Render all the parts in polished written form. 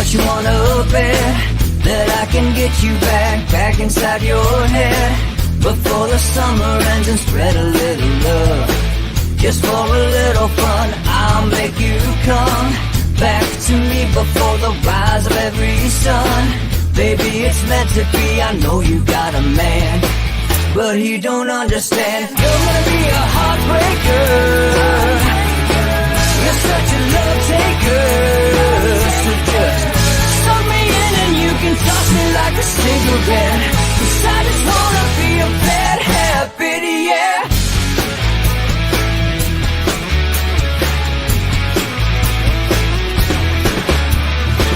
But you wanna bet that I can get you back inside your head before the summer ends, and spread a little love. Just for a little fun, I'll make you come back to me before the rise of every sun. Baby, it's meant to be, I know you got a man, but he don't understand. You're gonna be a heartbreaker, you're such a love taker. So just suck me in and you can toss me like a cigarette, 'cause I just wanna be a bad habit, yeah.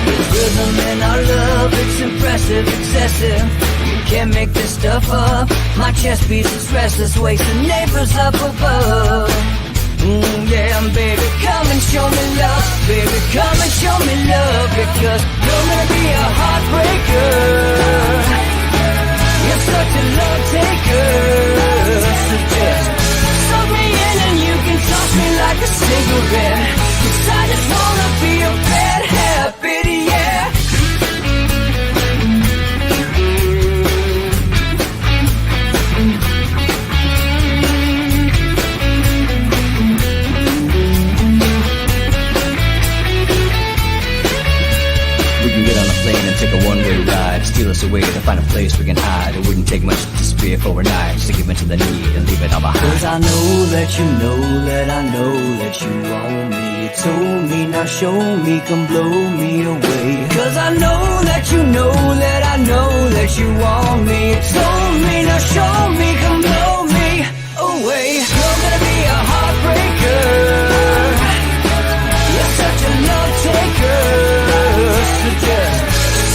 There's rhythm in our love, it's impressive, excessive. You can't make this stuff up. My chest beats, it's restless, wakes the neighbors up above. Yeah, baby, come and show me love. Baby, come and show me love, because you're gonna be a heartbreaker, you're such a love taker. So just suck me in and you can toss me like a cigarette, 'cause I just wanna be a bad habit, yeah. And take a one-way ride, steal us away to find a place we can hide. It wouldn't take much to spear for a knife, just to give into the need and leave it all behind. 'Cause I know that you know that I know that you want me. You told me, now show me, come blow me away. 'Cause I know that you know that I know that you want me. You told me, now show me, come blow me away. You're gonna be a heartbreaker, you're such a love taker. So just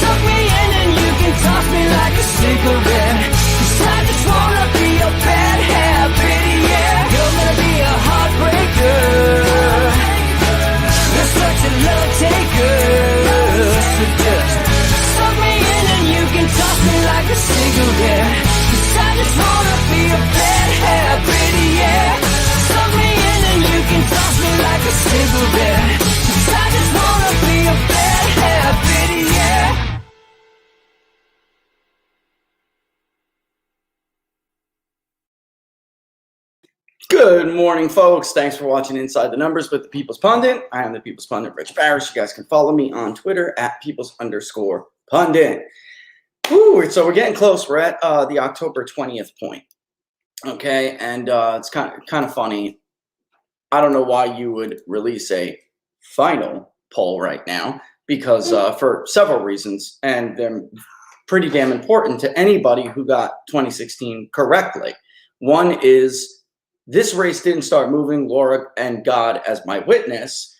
suck me in and you can toss me like a cigarette, 'cause I just wanna be a bad habit, yeah. You're gonna be a heartbreaker, you're such a love taker. So just suck me in and you can toss me like a cigarette, 'cause I just wanna be a bad habit, yeah. Suck me in and you can toss me like a cigarette, 'cause I just wanna be a bad habit, yeah. Good morning, folks. Thanks for watching Inside the Numbers with the People's Pundit. I am the People's Pundit, Rich Parrish. You guys can follow me on Twitter at Peoples_Pundit. Woo, so we're getting close. We're at the October 20th point. Okay, and it's kind of funny. I don't know why you would release a final poll right now, because for several reasons, and they're pretty damn important to anybody who got 2016 correctly. One is, this race didn't start moving, Laura and God as my witness.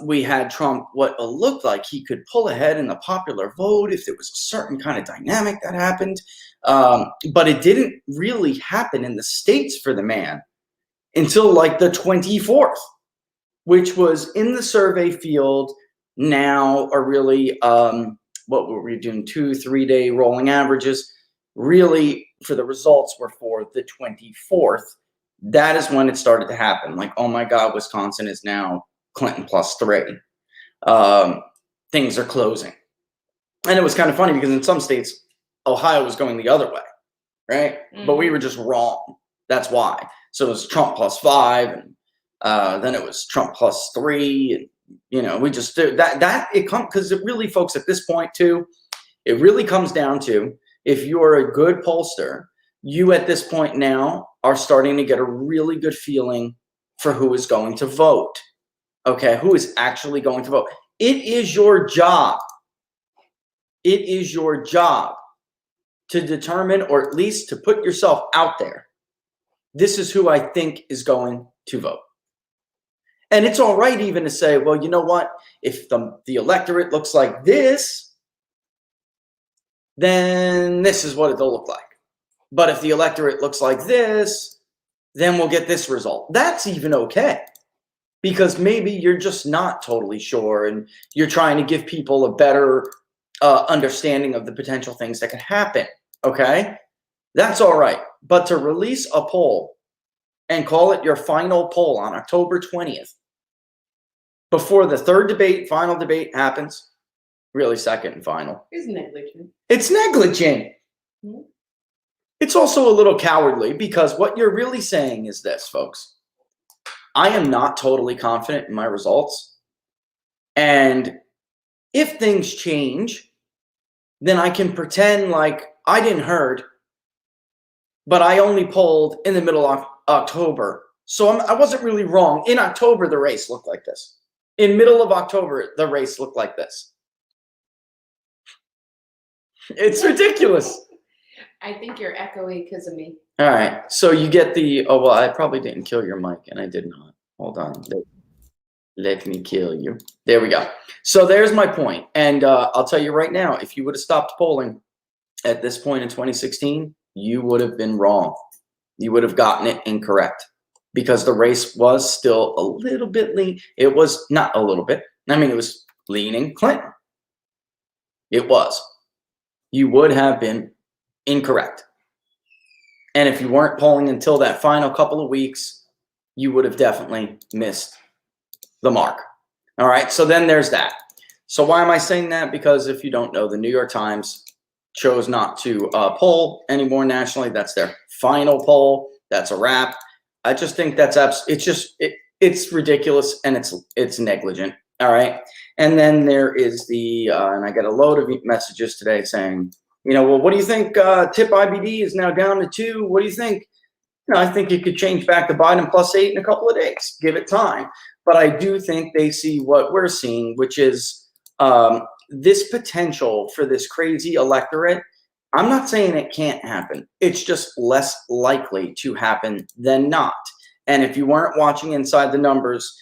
We had Trump, what looked like he could pull ahead in the popular vote if there was a certain kind of dynamic that happened. But it didn't really happen in the states for the man until like the 24th, which was in the survey field now are really, what were we doing, 2-3 day rolling averages, really for the results were for the 24th. That is when it started to happen. Like, oh my God, Wisconsin is now Clinton +3. Things are closing. And it was kind of funny because in some states, Ohio was going the other way, right? But we were just wrong. That's why. So it was Trump +5, and then it was Trump +3. And, you know, we just do that. It comes because it really, folks, at this point too, it really comes down to, if you're a good pollster, you at this point now are starting to get a really good feeling for who is going to vote. Okay, who is actually going to vote. It is your job. It is your job to determine, or at least to put yourself out there. This is who I think is going to vote. And it's all right even to say, well, you know what? If the electorate looks like this, then this is what it'll look like. But if the electorate looks like this, then we'll get this result. That's even okay, because maybe you're just not totally sure and you're trying to give people a better understanding of the potential things that can happen. Okay, that's all right. But to release a poll and call it your final poll on October 20th, before the third debate, final debate happens, really second and final. It's negligent. It's negligent. Hmm? It's also a little cowardly because what you're really saying is this, folks. I am not totally confident in my results. And if things change, then I can pretend like I didn't hurt, but I only polled in the middle of October. So I wasn't really wrong. In October, the race looked like this. In middle of October, the race looked like this. It's ridiculous. I think you're echoing because of me. All right. So you get the, oh, well, I probably didn't kill your mic, and I did not. Hold on. Let me kill you. There we go. So there's my point. And I'll tell you right now, if you would have stopped polling at this point in 2016, you would have been wrong. You would have gotten it incorrect because the race was still a little bit lean. It was not a little bit. I mean, it was leaning Clinton. It was. You would have been incorrect. And if you weren't polling until that final couple of weeks, you would have definitely missed the mark. All right, so then there's that. So why am I saying that? Because if you don't know, the New York Times chose not to poll anymore nationally. That's their final poll. That's a wrap. I just think that's it's ridiculous and it's negligent. All right, and then there is the and I got a load of messages today saying, you know, well, what do you think? Tip IBD is now down to 2. What do you think? You know, I think it could change back to Biden +8 in a couple of days. Give it time. But I do think they see what we're seeing, which is this potential for this crazy electorate. I'm not saying it can't happen. It's just less likely to happen than not. And if you weren't watching Inside the Numbers,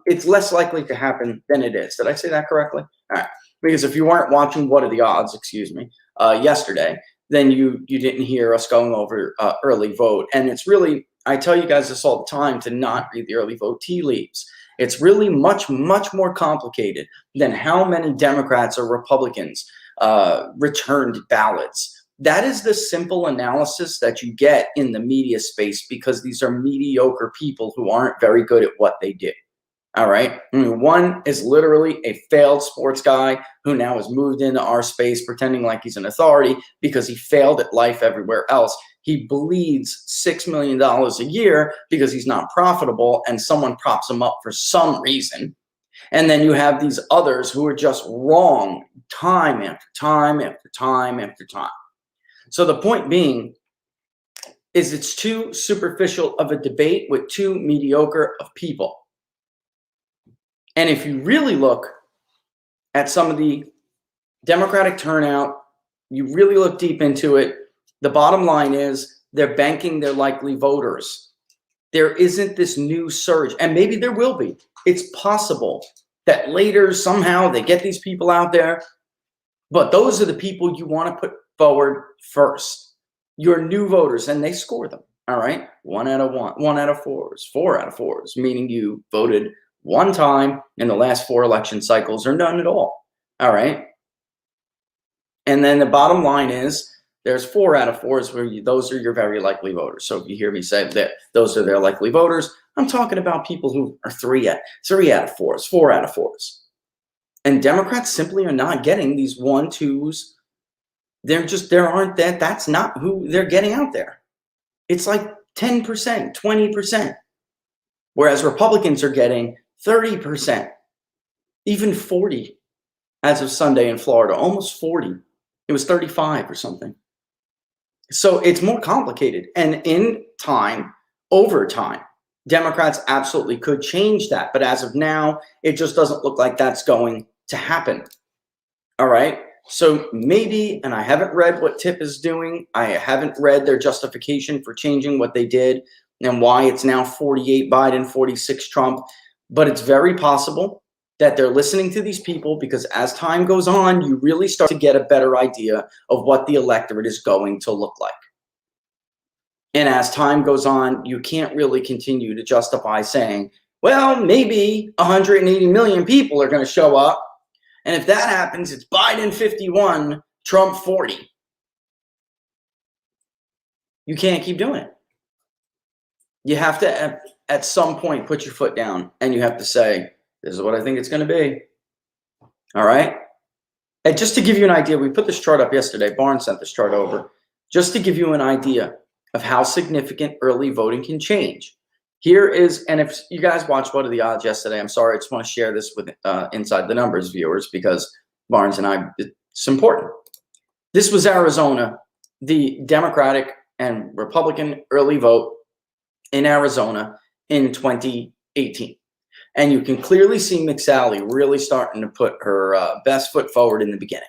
it's less likely to happen than it is. Did I say that correctly? All right. Because if you weren't watching What Are the Odds, yesterday, then you didn't hear us going over early vote. And it's really, I tell you guys this all the time, to not read the early vote tea leaves. It's really much, much more complicated than how many Democrats or Republicans returned ballots. That is the simple analysis that you get in the media space because these are mediocre people who aren't very good at what they do. All right. I mean, one is literally a failed sports guy who now has moved into our space pretending like he's an authority because he failed at life everywhere else. He bleeds $6 million a year because he's not profitable and someone props him up for some reason. And then you have these others who are just wrong time after time after time after time. So the point being is it's too superficial of a debate with too mediocre of people. And if you really look at some of the Democratic turnout, you really look deep into it, the bottom line is they're banking their likely voters. There isn't this new surge, and maybe there will be. It's possible that later somehow they get these people out there, but those are the people you want to put forward first. Your new voters, and they score them, all right? 1 out of 4s, 4 out of 4s, meaning you voted one time in the last 4 election cycles or none at all. All right. And then the bottom line is there's 4 out of 4s where those are your very likely voters. So if you hear me say that those are their likely voters, I'm talking about people who are 3 out of 4s, 4 out of 4s. And Democrats simply are not getting these 1, 2s. That's not who they're getting out there. It's like 10%, 20%. Whereas Republicans are getting 30%, even 40 as of Sunday in Florida, almost 40. It was 35 or something. So it's more complicated. And in time, over time, Democrats absolutely could change that. But as of now, it just doesn't look like that's going to happen. All right. So maybe, and I haven't read what TIP is doing. I haven't read their justification for changing what they did and why it's now 48 Biden, 46 Trump. But it's very possible that they're listening to these people because as time goes on, you really start to get a better idea of what the electorate is going to look like. And as time goes on, you can't really continue to justify saying, well, maybe 180 million people are going to show up. And if that happens, it's Biden 51, Trump 40. You can't keep doing it. You have to, at some point, put your foot down and you have to say, this is what I think it's going to be. All right? And just to give you an idea, we put this chart up yesterday. Barnes sent this chart over. Just to give you an idea of how significant early voting can change. Here is, and if you guys watched What Are the Odds yesterday, I'm sorry, I just want to share this with Inside the Numbers viewers because Barnes and I, it's important. This was Arizona, the Democratic and Republican early vote in Arizona in 2018. And you can clearly see McSally really starting to put her best foot forward in the beginning.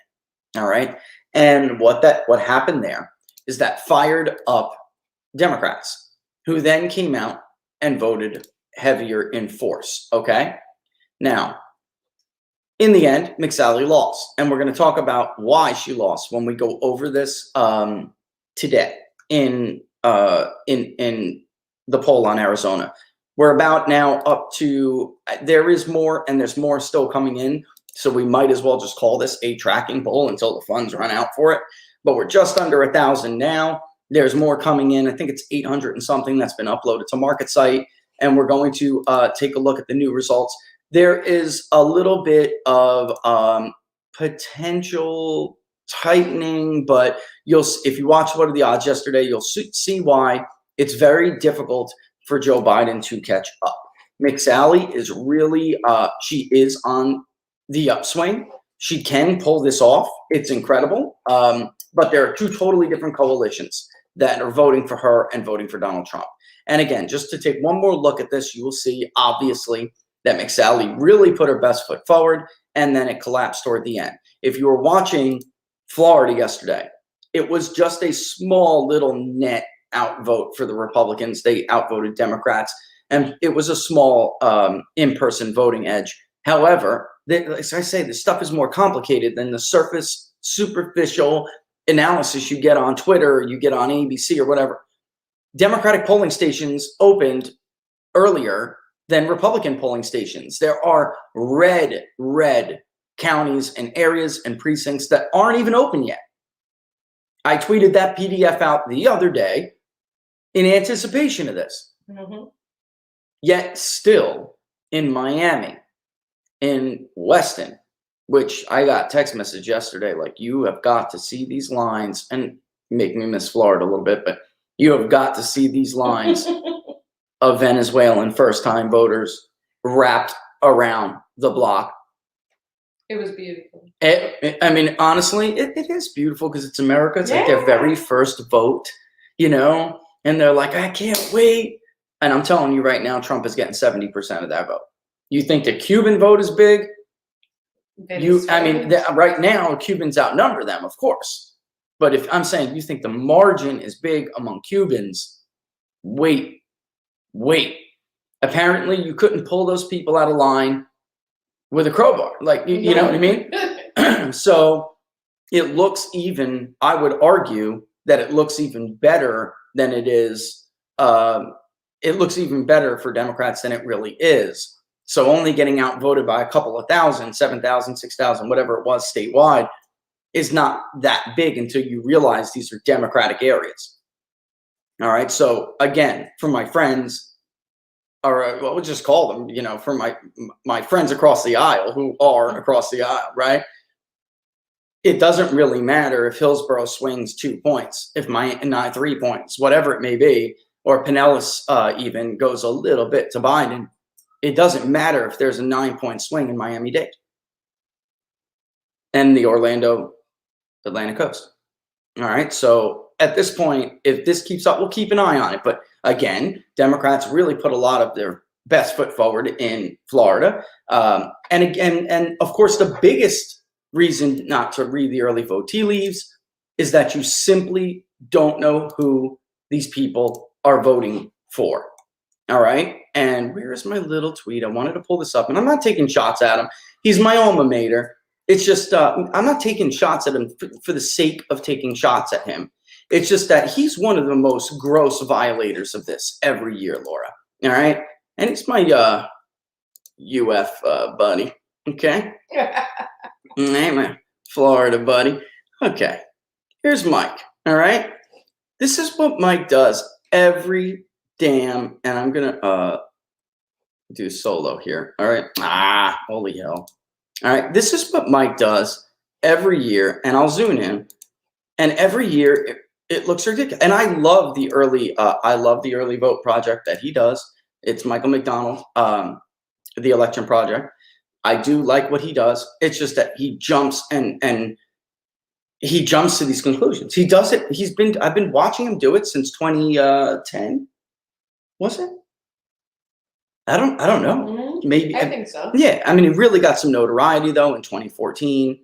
All right. And what happened there is that fired up Democrats who then came out and voted heavier in force. Okay. Now, in the end, McSally lost. And we're going to talk about why she lost when we go over this today in the poll on Arizona. We're about now up to, there is more and there's more still coming in. So we might as well just call this a tracking poll until the funds run out for it. But we're just under 1,000 now. There's more coming in. I think it's 800 and something that's been uploaded to Market Site. And we're going to take a look at the new results. There is a little bit of potential tightening, but if you watch What Are the Odds yesterday, you'll see why it's very difficult for Joe Biden to catch up. McSally is really, she is on the upswing. She can pull this off. It's incredible. But there are two totally different coalitions that are voting for her and voting for Donald Trump. And again, just to take one more look at this, you will see, obviously, that McSally really put her best foot forward, and then it collapsed toward the end. If you were watching Florida yesterday, it was just a small little net outvote for the Republicans. They outvoted Democrats, and it was a small in-person voting edge. However, as I say, this stuff is more complicated than the surface, superficial analysis you get on Twitter, you get on ABC or whatever. Democratic polling stations opened earlier than Republican polling stations. There are red counties and areas and precincts that aren't even open yet. I tweeted that PDF out the other day in anticipation of this. Mm-hmm. Yet still in Miami, in Weston, which I got text message yesterday, like, you have got to see these lines, and make me miss Florida a little bit, but you have got to see these lines of Venezuelan first-time voters wrapped around the block. It was beautiful. I mean, honestly, it is beautiful because it's America. It's like their very first vote, you know, and they're like, I can't wait. And I'm telling you right now, Trump is getting 70% of that vote. You think the Cuban vote is big? Right now, Cubans outnumber them, of course. But if I'm saying you think the margin is big among Cubans, wait. Apparently, you couldn't pull those people out of line with a crowbar. Like, you know what I mean? So it looks even, I would argue that it looks even better than it is. It looks even better for Democrats than it really is. So only getting outvoted by a couple of thousand, 7,000, 6,000, whatever it was statewide, is not that big until you realize these are Democratic areas. All right. So again, for my friends, or we'll just call them, you know, for my friends across the aisle who are across the aisle, right? It doesn't really matter if Hillsborough swings 2 points, if not 3 points, whatever it may be, or Pinellas even goes a little bit to Biden. It doesn't matter if there's a 9-point swing in Miami-Dade and the Atlantic coast. All right. So at this point, if this keeps up, we'll keep an eye on it. But again, Democrats really put a lot of their best foot forward in Florida. And of course, the biggest reason not to read the early vote tea leaves is that you simply don't know who these people are voting for. All right. And where's my little tweet? I wanted to pull this up, and I'm not taking shots at him. He's my alma mater. It's just, I'm not taking shots at him for the sake of taking shots at him. It's just that he's one of the most gross violators of this every year, Laura. All right. And he's my UF buddy. Okay. Hey, my Florida buddy. Okay. Here's Mike. All right. This is what Mike does every damn, and I'm going to do solo here. All right. Holy hell. All right. This is what Mike does every year, and I'll zoom in, and every year it looks ridiculous. And I love the early vote project that he does. It's Michael McDonald, the election project. I do like what he does. It's just that he jumps and he jumps to these conclusions. He does it. I've been watching him do it since 2010. Was it? I don't know. Mhm. Maybe. I think so. Yeah. I mean, he really got some notoriety though in 2014.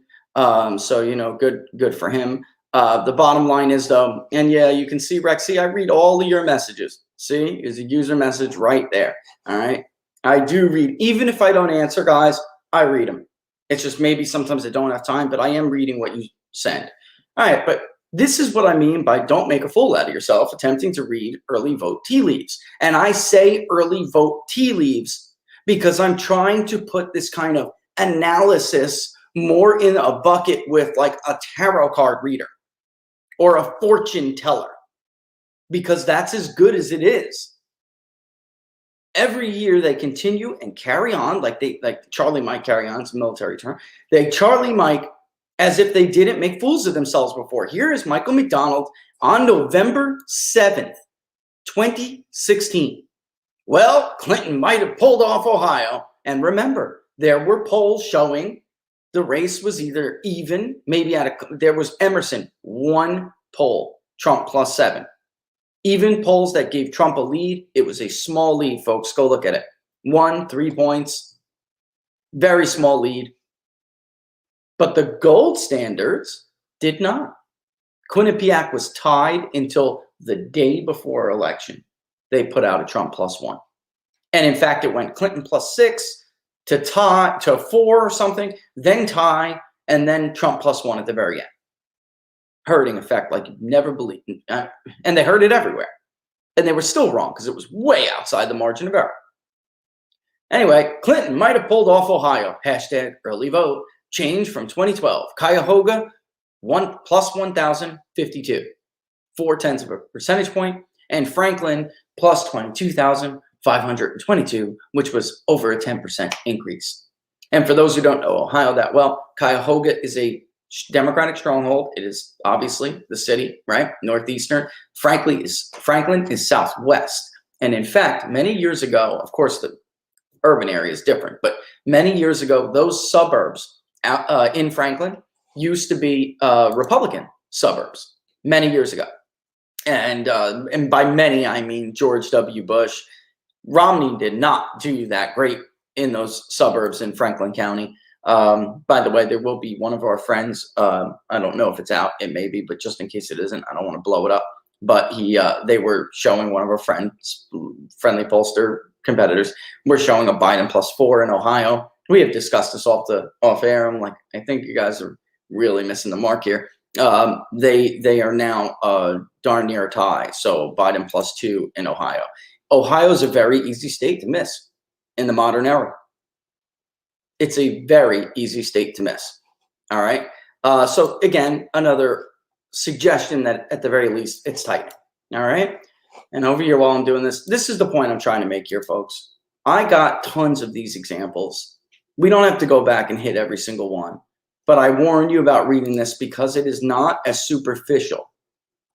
So, you know, good for him. The bottom line is though, and yeah, you can see Rexy, I read all of your messages. See, is a user message right there. All right. I do read, even if I don't answer, guys, I read them. It's just maybe sometimes I don't have time, but I am reading what you send. All right. But this is what I mean by don't make a fool out of yourself attempting to read early vote tea leaves. And I say early vote tea leaves because I'm trying to put this kind of analysis more in a bucket with like a tarot card reader or a fortune teller, because that's as good as it is. Every year they continue and carry on like Charlie might carry on. It's a military term. They Charlie Mike as if they didn't make fools of themselves before. Here is Michael McDonald on November 7th, 2016. Well, Clinton might have pulled off Ohio. And remember, there were polls showing the race was either even, maybe there was Emerson, 1 poll, Trump +7. Even polls that gave Trump a lead, it was a small lead, folks. Go look at it. 1, 3 points, very small lead. But the gold standards did not. Quinnipiac was tied until the day before election. They put out a Trump +1. And in fact, it went Clinton +6 to tie to 4 or something, then tie, and then Trump +1 at the very end. Herding effect like you'd never believe. And they heard it everywhere. And they were still wrong because it was way outside the margin of error. Anyway, Clinton might have pulled off Ohio. Hashtag early vote. Change from 2012. Cuyahoga, +1,052. 0.4 of a percentage point. And Franklin, +22,522, which was over a 10% increase. And for those who don't know Ohio that well, Cuyahoga is a Democratic stronghold. It is obviously the city, right? Northeastern. Franklin is southwest. And in fact, many years ago, of course, the urban area is different, but many years ago, those suburbs in Franklin used to be Republican suburbs many years ago. And by many, I mean George W. Bush. Romney did not do that great in those suburbs in Franklin County. By the way, there will be one of our friends. I don't know if it's out. It may be, but just in case it isn't, I don't want to blow it up. But they were showing one of our friends, friendly pollster competitors, we're showing a Biden +4 in Ohio. We have discussed this off air. I'm like, I think you guys are really missing the mark here. They are now darn near a tie. So Biden +2 in Ohio. Ohio is a very easy state to miss in the modern era. It's a very easy state to miss. All right. So again, another suggestion that at the very least it's tight. All right. And over here while I'm doing this is the point I'm trying to make here, folks. I got tons of these examples. We don't have to go back and hit every single one, but I warn you about reading this because it is not as superficial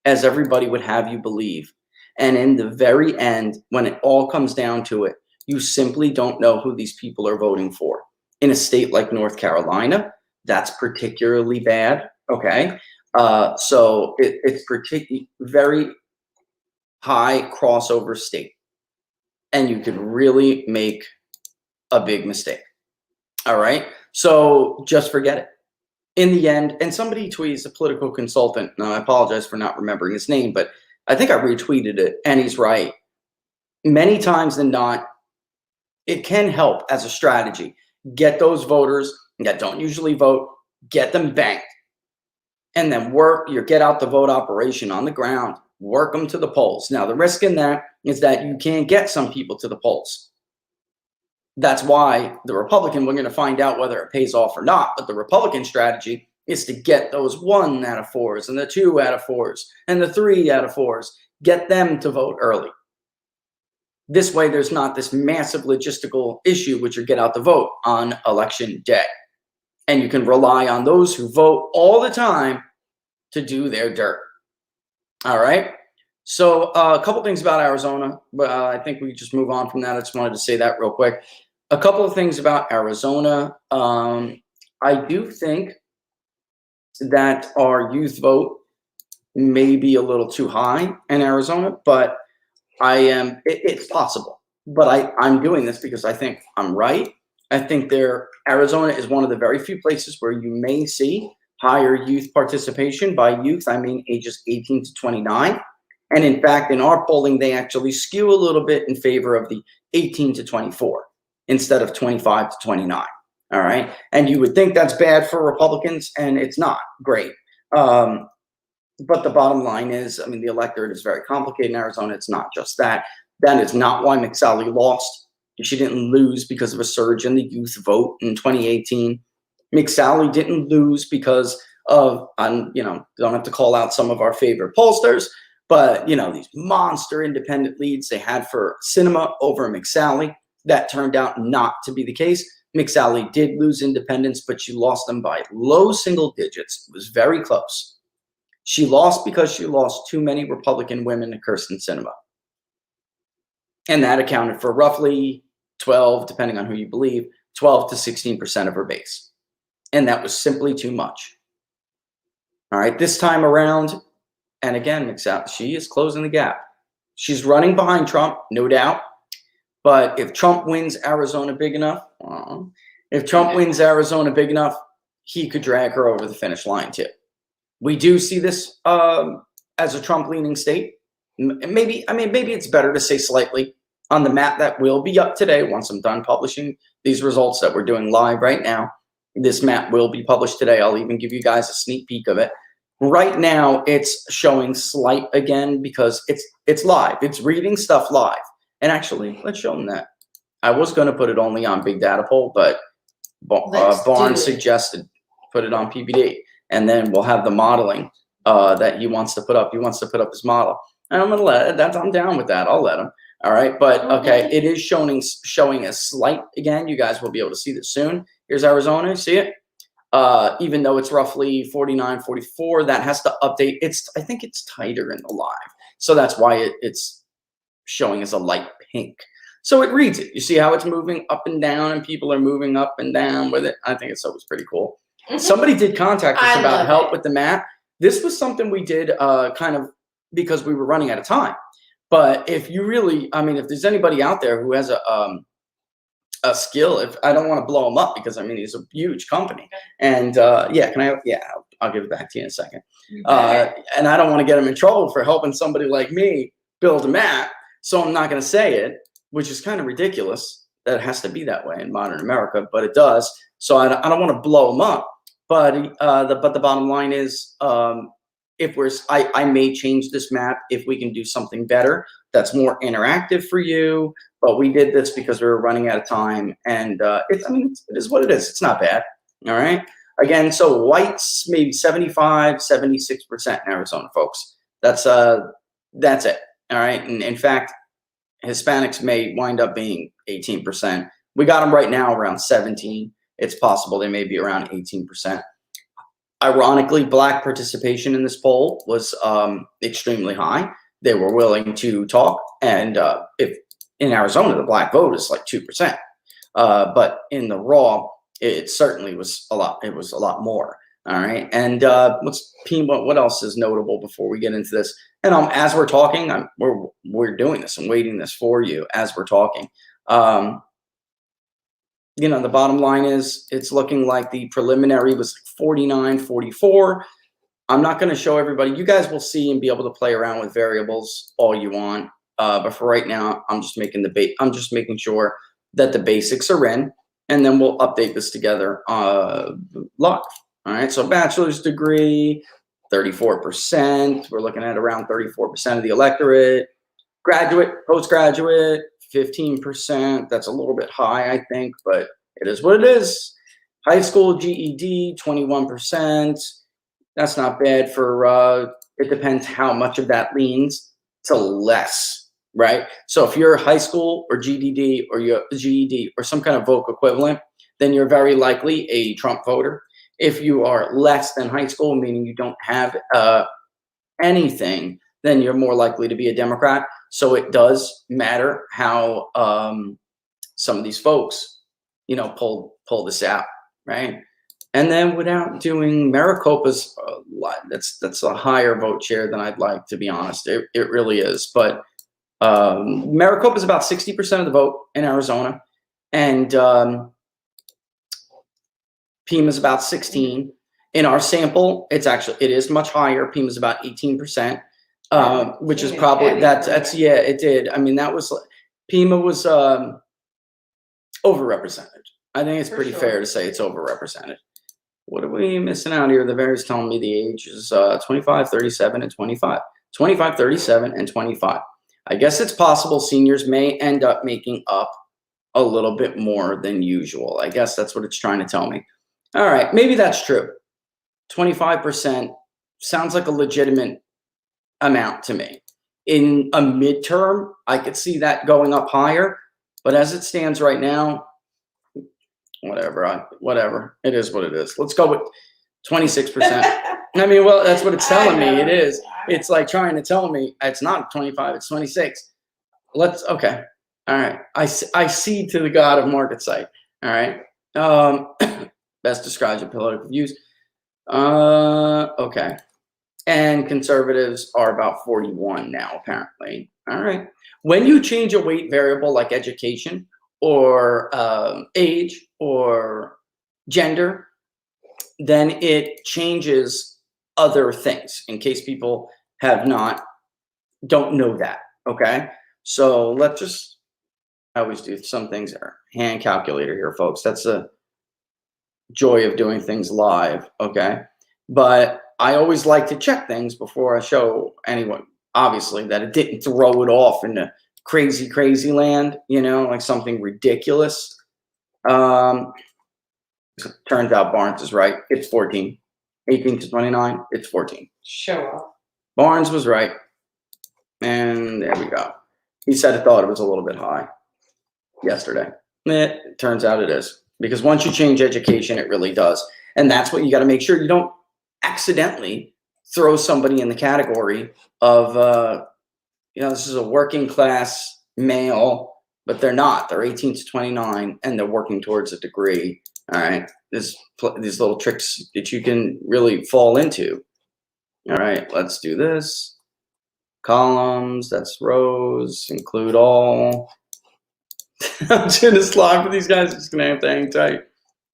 as everybody would have you believe. And in the very end, when it all comes down to it, you simply don't know who these people are voting for. In a state like North Carolina, that's particularly bad. Okay. So it's particularly very high crossover state. And you could really make a big mistake. All right. So just forget it. In the end, and somebody tweets, a political consultant, and I apologize for not remembering his name, but I think I retweeted it, and he's right. Many times than not, it can help as a strategy. Get those voters that don't usually vote, get them banked, and then work your get out the vote operation on the ground, work them to the polls. Now, the risk in that is that you can't get some people to the polls. That's why the Republican, we're going to find out whether it pays off or not, but the Republican strategy is to get those 1 out of 4s and the 2 out of 4s and the 3 out of 4s, get them to vote early. This way, there's not this massive logistical issue with your get out the vote on election day. And you can rely on those who vote all the time to do their dirt. All right. So a couple things about Arizona, but I think we just move on from that. I just wanted to say that real quick. A couple of things about Arizona. I do think that our youth vote may be a little too high in Arizona, but it's possible. But I'm doing this because I think I'm right. I think Arizona is one of the very few places where you may see higher youth participation. By youth, I mean ages 18 to 29. And in fact, in our polling, they actually skew a little bit in favor of the 18 to 24 instead of 25 to 29. All right. And you would think that's bad for Republicans, and it's not great. But the bottom line is, I mean, the electorate is very complicated in Arizona. It's not just that. That is not why McSally lost. She didn't lose because of a surge in the youth vote in 2018. McSally didn't lose because of, don't have to call out some of our favorite pollsters, but, these monster independent leads they had for Sinema over McSally. That turned out not to be the case. McSally did lose independents, but she lost them by low single digits. It was very close. She lost because she lost too many Republican women to Kirsten Sinema. And that accounted for roughly 12, depending on who you believe, 12 to 16% of her base. And that was simply too much. All right, this time around, and again, McSally, she is closing the gap. She's running behind Trump, no doubt. But if Trump wins Arizona big enough, he could drag her over the finish line too. We do see this as a Trump-leaning state. Maybe it's better to say slightly on the map that will be up today once I'm done publishing these results that we're doing live right now. This map will be published today. I'll even give you guys a sneak peek of it. Right now, it's showing slight again because it's live. It's reading stuff live. And actually, let's show them that. I was going to put it only on Big Data Poll, but Barnes suggested put it on PPD. And then we'll have the modeling that he wants to put up. He wants to put up his model. And I'm going to let it. I'm down with that. I'll let him. All right. But, okay, it is showing a slight, again, you guys will be able to see this soon. Here's Arizona. See it? Even though it's roughly 49, 44, that has to update. I think it's tighter in the live. So that's why it's showing as a light pink. So it reads it. You see how it's moving up and down, and people are moving up and down with it. I think it's always pretty cool. Somebody did contact us about help with the map. This was something we did kind of because we were running out of time. But if you really, if there's anybody out there who has a skill, if I don't want to blow him up because he's a huge company. And I'll give it back to you in a second. And I don't want to get him in trouble for helping somebody like me build a map. So I'm not going to say it, which is kind of ridiculous that it has to be that way in modern America, but it does. So I don't want to blow them up. But the bottom line is, I may change this map if we can do something better that's more interactive for you. But we did this because we were running out of time, and it is what it is. It's not bad. All right. Again, so whites maybe 75, 76% in Arizona, folks. That's it. All right. And in fact, Hispanics may wind up being 18%. We got them right now around 17. It's possible they may be around 18%. Ironically, Black participation in this poll was extremely high. They were willing to talk. And if in Arizona, the Black vote is like 2%. But in the it certainly was a lot. It was a lot more. All right. And what else is notable before we get into this? And as we're talking, we're doing this and waiting this for you as we're talking. The bottom line is it's looking like the preliminary was 49, 44. I'm not going to show everybody. You guys will see and be able to play around with variables all you want. But for right now, I'm just making sure that the basics are in, and then we'll update this together live. All right. So bachelor's degree, 34%. We're looking at around 34% of the electorate. Graduate, postgraduate, 15%. That's a little bit high, I think, but it is what it is. High school GED, 21%. That's not bad for, it depends how much of that leans to less, right? So if you're high school or GED or your GED or some kind of voc equivalent, then you're very likely a Trump voter. If you are less than high school, meaning you don't have anything, then you're more likely to be a Democrat. So it does matter how some of these folks, you know, pull this out, right? And then without doing Maricopa's, that's a higher vote share than I'd like, to be honest. It really is. But Maricopa's about 60% of the vote in Arizona, and Pima's about 16. In our sample, it is much higher. Pima's about 18%, which is probably that's yeah, it did. I mean, Pima was overrepresented. I think it's pretty fair to say it's overrepresented. What are we missing out here? The variance telling me the age is 25, 37, and 25. 25, 37, and 25. I guess it's possible seniors may end up making up a little bit more than usual. I guess that's what it's trying to tell me. All right, maybe that's true. 25% sounds like a legitimate amount to me. In a midterm, I could see that going up higher, but as it stands right now, whatever. It is what it is. Let's go with 26%. I mean, well, that's what it's telling me. It is. It's like trying to tell me it's not 25, it's 26. Okay. All right. I cede to the God of market sight. All right. Best describes your political views. Okay. And conservatives are about 41 now, apparently. All right. When you change a weight variable like education or age or gender, then it changes other things, in case people don't know that. Okay. So I always do some things there. Hand calculator here, folks. That's a joy of doing things live. Okay. But I always like to check things before I show anyone, obviously, that it didn't throw it off into crazy land, you know, like something ridiculous. Turns out Barnes is right. It's 14. 18 to 29, it's 14. Show off. Barnes was right. And there we go. He said he thought it was a little bit high yesterday. It turns out it is. Because once you change education, it really does. And that's what you got to make sure you don't accidentally throw somebody in the category of, this is a working class male, but they're not. They're 18 to 29, and they're working towards a degree. All right. These little tricks that you can really fall into. All right. Let's do this. Columns, that's rows, include all. I'm doing this live for these guys. Just going to have to hang tight.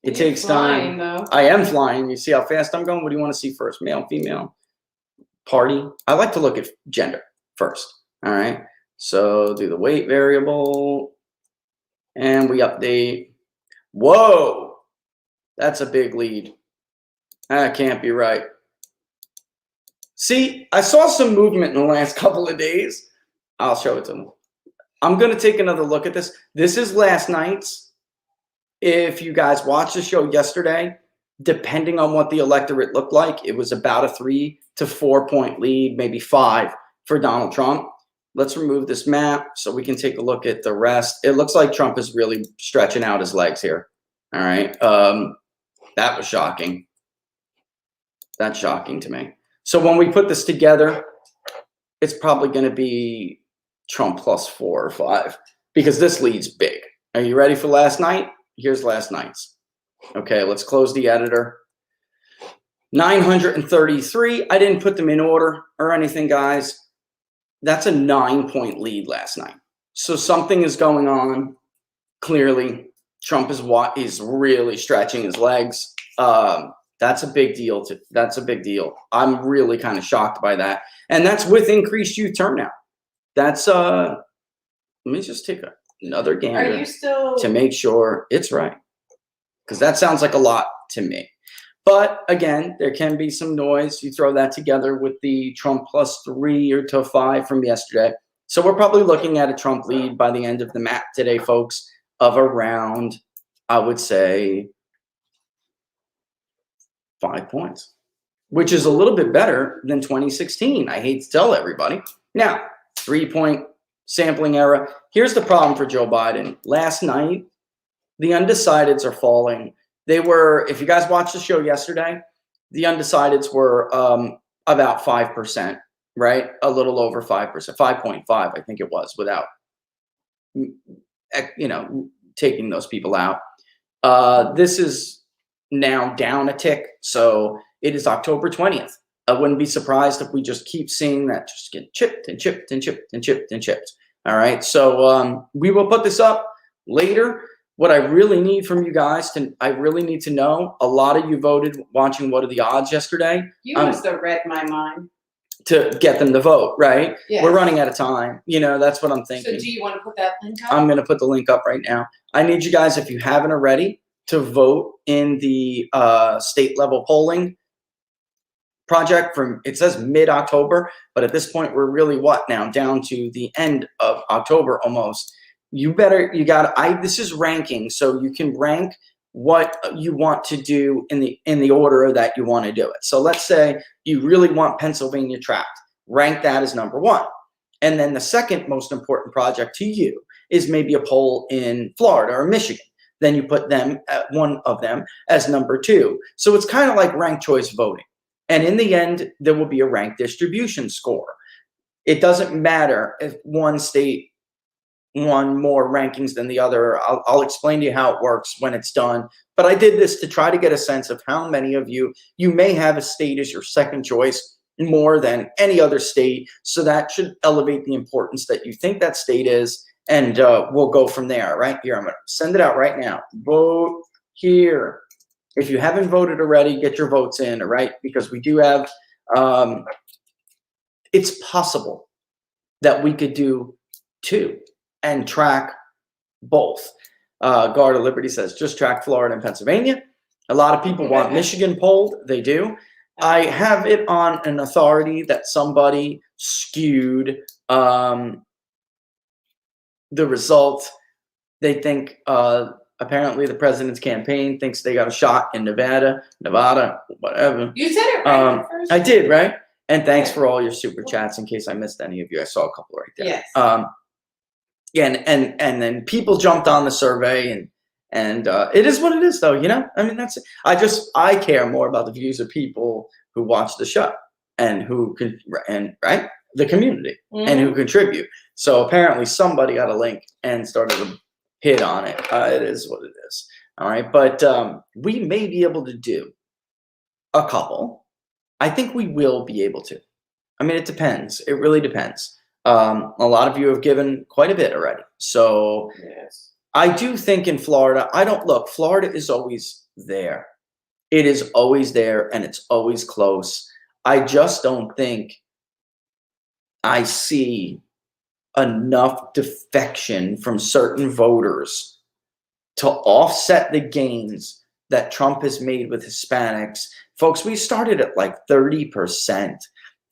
It takes time. Though. I am flying. You see how fast I'm going? What do you want to see first? Male, female, party? I like to look at gender first. All right. So do the weight variable. And we update. Whoa. That's a big lead. That can't be right. See, I saw some movement in the last couple of days. I'll show it to them. I'm going to take another look at this. This is last night's. If you guys watched the show yesterday, depending on what the electorate looked like, it was about a 3 to 4 point lead, maybe 5 for Donald Trump. Let's remove this map so we can take a look at the rest. It looks like Trump is really stretching out his legs here. All right. That was shocking. That's shocking to me. So when we put this together, it's probably going to be Trump plus 4 or 5 because this lead's big. Are you ready for last night? Here's last night's. Okay, let's close the editor. 933. I didn't put them in order or anything, guys. That's a 9-point lead last night. So something is going on. Clearly, Trump is really stretching his legs. That's a big deal. That's a big deal. I'm really kind of shocked by that. And that's with increased youth turnout. That's let me just take another gander to make sure it's right. Because that sounds like a lot to me. But again, there can be some noise. You throw that together with the Trump plus 3 or to 5 from yesterday. So we're probably looking at a Trump lead by the end of the map today, folks, of around, I would say, 5 points, which is a little bit better than 2016. I hate to tell everybody. Now, 3-point sampling error. Here's the problem for Joe Biden. Last night, the undecideds are falling. They were, if you guys watched the show yesterday, the undecideds were about 5%, right? A little over 5%, 5.5, I think it was, without, taking those people out. This is now down a tick. So it is October 20th. I wouldn't be surprised if we just keep seeing that just get chipped and chipped and chipped and chipped and chipped. All right. So we will put this up later. What I really need from you guys I really need to know, a lot of you voted watching What Are the Odds yesterday. You must have read my mind. To get them to vote, right? Yes. We're running out of time. That's what I'm thinking. So do you want to put that link up? I'm going to put the link up right now. I need you guys, if you haven't already, to vote in the state level polling project from, it says mid-October, but at this point, we're really down to the end of October almost. This is ranking, so you can rank what you want to do in the order that you want to do it. So let's say you really want Pennsylvania tracked. Rank that as number 1. And then the second most important project to you is maybe a poll in Florida or Michigan. Then you put them at one of them as number 2. So it's kind of like ranked choice voting. And in the end, there will be a ranked distribution score. It doesn't matter if one state won more rankings than the other. I'll explain to you how it works when it's done. But I did this to try to get a sense of how many of you may have a state as your second choice more than any other state. So that should elevate the importance that you think that state is. And we'll go from there. Right here, I'm going to send it out right now. Vote here. If you haven't voted already, get your votes in, all right? Because we do have, it's possible that we could do 2 and track both. Guard of Liberty says, just track Florida and Pennsylvania. A lot of people want Michigan polled. They do. I have it on an authority that somebody skewed the result. They think apparently the president's campaign thinks they got a shot in Nevada, whatever. You said it right the first I did, right? And thanks for all your super chats in case I missed any of you. I saw a couple right there. Yes. And then people jumped on the survey and it is what it is though, I mean, that's it. I care more about the views of people who watch the show and who can, and right, the community and who contribute. So apparently somebody got a link and started to hit on it. It is what it is. All right. But we may be able to do a couple. I think we will be able to. I mean, it depends. It really depends. A lot of you have given quite a bit already. So Yes. I do think in Florida, Florida is always there. It is always there and it's always close. I just don't think I see enough defection from certain voters to offset the gains that Trump has made with Hispanics. Folks, we started at like 30%.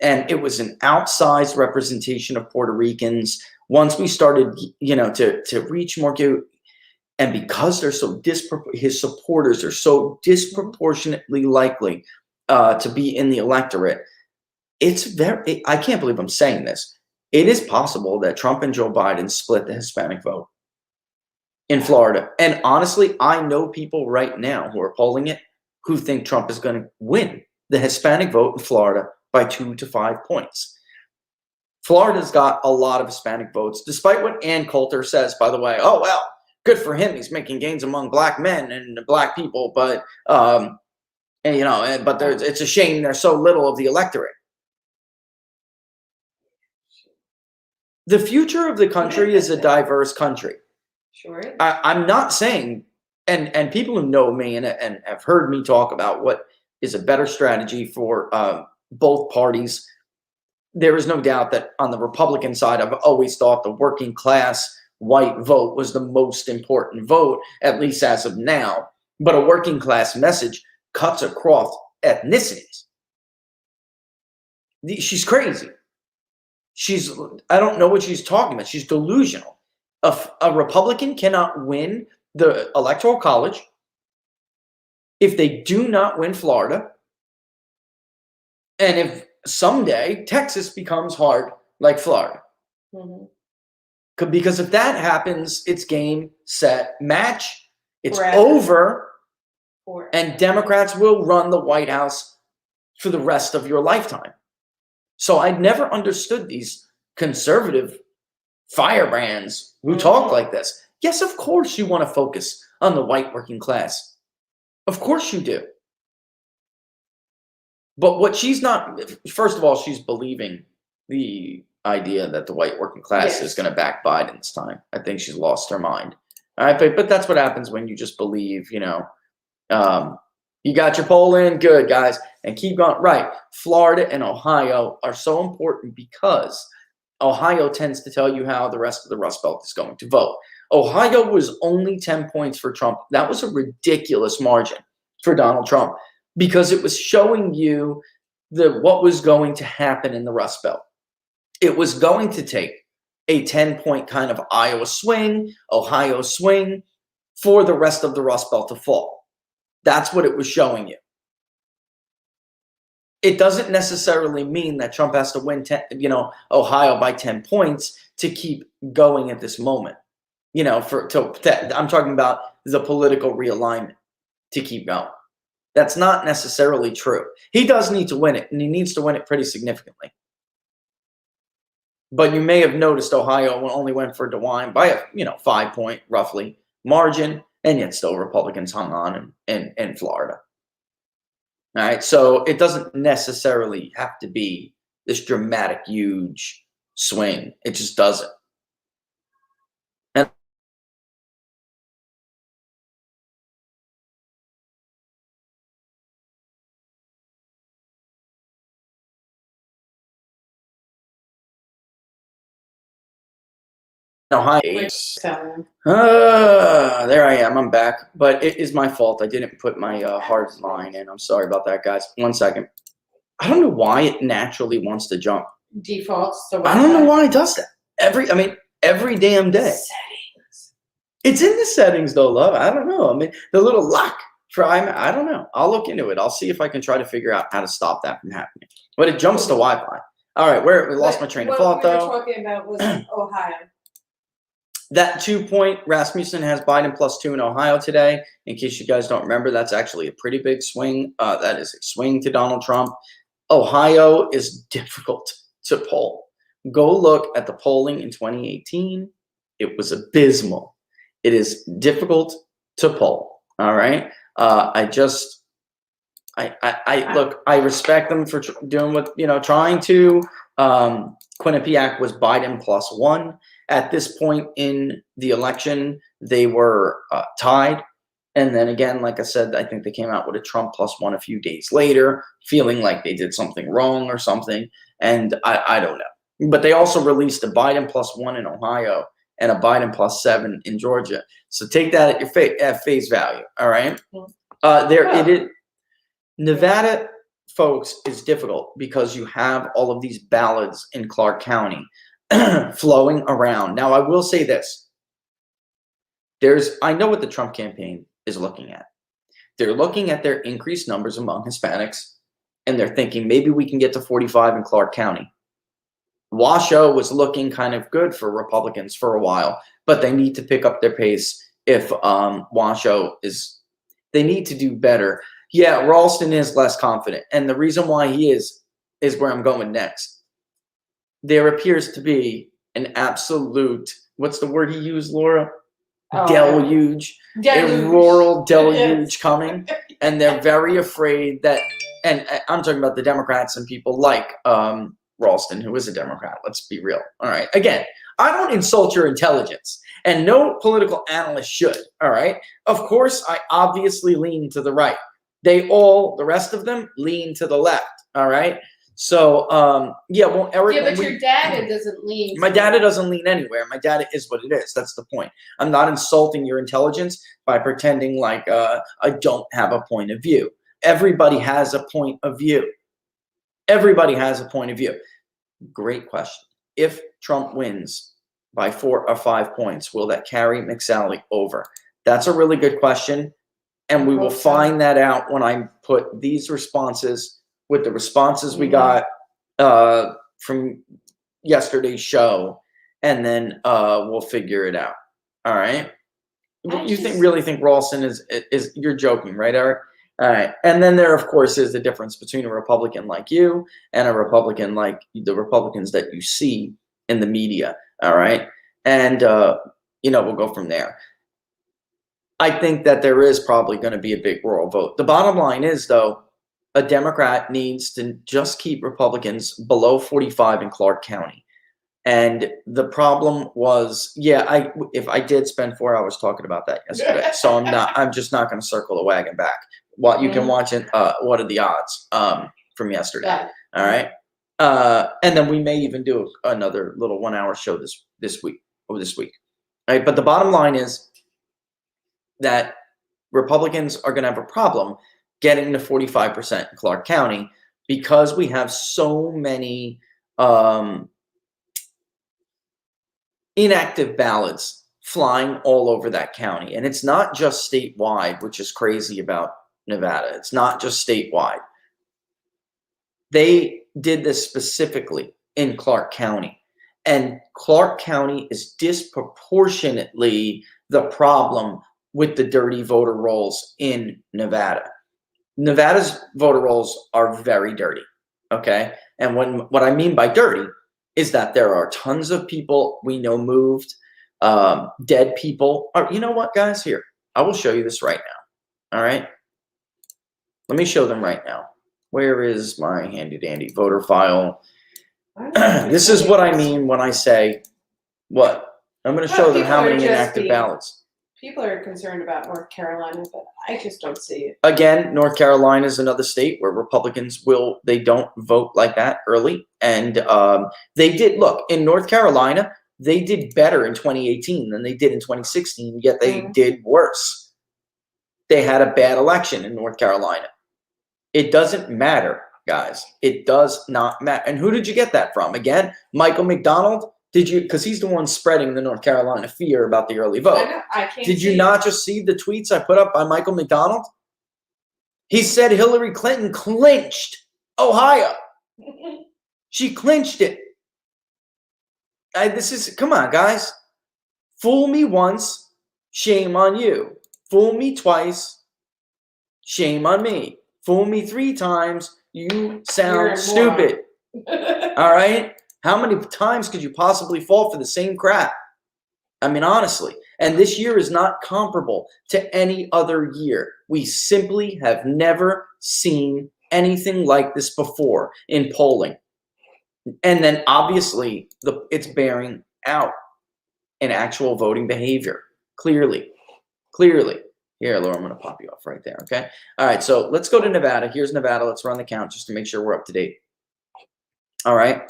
And it was an outsized representation of Puerto Ricans. Once we started, to reach more, and because they're so his supporters are so disproportionately likely to be in the electorate, I can't believe I'm saying this. It is possible that Trump and Joe Biden split the Hispanic vote in Florida. And honestly, I know people right now who are polling it who think Trump is going to win the Hispanic vote in Florida by 2 to 5 points. Florida's got a lot of Hispanic votes, despite what Ann Coulter says, by the way. Oh, well, good for him. He's making gains among black men and black people. But, it's a shame there's so little of the electorate. The future of the country is a diverse country. Sure is. I'm not saying, and people who know me and have heard me talk about what is a better strategy for both parties. There is no doubt that on the Republican side, I've always thought the working class white vote was the most important vote, at least as of now. But a working class message cuts across ethnicities. She's crazy. I don't know what she's talking about. She's delusional. A Republican cannot win the Electoral College if they do not win Florida. And if someday Texas becomes hard like Florida. Because if that happens, it's game, set, match. It's Forever. over, Forever. and Democrats will run the White House for the rest of your lifetime. So I never understood these conservative firebrands who talk like this. Yes, of course you want to focus on the white working class. Of course you do. But what she's not, first of all, she's believing the idea that the white working class is going to back Biden this time. I think she's lost her mind. All right, but that's what happens when you just believe, you got your poll in, good, guys, and keep going. Right, Florida and Ohio are so important because Ohio tends to tell you how the rest of the Rust Belt is going to vote. Ohio was only 10 points for Trump. That was a ridiculous margin for Donald Trump because it was showing you what was going to happen in the Rust Belt. It was going to take a 10-point kind of Iowa swing, Ohio swing for the rest of the Rust Belt to fall. That's what it was showing you. It doesn't necessarily mean that Trump has to win, Ohio by 10 points to keep going at this moment. I'm talking about the political realignment to keep going. That's not necessarily true. He does need to win it, and he needs to win it pretty significantly. But you may have noticed Ohio only went for DeWine by a 5-point roughly margin, and yet still Republicans hung on in Florida. All right, so it doesn't necessarily have to be this dramatic, huge swing. It just doesn't. And Ohio. There I am. I'm back. But it is my fault. I didn't put my hard line in. I'm sorry about that, guys. 1 second. I don't know why it naturally wants to jump. Defaults. So I don't know why it does that. Every damn day. Settings. It's in the settings, though, love. I don't know. The little lock for I don't know. I'll look into it. I'll see if I can try to figure out how to stop that from happening. But it jumps to Wi-Fi. All right, we lost my train of thought, though. What we were talking about was Ohio. That 2-point, Rasmussen has Biden +2 in Ohio today. In case you guys don't remember, that's actually a pretty big swing. That is a swing to Donald Trump. Ohio is difficult to poll. Go look at the polling in 2018. It was abysmal. It is difficult to poll. All right. I respect them for doing what, trying to. Quinnipiac was Biden +1. At this point in the election, they were tied. And then again, like I said, I think they came out with a Trump +1 a few days later, feeling like they did something wrong or something. And I don't know. But they also released a Biden +1 in Ohio and a Biden +7 in Georgia. So take that at face value. All right. It is. Nevada, folks, is difficult because you have all of these ballots in Clark County flowing around. Now, I will say this. I know what the Trump campaign is looking at. They're looking at their increased numbers among Hispanics, and they're thinking maybe we can get to 45 in Clark County. Washoe was looking kind of good for Republicans for a while, but they need to pick up their pace if Washoe is – they need to do better. Yeah, Ralston is less confident, and the reason why he is where I'm going next. There appears to be an absolute – what's the word he used, Laura? Deluge. A rural deluge coming, and they're very afraid that – and I'm talking about the Democrats and people like Ralston, who is a Democrat. Let's be real. All right. Again, I don't insult your intelligence, and no political analyst should. All right. Of course, I obviously lean to the right. The rest of them lean to the left. All right. So, Eric. Yeah, but your data doesn't lean. My data doesn't lean anywhere. My data is what it is. That's the point. I'm not insulting your intelligence by pretending like I don't have a point of view. Everybody has a point of view. Everybody has a point of view. Great question. If Trump wins by 4 or 5 points, will that carry McSally over? That's a really good question. And we will find that out when I put these responses with the responses we got from yesterday's show. And then we'll figure it out. All right. You really think Ralston is you're joking, right, Eric? All right. And then there, of course, is the difference between a Republican like you and a Republican like the Republicans that you see in the media. All right. And, we'll go from there. I think that there is probably going to be a big rural vote. The bottom line is, though, a Democrat needs to just keep Republicans below 45 in Clark County. And the problem was, if I did spend 4 hours talking about that yesterday, so I'm just not going to circle the wagon back. Well, you can watch it. What are the odds from yesterday? Yeah. All right. And then we may even do another little 1 hour show this week. All right. But the bottom line is that Republicans are going to have a problem getting to 45% in Clark County because we have so many inactive ballots flying all over that county. And it's not just statewide, which is crazy about Nevada. It's not just statewide. They did this specifically in Clark County. And Clark County is disproportionately the problem with the dirty voter rolls in Nevada. Nevada's voter rolls are very dirty, okay? And what I mean by dirty is that there are tons of people we know moved, dead people. You know what, guys? Here, I will show you this right now, all right? Let me show them right now. Where is my handy-dandy voter file? This is what I mean when I say what? I'm going to show them how many inactive ballots. People are concerned about North Carolina, but I just don't see it. Again, North Carolina is another state where Republicans they don't vote like that early. And they did, look, in North Carolina, they did better in 2018 than they did in 2016, yet they did worse. They had a bad election in North Carolina. It doesn't matter, guys. It does not matter. And who did you get that from? Again, Michael McDonald? Because he's the one spreading the North Carolina fear about the early vote. I can't Did you not just see the tweets I put up by Michael McDonald? He said Hillary Clinton clinched Ohio. She clinched it. Come on, guys. Fool me once, shame on you. Fool me twice, shame on me. Fool me 3 times, you sound stupid. All right? How many times could you possibly fall for the same crap? I mean, honestly. And this year is not comparable to any other year. We simply have never seen anything like this before in polling. And then obviously it's bearing out in actual voting behavior. Clearly. Here, Laura, I'm going to pop you off right there, okay? All right, so let's go to Nevada. Here's Nevada. Let's run the count just to make sure we're up to date. All right.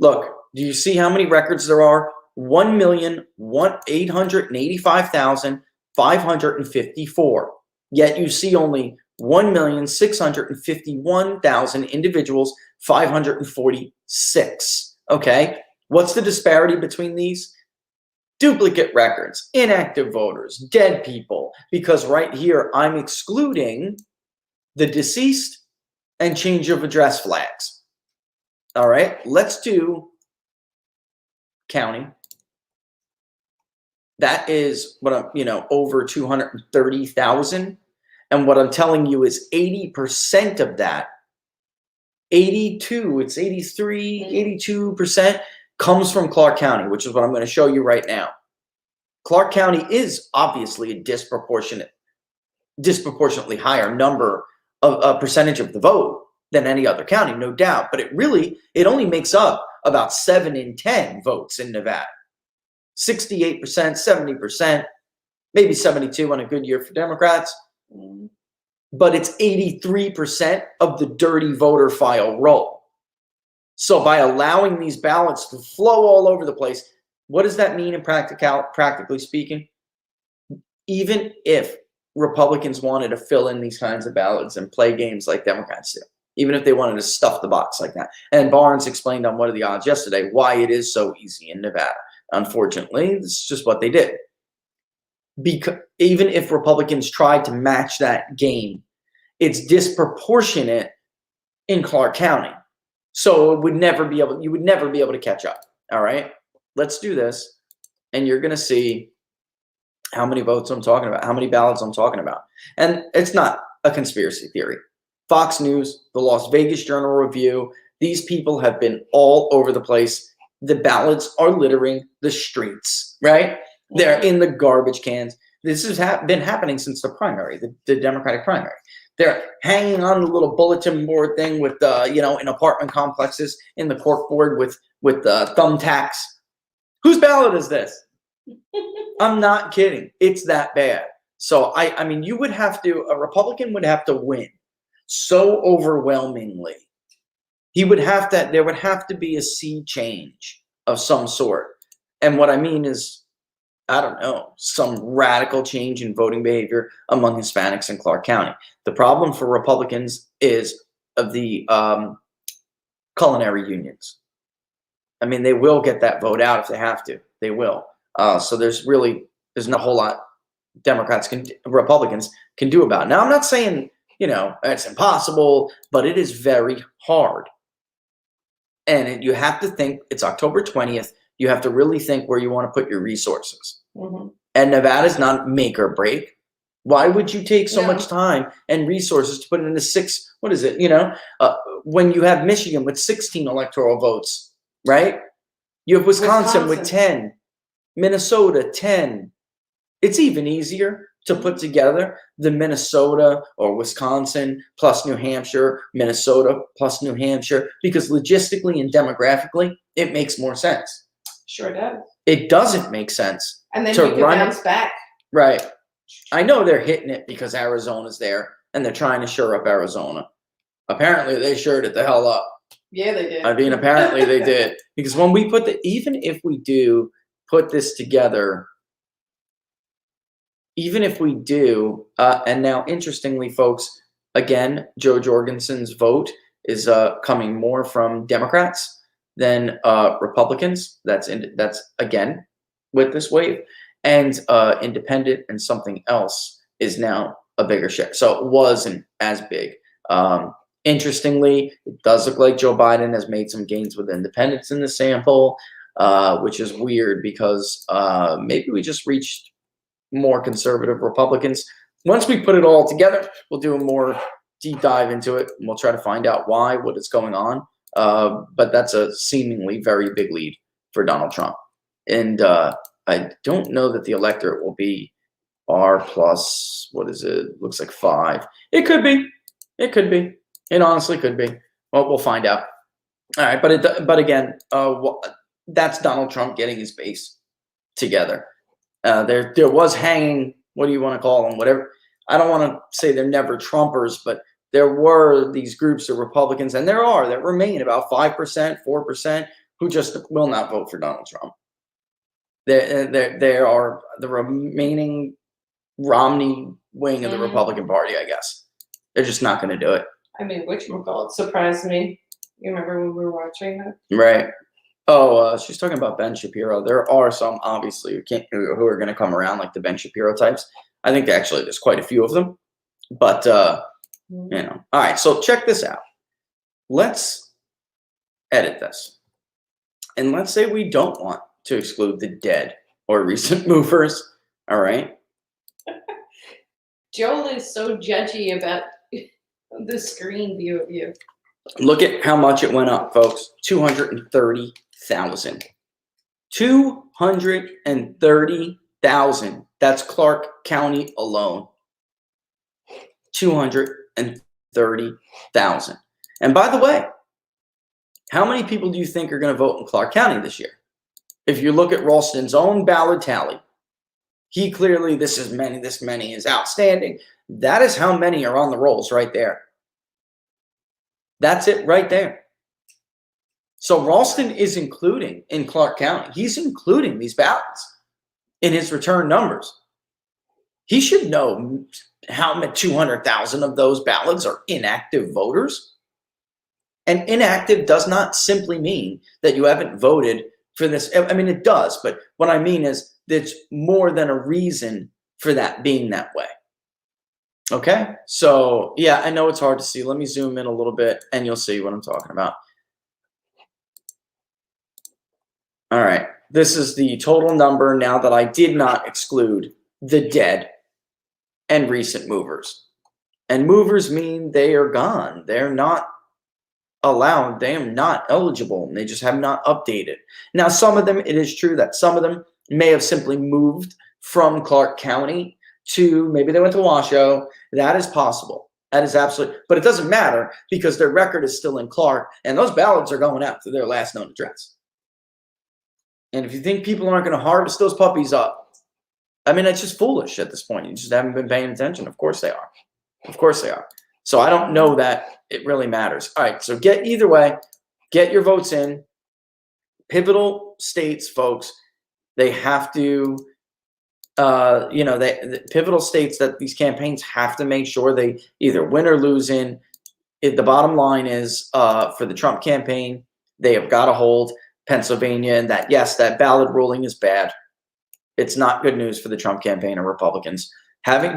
Look, do you see how many records there are? 1,885,554. Yet you see only 1,651,000 individuals, 546. Okay? What's the disparity between these? Duplicate records, inactive voters, dead people. Because right here, I'm excluding the deceased and change of address flags. All right, let's do county. That is what I'm, over 230,000. And what I'm telling you is 80% of that, 82% comes from Clark County, which is what I'm going to show you right now. Clark County is obviously a disproportionately higher number of a percentage of the vote than any other county, no doubt. But it only makes up about 7 in 10 votes in Nevada. 68%, 70%, maybe 72 on a good year for Democrats. But it's 83% of the dirty voter file roll. So by allowing these ballots to flow all over the place, what does that mean in practically speaking? Even if Republicans wanted to fill in these kinds of ballots and play games like Democrats do, even if they wanted to stuff the box like that. And Barnes explained on What Are the Odds yesterday why it is so easy in Nevada. Unfortunately, it's just what they did. Because even if Republicans tried to match that game, it's disproportionate in Clark County. So you would never be able to catch up. All right, let's do this. And you're going to see how many votes I'm talking about, how many ballots I'm talking about. And it's not a conspiracy theory. Fox News, the Las Vegas Journal Review, these people have been all over the place. The ballots are littering the streets, right? They're in the garbage cans. This has been happening since the primary, the Democratic primary. They're hanging on the little bulletin board thing with, in apartment complexes in the corkboard with thumbtacks. Whose ballot is this? I'm not kidding. It's that bad. So I mean, a Republican would have to win so overwhelmingly. There would have to be a sea change of some sort. And what I mean is, I don't know, some radical change in voting behavior among Hispanics in Clark County. The problem for Republicans is of the culinary unions. I mean, they will get that vote out if they have to. They will. So there's not a whole lot Republicans can do about it. Now, I'm not saying, it's impossible, but it is very hard. And you have to think, it's October 20th. You have to really think where you want to put your resources. Mm-hmm. And Nevada's not make or break. Why would you take so much time and resources to put it into six? What is it? When you have Michigan with 16 electoral votes, right? You have Wisconsin with 10, Minnesota 10. It's even easier to put together the Minnesota or Wisconsin plus New Hampshire, Minnesota plus New Hampshire, because logistically and demographically, it makes more sense. Sure does. It doesn't make sense. And then you can bounce back. Right. I know they're hitting it because Arizona's there and they're trying to shore up Arizona. Apparently they shored it the hell up. Yeah, they did. I mean, apparently they did. Because when we even if we do put this together, and now interestingly, folks, again, Joe Jorgensen's vote is coming more from Democrats than Republicans. That's again with this wave, and independent and something else is now a bigger share. So it wasn't as big. Interestingly, it does look like Joe Biden has made some gains with independents in the sample, which is weird because maybe we just reached more conservative Republicans. Once we put it all together, we'll do a more deep dive into it, and we'll try to find out what is going on. But that's a seemingly very big lead for Donald Trump. And I don't know that the electorate will be R plus, what is it? Looks like 5. It could be. It could be. It honestly could be. Well, we'll find out. All right, but again, that's Donald Trump getting his base together. There was hanging, what do you want to call them? Whatever. I don't want to say they're never Trumpers, but there were these groups of Republicans, and that remain about 5%, 4%, who just will not vote for Donald Trump. There are the remaining Romney wing of the Republican Party, I guess. They're just not going to do it. I mean, whatchamacallit surprised me. You remember when we were watching that? Right. Oh, she's talking about Ben Shapiro. There are some, obviously, who are going to come around, like the Ben Shapiro types. I think actually there's quite a few of them. But, All right, so check this out. Let's edit this. And let's say we don't want to exclude the dead or recent movers. All right. Joel is so judgy about the screen view of you. Look at how much it went up, folks. 230,000. 230,000. That's Clark County alone. 230,000. And by the way, how many people do you think are going to vote in Clark County this year? If you look at Ralston's own ballot tally, he clearly, this many is outstanding. That is how many are on the rolls right there. That's it right there. So Ralston is including in Clark County. He's including these ballots in his return numbers. He should know how many 200,000 of those ballots are inactive voters. And inactive does not simply mean that you haven't voted for this. I mean, it does, but what I mean is there's more than a reason for that being that way. Okay, so yeah, I know it's hard to see. Let me zoom in a little bit and you'll see what I'm talking about. All right, this is the total number now that I did not exclude the dead, and recent movers. And movers mean they are gone. They're not allowed. They are not eligible. And they just have not updated. Now, some of them, it is true that some of them may have simply moved from Clark County to, maybe they went to Washoe. That is possible. That is absolutely, but it doesn't matter because their record is still in Clark, and those ballots are going out to their last known address. And if you think people aren't going to harvest those puppies up, I mean, it's just foolish at this point. You just haven't been paying attention. Of course they are. Of course they are. So I don't know that it really matters. All right, so either way, get your votes in. Pivotal states, folks, they have to, the pivotal states that these campaigns have to make sure they either win or lose in. The bottom line is for the Trump campaign, they have got to hold Pennsylvania, and that, yes, that ballot ruling is bad. It's not good news for the Trump campaign or Republicans.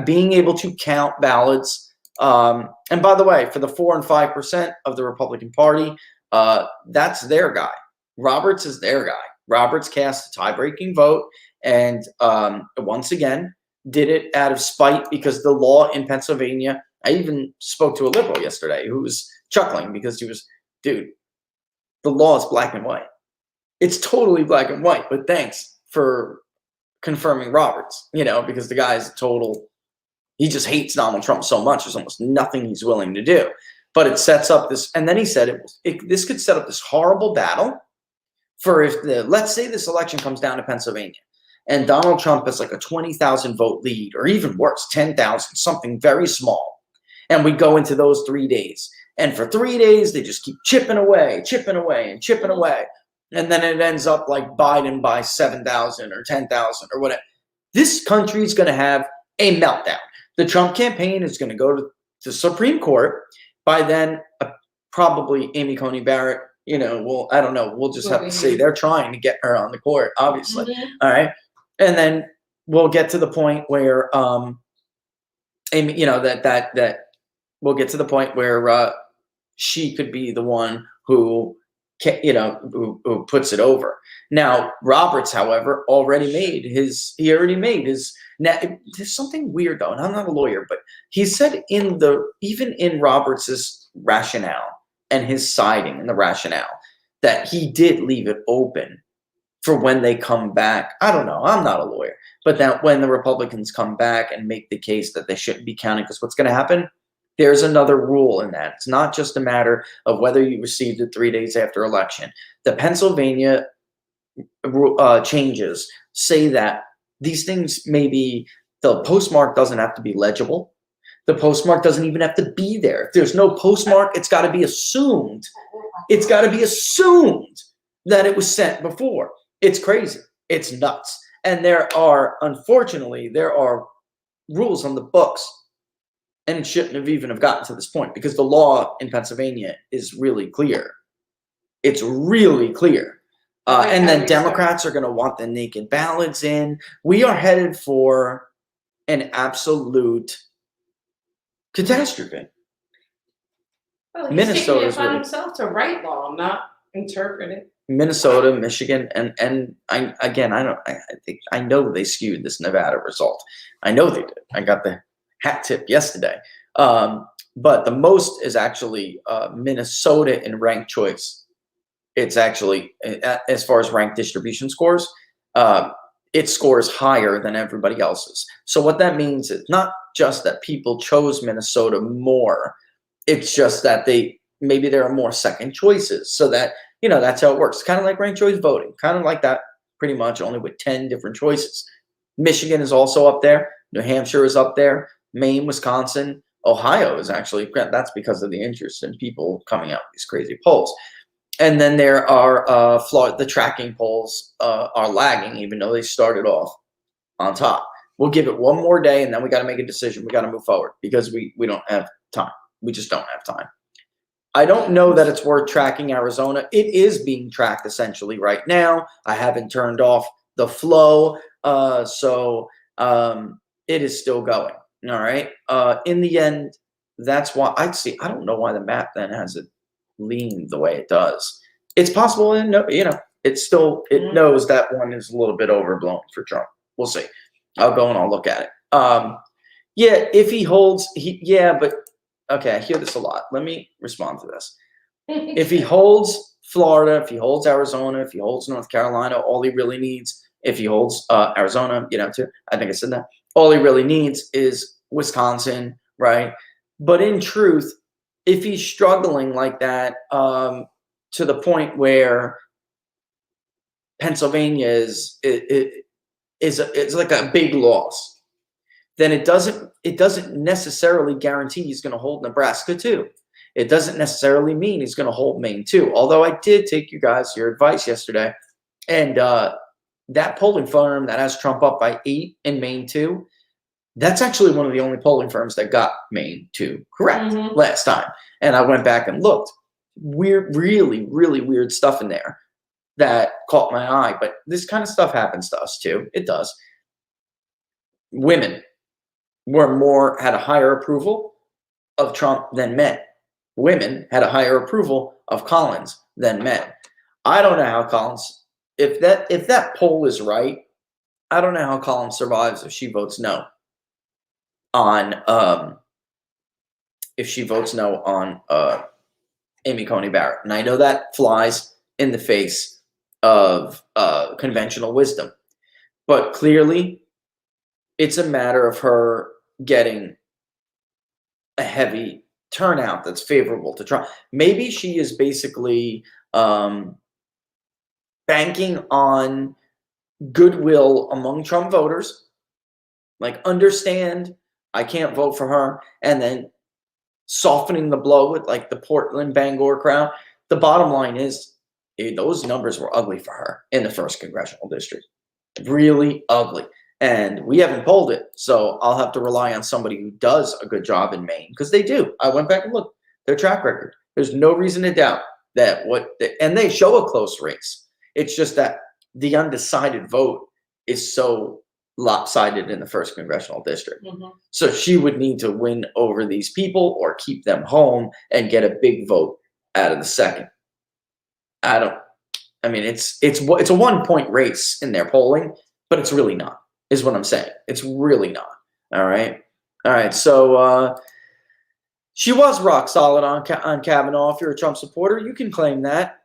Being able to count ballots, and by the way, for the 4 and 5% of the Republican Party, that's their guy. Roberts is their guy. Roberts cast a tie-breaking vote, and once again did it out of spite because the law in Pennsylvania. I even spoke to a liberal yesterday who was chuckling because he was, dude, the law is black and white. It's totally black and white, but thanks for confirming Roberts, because the guy is a total, he just hates Donald Trump so much. There's almost nothing he's willing to do. But it sets up this, and then he said this could set up this horrible battle for let's say this election comes down to Pennsylvania and Donald Trump has like a 20,000 vote lead, or even worse, 10,000, something very small. And we go into those 3 days. And for 3 days, they just keep chipping away, and chipping away. And then it ends up like Biden by 7,000 or 10,000 or whatever. This country is going to have a meltdown. The Trump campaign is going to go to the Supreme Court. By then, probably Amy Coney Barrett, I don't know. We'll just have to see. They're trying to get her on the court, obviously. Mm-hmm. All right. And then we'll get to the point where, Amy, that we'll get to the point where she could be the one who puts it over. Now, Roberts, however, already made his. Now, there's something weird though, and I'm not a lawyer, but he said even in Roberts's rationale and his siding in the rationale that he did leave it open for when they come back. I don't know. I'm not a lawyer, but that when the Republicans come back and make the case that they shouldn't be counting, because what's going to happen? There's another rule in that. It's not just a matter of whether you received it 3 days after election. The Pennsylvania changes say that these things maybe the postmark doesn't have to be legible. The postmark doesn't even have to be there. If there's no postmark, it's got to be assumed. It's got to be assumed that it was sent before. It's crazy. It's nuts. And unfortunately, there are rules on the books. And it shouldn't have gotten to this point because the law in Pennsylvania is really clear. It's really clear. And then Democrats are going to want the naked ballots in. We are headed for an absolute catastrophe. Well, Minnesota is on himself to write law, not interpret it. Minnesota, Michigan, and I know they skewed this Nevada result. I know they did. I got the hat tip yesterday. But the most is actually Minnesota in ranked choice. It's actually, as far as ranked distribution scores, it scores higher than everybody else's. So what that means is not just that people chose Minnesota more. It's just that maybe there are more second choices. So that, that's how it works. Kind of like ranked choice voting. Kind of like that pretty much, only with 10 different choices. Michigan is also up there. New Hampshire is up there. Maine, Wisconsin, Ohio is actually, that's because of the interest in people coming out with these crazy polls. And then there are the tracking polls are lagging, even though they started off on top. We'll give it one more day, and then we got to make a decision. We got to move forward because we don't have time. We just don't have time. I don't know that it's worth tracking Arizona. It is being tracked essentially right now. I haven't turned off the flow, so it is still going. All right. In the end, that's why I don't know why the map then has it leaned the way it does. It's possible, it knows that one is a little bit overblown for Trump. We'll see. I'll go and I'll look at it. Yeah, if he holds, but okay, I hear this a lot. Let me respond to this. If he holds Florida, if he holds Arizona, if he holds North Carolina, all he really needs, if he holds Arizona, too, I think I said that, all he really needs is Wisconsin, right? But in truth, if he's struggling like that, to the point where Pennsylvania is like a big loss, then it doesn't necessarily guarantee he's going to hold Nebraska too. It doesn't necessarily mean he's going to hold Maine too. Although I did take your advice yesterday, and that polling firm that has Trump up by 8 in Maine too, that's actually one of the only polling firms that got Maine too correct last time. And I went back and looked. Really, really weird stuff in there that caught my eye. But this kind of stuff happens to us too. It does. Women had a higher approval of Trump than men. Women had a higher approval of Collins than men. I don't know how Collins, if that poll is right, I don't know how Collins survives if she votes no on Amy Coney Barrett. And I know that flies in the face of conventional wisdom, but clearly it's a matter of her getting a heavy turnout that's favorable to Trump. Maybe she is basically banking on goodwill among Trump voters, like understand I can't vote for her, and then softening the blow with like the Portland Bangor crowd. The bottom line is those numbers were ugly for her in the 1st congressional district, really ugly. And we haven't polled it, so I'll have to rely on somebody who does a good job in Maine, because they do. I went back and looked their track record. There's no reason to doubt that and they show a close race. It's just that the undecided vote is so lopsided in the 1st congressional district. So she would need to win over these people or keep them home and get a big vote out of the 2nd. It's a 1-point race in their polling, but it's really not. Is what I'm saying. It's really not. All right. So she was rock solid on Kavanaugh. If you're a Trump supporter, you can claim that.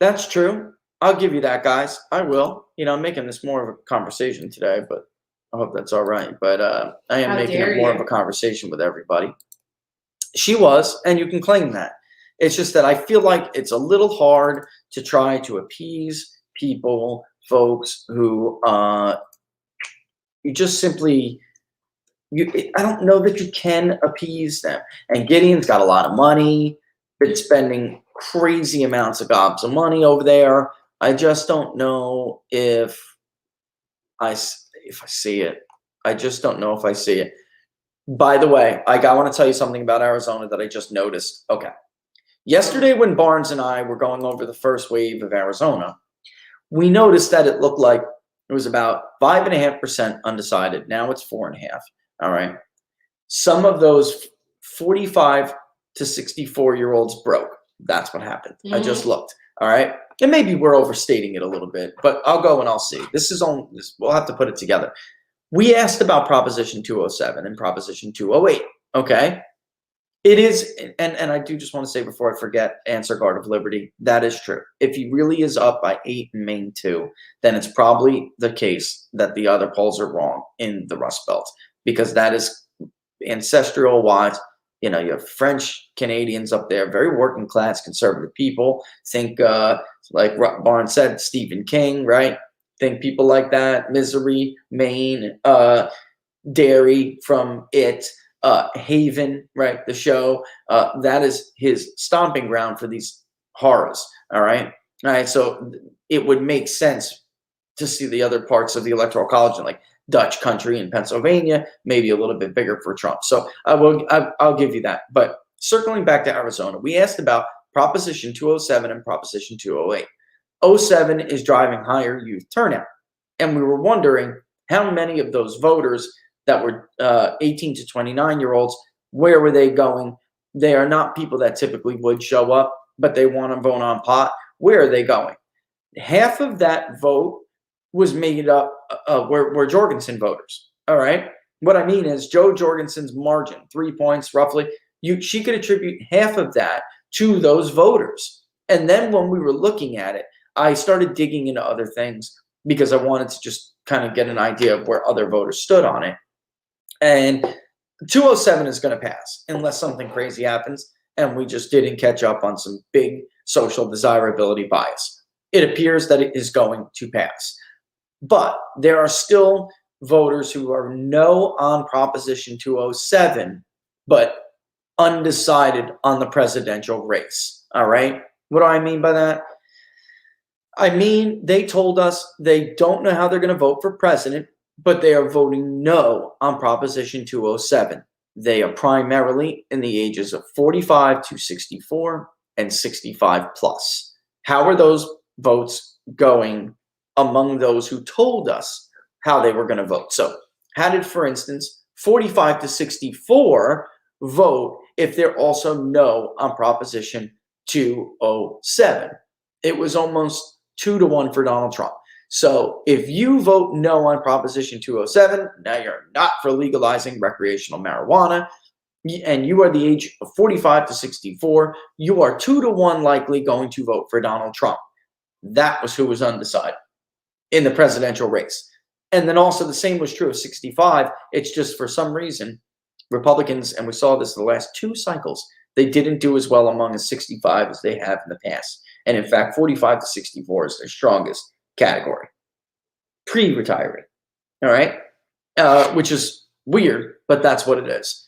That's true. I'll give you that, guys. I will. I'm making this more of a conversation today, but I hope that's all right. But I am making it more of a conversation with everybody. She was, and you can claim that. It's just that I feel like it's a little hard to try to appease people, folks who you just simply, I don't know that you can appease them. And Gideon's got a lot of money, been spending crazy amounts of gobs of money over there. I just don't know if I see it. I just don't know if I see it. By the way, I want to tell you something about Arizona that I just noticed. Okay. Yesterday when Barnes and I were going over the first wave of Arizona, we noticed that it looked like it was about 5.5% undecided. Now it's 4.5%. All right. Some of those 45 to 64-year-olds broke. That's what happened. I just looked. All right. And maybe we're overstating it a little bit, but I'll go and I'll see. We'll have to put it together. We asked about Proposition 207 and Proposition 208. Okay. It is, and I do just want to say before I forget, answer Guard of Liberty. That is true. If he really is up by 8 in Maine too, then it's probably the case that the other polls are wrong in the Rust Belt, because that is ancestral wise. You have French Canadians up there, very working class conservative people. Think like Barnes said, Stephen King, right? Think people like that. Misery, Maine, Derry from It. Haven, right? The show, that is his stomping ground for these horrors. All right. So it would make sense to see the other parts of the Electoral College in like Dutch country in Pennsylvania, maybe a little bit bigger for Trump. So I'll give you that. But circling back to Arizona, we asked about Proposition 207 and Proposition 208. 07 is driving higher youth turnout. And we were wondering how many of those voters that were 18 to 29-year-olds, where were they going? They are not people that typically would show up, but they want to vote on pot. Where are they going? Half of that vote was made up, were Jorgensen voters. All right. What I mean is Joe Jorgensen's margin, 3 points roughly, she could attribute half of that to those voters. And then when we were looking at it, I started digging into other things because I wanted to just kind of get an idea of where other voters stood on it. And 207 is going to pass unless something crazy happens and we just didn't catch up on some big social desirability bias. It appears that it is going to pass. But there are still voters who are no on Proposition 207, but undecided on the presidential race. All right. What do I mean by that? I mean, they told us they don't know how they're going to vote for president, but they are voting no on Proposition 207. They are primarily in the ages of 45 to 64 and 65 plus. How are those votes going among those who told us how they were going to vote? So how did, for instance, 45 to 64 vote if they're also no on Proposition 207? It was almost 2-1 for Donald Trump. So if you vote no on Proposition 207, now you're not for legalizing recreational marijuana, and you are the age of 45 to 64, you are 2-1 likely going to vote for Donald Trump. That was who was undecided in the presidential race. And then also the same was true of 65. It's just for some reason, Republicans, and we saw this in the last 2 cycles, they didn't do as well among a 65 as they have in the past. And in fact, 45 to 64 is their strongest category, pre-retiree. All right. Which is weird, but that's what it is.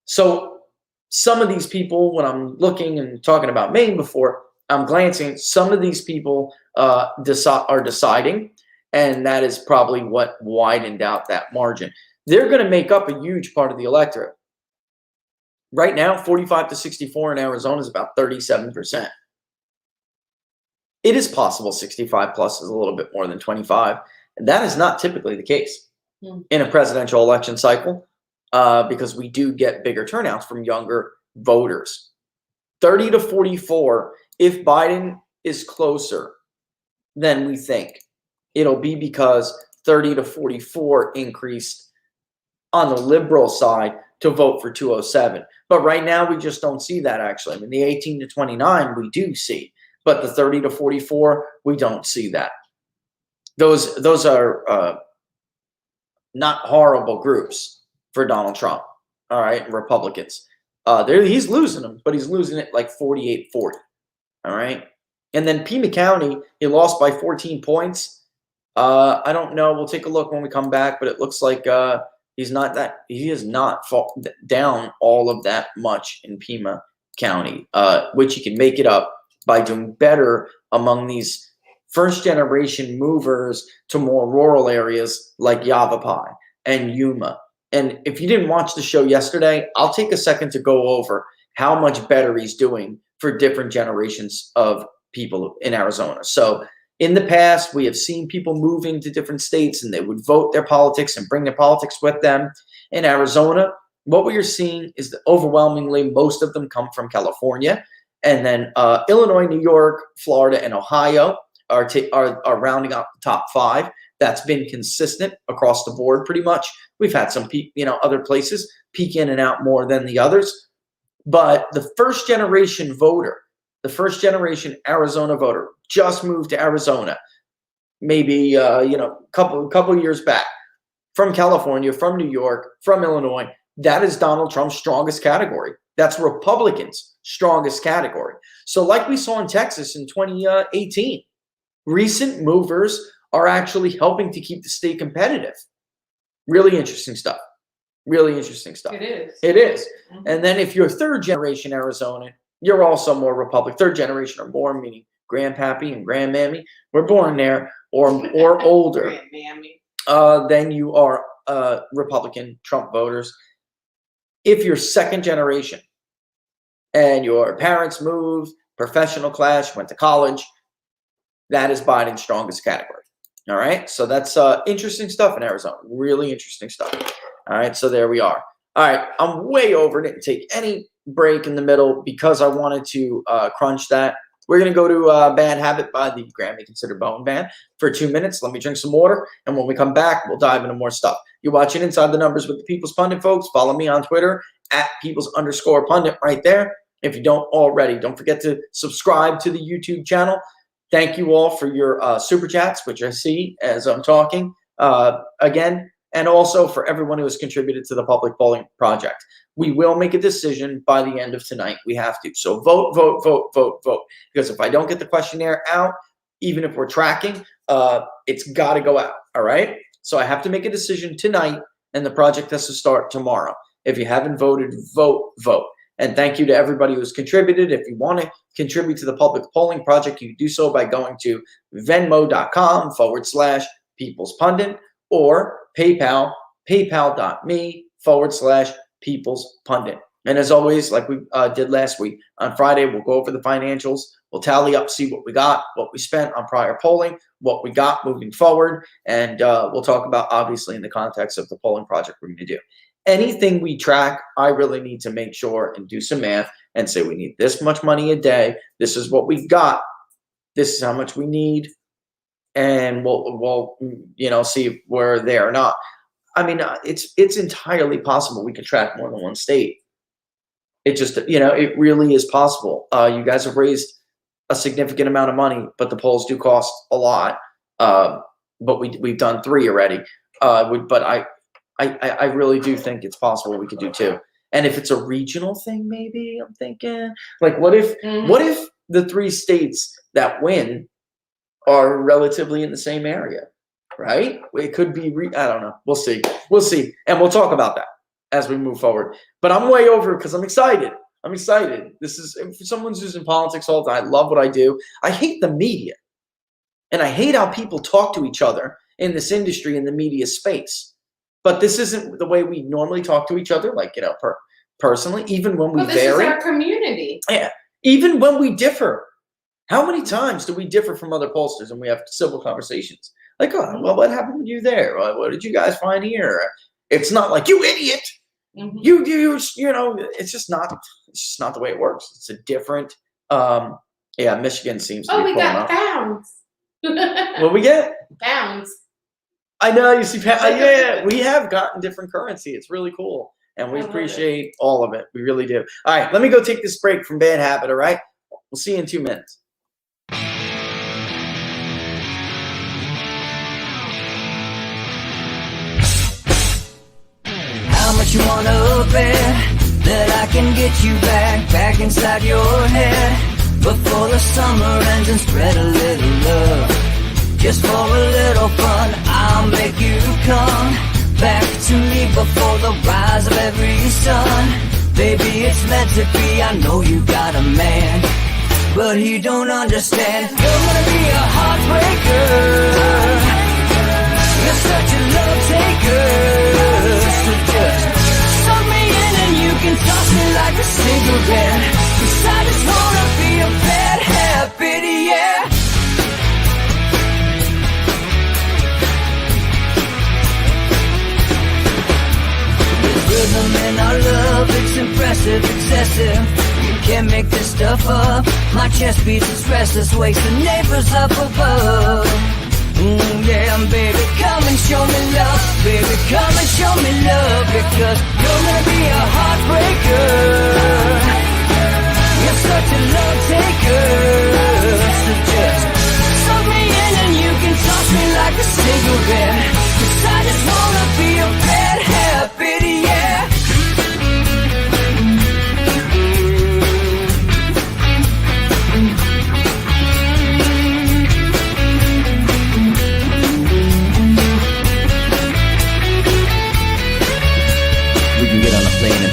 So some of these people, when I'm looking and talking about Maine before, I'm glancing, some of these people are deciding, and that is probably what widened out that margin. They're going to make up a huge part of the electorate. Right now, 45 to 64 in Arizona is about 37%. It is possible 65 plus is a little bit more than 25. And that is not typically the case in a presidential election cycle because we do get bigger turnouts from younger voters. 30 to 44, if Biden is closer than we think, it'll be because 30 to 44 increased on the liberal side to vote for 207. But right now, we just don't see that, actually. I mean, the 18 to 29, we do see. But the 30 to 44, we don't see that. Those are not horrible groups for Donald Trump, all right, Republicans. He's losing them, but he's losing it like 48-40, all right? And then Pima County, he lost by 14 points. I don't know. We'll take a look when we come back, but it looks like he has not fallen down all of that much in Pima County, which he can make it up by doing better among these first-generation movers to more rural areas like Yavapai and Yuma. And if you didn't watch the show yesterday, I'll take a second to go over how much better he's doing for different generations of people in Arizona. So in the past, we have seen people moving to different states and they would vote their politics and bring their politics with them. In Arizona, what we are seeing is that overwhelmingly most of them come from California. And then Illinois, New York, Florida, and Ohio are rounding out the top 5. That's been consistent across the board pretty much. We've had some other places peak in and out more than the others. But the first generation voter, the first generation Arizona voter just moved to Arizona, maybe couple years back, from California, from New York, from Illinois. That is Donald Trump's strongest category. That's Republicans' strongest category. So like we saw in Texas in 2018, recent movers are actually helping to keep the state competitive. Really interesting stuff. Really interesting stuff. It is. It is. Mm-hmm. And then if you're third generation Arizona, you're also more Republican. Third generation or more, meaning grandpappy and grandmammy, were born there or older. Then you are Republican Trump voters. If you're second generation and your parents moved, professional class, went to college, that is Biden's strongest category. All right. So that's interesting stuff in Arizona. Really interesting stuff. All right. So there we are. All right. I'm way over. Didn't take any break in the middle because I wanted to crunch that. We're going to go to Bad Habit by the Grammy Considered Bone Band for 2 minutes. Let me drink some water. And when we come back, we'll dive into more stuff. You're watching Inside the Numbers with the People's Pundit, folks. Follow me on Twitter at People's_Pundit right there. If you don't already, don't forget to subscribe to the YouTube channel. Thank you all for your super chats, which I see as I'm talking again, and also for everyone who has contributed to the public polling project. We will make a decision by the end of tonight. We have to. So vote, vote, vote, vote, vote. Because if I don't get the questionnaire out, even if we're tracking, it's got to go out. All right? So I have to make a decision tonight, and the project has to start tomorrow. If you haven't voted, vote, vote. And thank you to everybody who's contributed. If you want to contribute to the public polling project, you can do so by going to venmo.com/People's Pundit or PayPal, paypal.me/People's Pundit. And as always, like we did last week, on Friday, we'll go over the financials. We'll tally up, see what we got, what we spent on prior polling, what we got moving forward. And we'll talk about, obviously, in the context of the polling project we're going to do. Anything we track, I really need to make sure and do some math and say we need this much money a day. This is what we've got. This is how much we need. And we'll see if we're there or not. I mean, it's entirely possible we could track more than one state. It just, it really is possible. You guys have raised a significant amount of money, but the polls do cost a lot. But we've done 3 already. But I really do think it's possible we could do 2. And if it's a regional thing, maybe I'm thinking, like, what if the 3 states that win are relatively in the same area, right? It could be, I don't know. We'll see. And we'll talk about that as we move forward. But I'm way over because I'm excited. This is, for someone who's in politics all the time, I love what I do. I hate the media. And I hate how people talk to each other in this industry, in the media space. But this isn't the way we normally talk to each other, like, personally, even when we vary. This is our community. Yeah. Even when we differ. How many times do we differ from other pollsters and we have civil conversations? Like, oh, well, what happened to you there? What did you guys find here? It's not like, you idiot. Mm-hmm. It's just not the way it works. It's a different, Michigan seems to be we got pounds. What we get? Pounds. I know, you see, yeah, we have gotten different currency. It's really cool. And we appreciate all of it. We really do. All right, let me go take this break from Bad Habit, all right? We'll see you in 2 minutes. How much you wanna bet that I can get you back inside your head before the summer ends and spread a little love. Just for a little fun, I'll make you come back to me before the rise of every sun. Baby, it's meant to be, I know you got a man, but he don't understand. You're gonna be a heartbreaker. You're such a love taker. So just suck me in and you can toss me like a cigarette. 'Cause I just wanna be a bad habit, yeah. Rhythm in our love, it's impressive, excessive. You can't make this stuff up. My chest beats, it's restless, wakes the neighbors up above. Yeah, baby, come and show me love. Baby, come and show me love. Because you're gonna be a heartbreaker. You're such a love taker. So just suck me in and you can toss me like a cigarette. 'Cause I just wanna be a bad habit, yeah.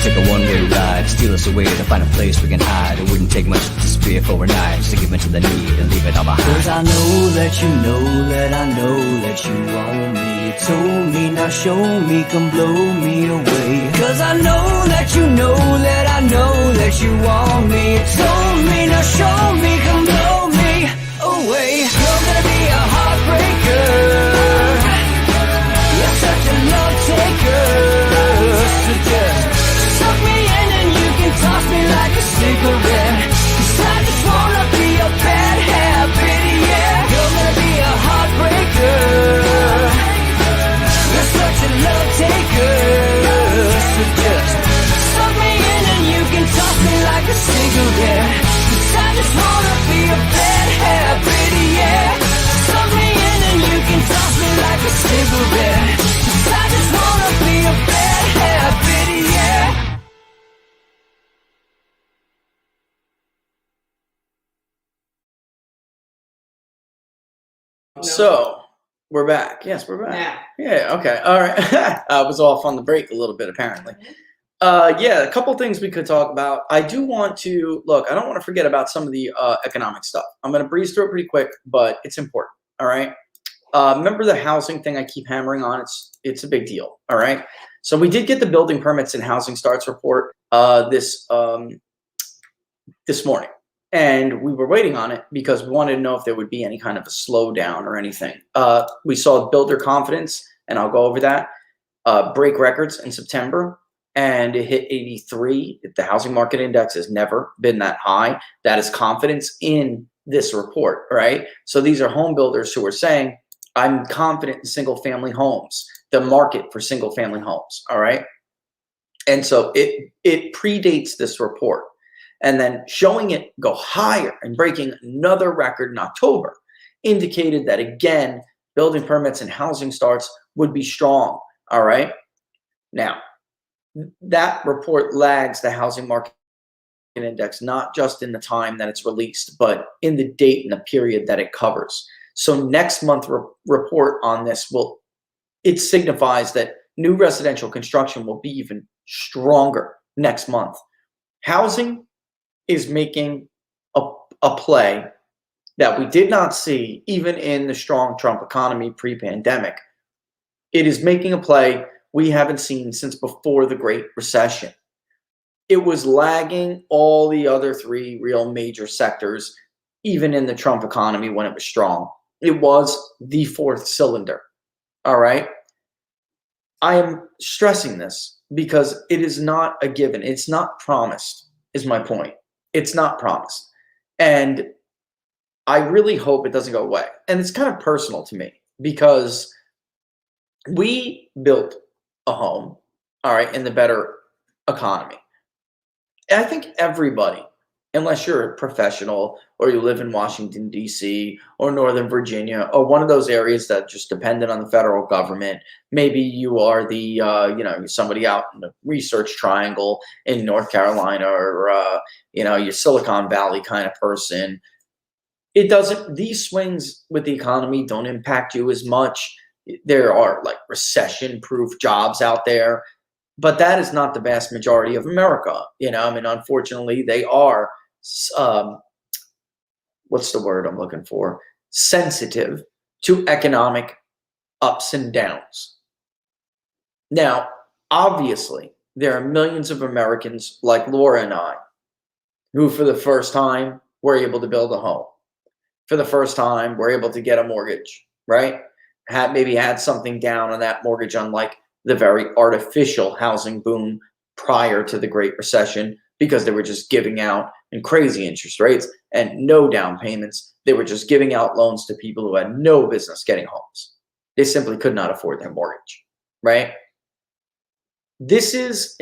Take a one-way ride, steal us away to find a place we can hide. It wouldn't take much to spear for a night, just to give in to the need and leave it all behind. 'Cause I know that you know that I know that you want me. You told me, now show me, come blow me away. 'Cause I know that you know that I know that you want me. You told me, now show me, come blow me away. You're gonna be a heartbreaker. You're such a love taker. So just suck me in and you can toss me like a cigarette. 'Cause I just wanna be a bad So we're back. Yes, we're back. Yeah. Okay. All right. I was off on the break a little bit, apparently. Yeah, a couple things we could talk about. I do want to look. I don't want to forget about some of the economic stuff. I'm going to breeze through it pretty quick, but it's important. All right. Remember the housing thing I keep hammering on? It's a big deal. All right. So we did get the building permits and housing starts report this morning. And we were waiting on it because we wanted to know if there would be any kind of a slowdown or anything. We saw builder confidence, and I'll go over that, break records in September, and it hit 83. The housing market index has never been that high. That is confidence in this report, right? So these are home builders who are saying, I'm confident in single family homes, the market for single family homes, all right? And so it predates this report. And then showing it go higher and breaking another record in October indicated that, again, building permits and housing starts would be strong, all right? Now, that report lags the housing market index, not just in the time that it's released, but in the date and the period that it covers. So next month report on this it signifies that new residential construction will be even stronger next month. Housing is making a play that we did not see even in the strong Trump economy pre-pandemic. It is making a play we haven't seen since before the Great Recession. It was lagging all the other three real major sectors, even in the Trump economy when it was strong. It was the fourth cylinder, all right? I am stressing this because it is not a given. It's not promised, is my point. It's not promised. And I really hope it doesn't go away. And it's kind of personal to me because we built a home, all right, in the better economy. And I think everybody, unless you're a professional or you live in Washington, D.C. or Northern Virginia or one of those areas that just dependent on the federal government, maybe you are the, somebody out in the Research Triangle in North Carolina or, your Silicon Valley kind of person. These swings with the economy don't impact you as much. There are like recession-proof jobs out there, but that is not the vast majority of America. Unfortunately, they are, what's the word I'm looking for? Sensitive to economic ups and downs. Now, obviously, there are millions of Americans like Laura and I who for the first time were able to build a home. For the first time, were able to get a mortgage, right? Maybe had something down on that mortgage, unlike the very artificial housing boom prior to the Great Recession, because they were just giving out and crazy interest rates and no down payments. They were just giving out loans to people who had no business getting homes. They simply could not afford their mortgage, right? This is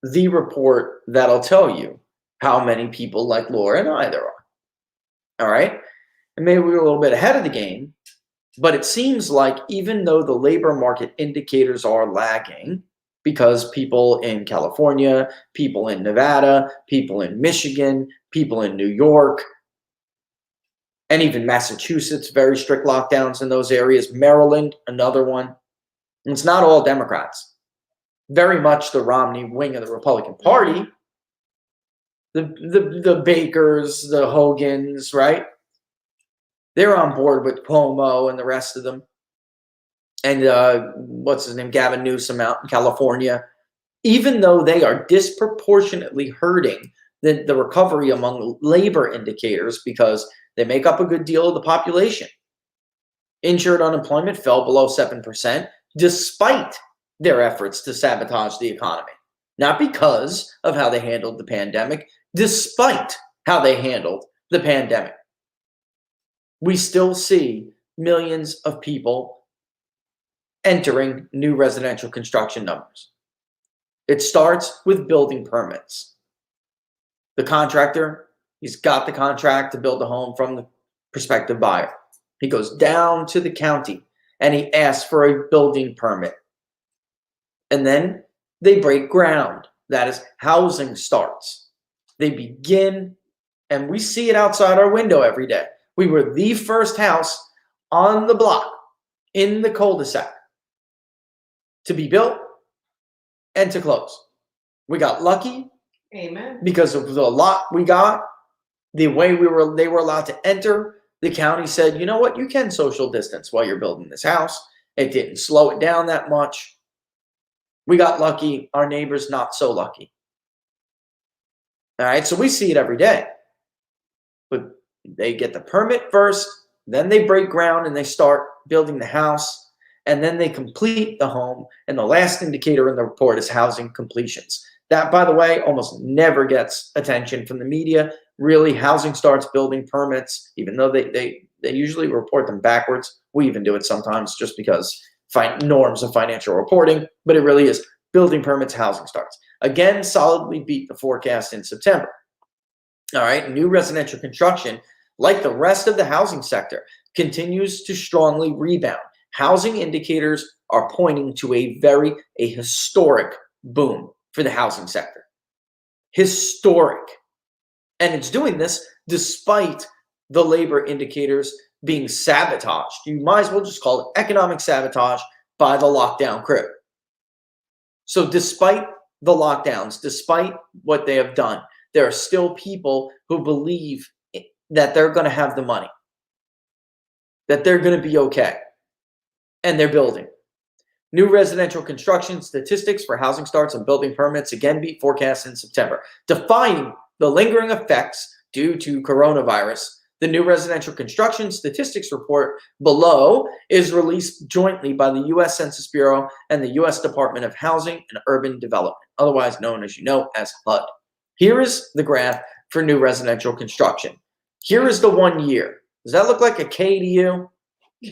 the report that'll tell you how many people like Laura and I there are, all right? And maybe we were a little bit ahead of the game, but it seems like even though the labor market indicators are lagging, because people in California, people in Nevada, people in Michigan, people in New York, and even Massachusetts, very strict lockdowns in those areas, Maryland, another one. And it's not all Democrats. Very much the Romney wing of the Republican Party, the Bakers, the Hogans, right? They're on board with Cuomo and the rest of them. And what's his name? Gavin Newsom out in California. Even though they are disproportionately hurting the recovery among labor indicators because they make up a good deal of the population. Insured unemployment fell below 7% despite their efforts to sabotage the economy. Not because of how they handled the pandemic, despite how they handled the pandemic. We still see millions of people entering new residential construction numbers. It starts with building permits. The contractor, he's got the contract to build a home from the prospective buyer. He goes down to the county and he asks for a building permit. And then they break ground. That is, housing starts. They begin, and we see it outside our window every day. We were the first house on the block in the cul-de-sac to be built and to close. We got lucky Amen. because of the lot we got, the way they were allowed to enter. The county said, you know what, you can social distance while you're building this house. It didn't slow it down that much. We got lucky. Our neighbors not so lucky. All right, so we see it every day. But they get the permit first, then they break ground and they start building the house, and then they complete the home. And the last indicator in the report is housing completions. That, by the way, almost never gets attention from the media. Really, housing starts, building permits, even though they usually report them backwards. We even do it sometimes just because norms of financial reporting, but it really is building permits, housing starts. Again, solidly beat the forecast in September. All right, new residential construction, like the rest of the housing sector, continues to strongly rebound. Housing indicators are pointing to a historic boom for the housing sector. Historic. And it's doing this despite the labor indicators being sabotaged. You might as well just call it economic sabotage by the lockdown crew. So despite the lockdowns, despite what they have done, there are still people who believe that they're going to have the money, that they're going to be okay, and they're building. New residential construction statistics for housing starts and building permits again beat forecasts in September. Defying the lingering effects due to coronavirus, the new residential construction statistics report below is released jointly by the U.S. Census Bureau and the U.S. Department of Housing and Urban Development, otherwise known, as you know, as HUD. Here is the graph for new residential construction. Here is the 1 year. Does that look like a K to you?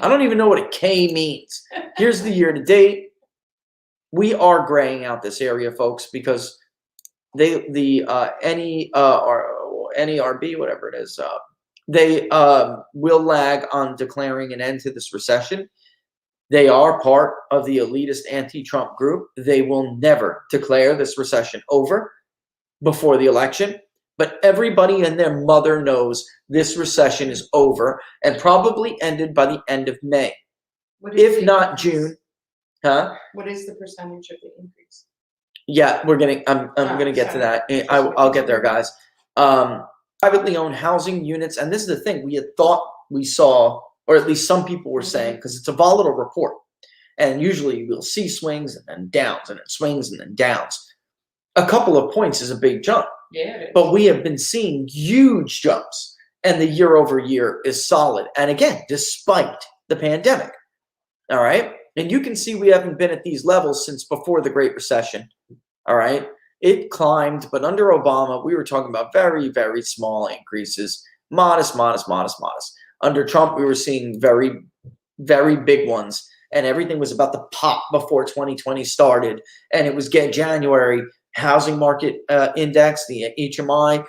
I don't even know what a K means. Here's the year to date. We are graying out this area, folks, because NERB, whatever it is, they will lag on declaring an end to this recession. They are part of the elitist anti-Trump group. They will never declare this recession over before the election. But everybody and their mother knows this recession is over and probably ended by the end of May, if not June. Huh? What is the percentage of the increase? Yeah, I'm gonna get to that. I'll get there, guys. Privately owned housing units, and this is the thing we had thought we saw, or at least some people were saying, because it's a volatile report, and usually we'll see swings and then downs, and then swings and then downs. A couple of points is a big jump. Yeah, it is. But we have been seeing huge jumps, and the year over year is solid. And again, despite the pandemic. All right. And you can see we haven't been at these levels since before the Great Recession. All right. It climbed, but under Obama, we were talking about very, very small increases, modest. Under Trump, we were seeing very, very big ones, and everything was about to pop before 2020 started. And it was January. Housing market index, the HMI,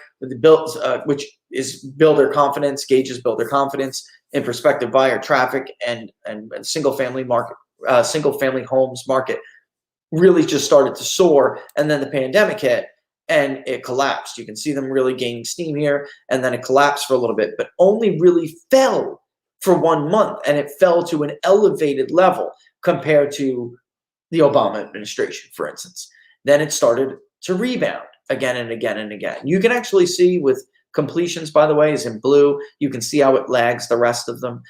which is builder confidence, gauges builder confidence in prospective buyer traffic and single family homes market, really just started to soar. And then the pandemic hit and it collapsed. You can see them really gaining steam here, and then it collapsed for a little bit, but only really fell for 1 month, and it fell to an elevated level compared to the Obama administration, for instance. Then it started to rebound again and again and again. You can actually see with completions, by the way, is in blue. You can see how it lags the rest of them.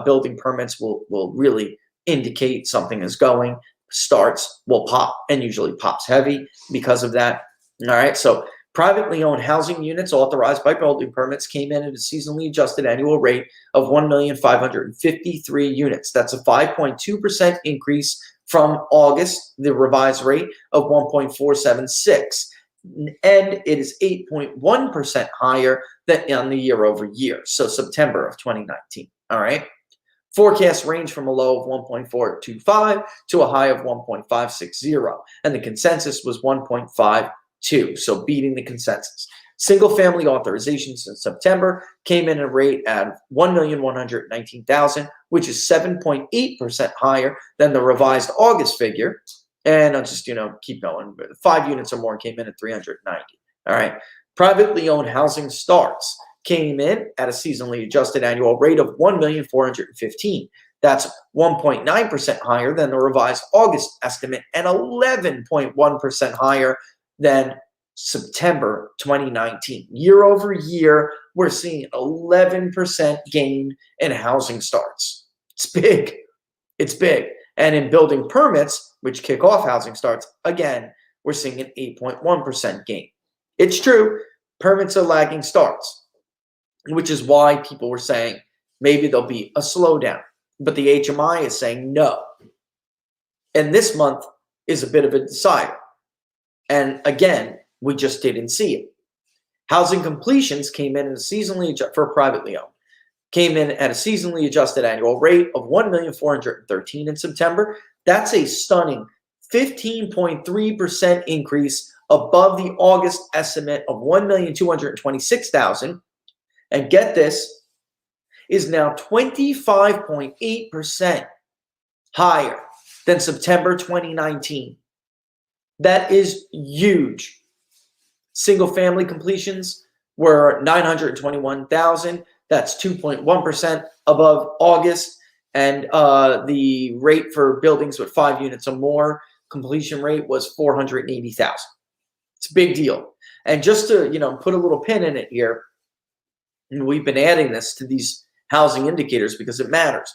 Building permits will really indicate something is going. Starts will pop, and usually pops heavy because of that. All right, so privately owned housing units authorized by building permits came in at a seasonally adjusted annual rate of 1,553 units. That's a 5.2% increase from August, the revised rate of 1.476, and it is 8.1% higher than on the year over year. So September of 2019. All right. Forecasts range from a low of 1.425 to a high of 1.560, and the consensus was 1.52, so beating the consensus. Single-family authorizations in September came in a rate at 1,119,000, which is 7.8% higher than the revised August figure. And I'll just, keep going. 5 units or more came in at 390. All right. Privately owned housing starts came in at a seasonally adjusted annual rate of 1,415,000. That's 1.9% higher than the revised August estimate and 11.1% higher than September 2019. Year over year, we're seeing 11% gain in housing starts. It's big. It's big. And in building permits, which kick off housing starts, again, we're seeing an 8.1% gain. It's true, permits are lagging starts, which is why people were saying maybe there'll be a slowdown. But the HMI is saying no. And this month is a bit of a decider. And again, we just didn't see it. Housing completions came in at a seasonally for privately owned, came in at a seasonally adjusted annual rate of 1,413,000 in September. That's a stunning 15.3% increase above the August estimate of 1,226,000. And get this, is now 25.8% higher than September 2019. That is huge. Single family completions were 921,000. That's 2.1% above August. And the rate for buildings with 5 units or more, completion rate was 480,000. It's a big deal. And just to, put a little pin in it here, and we've been adding this to these housing indicators because it matters.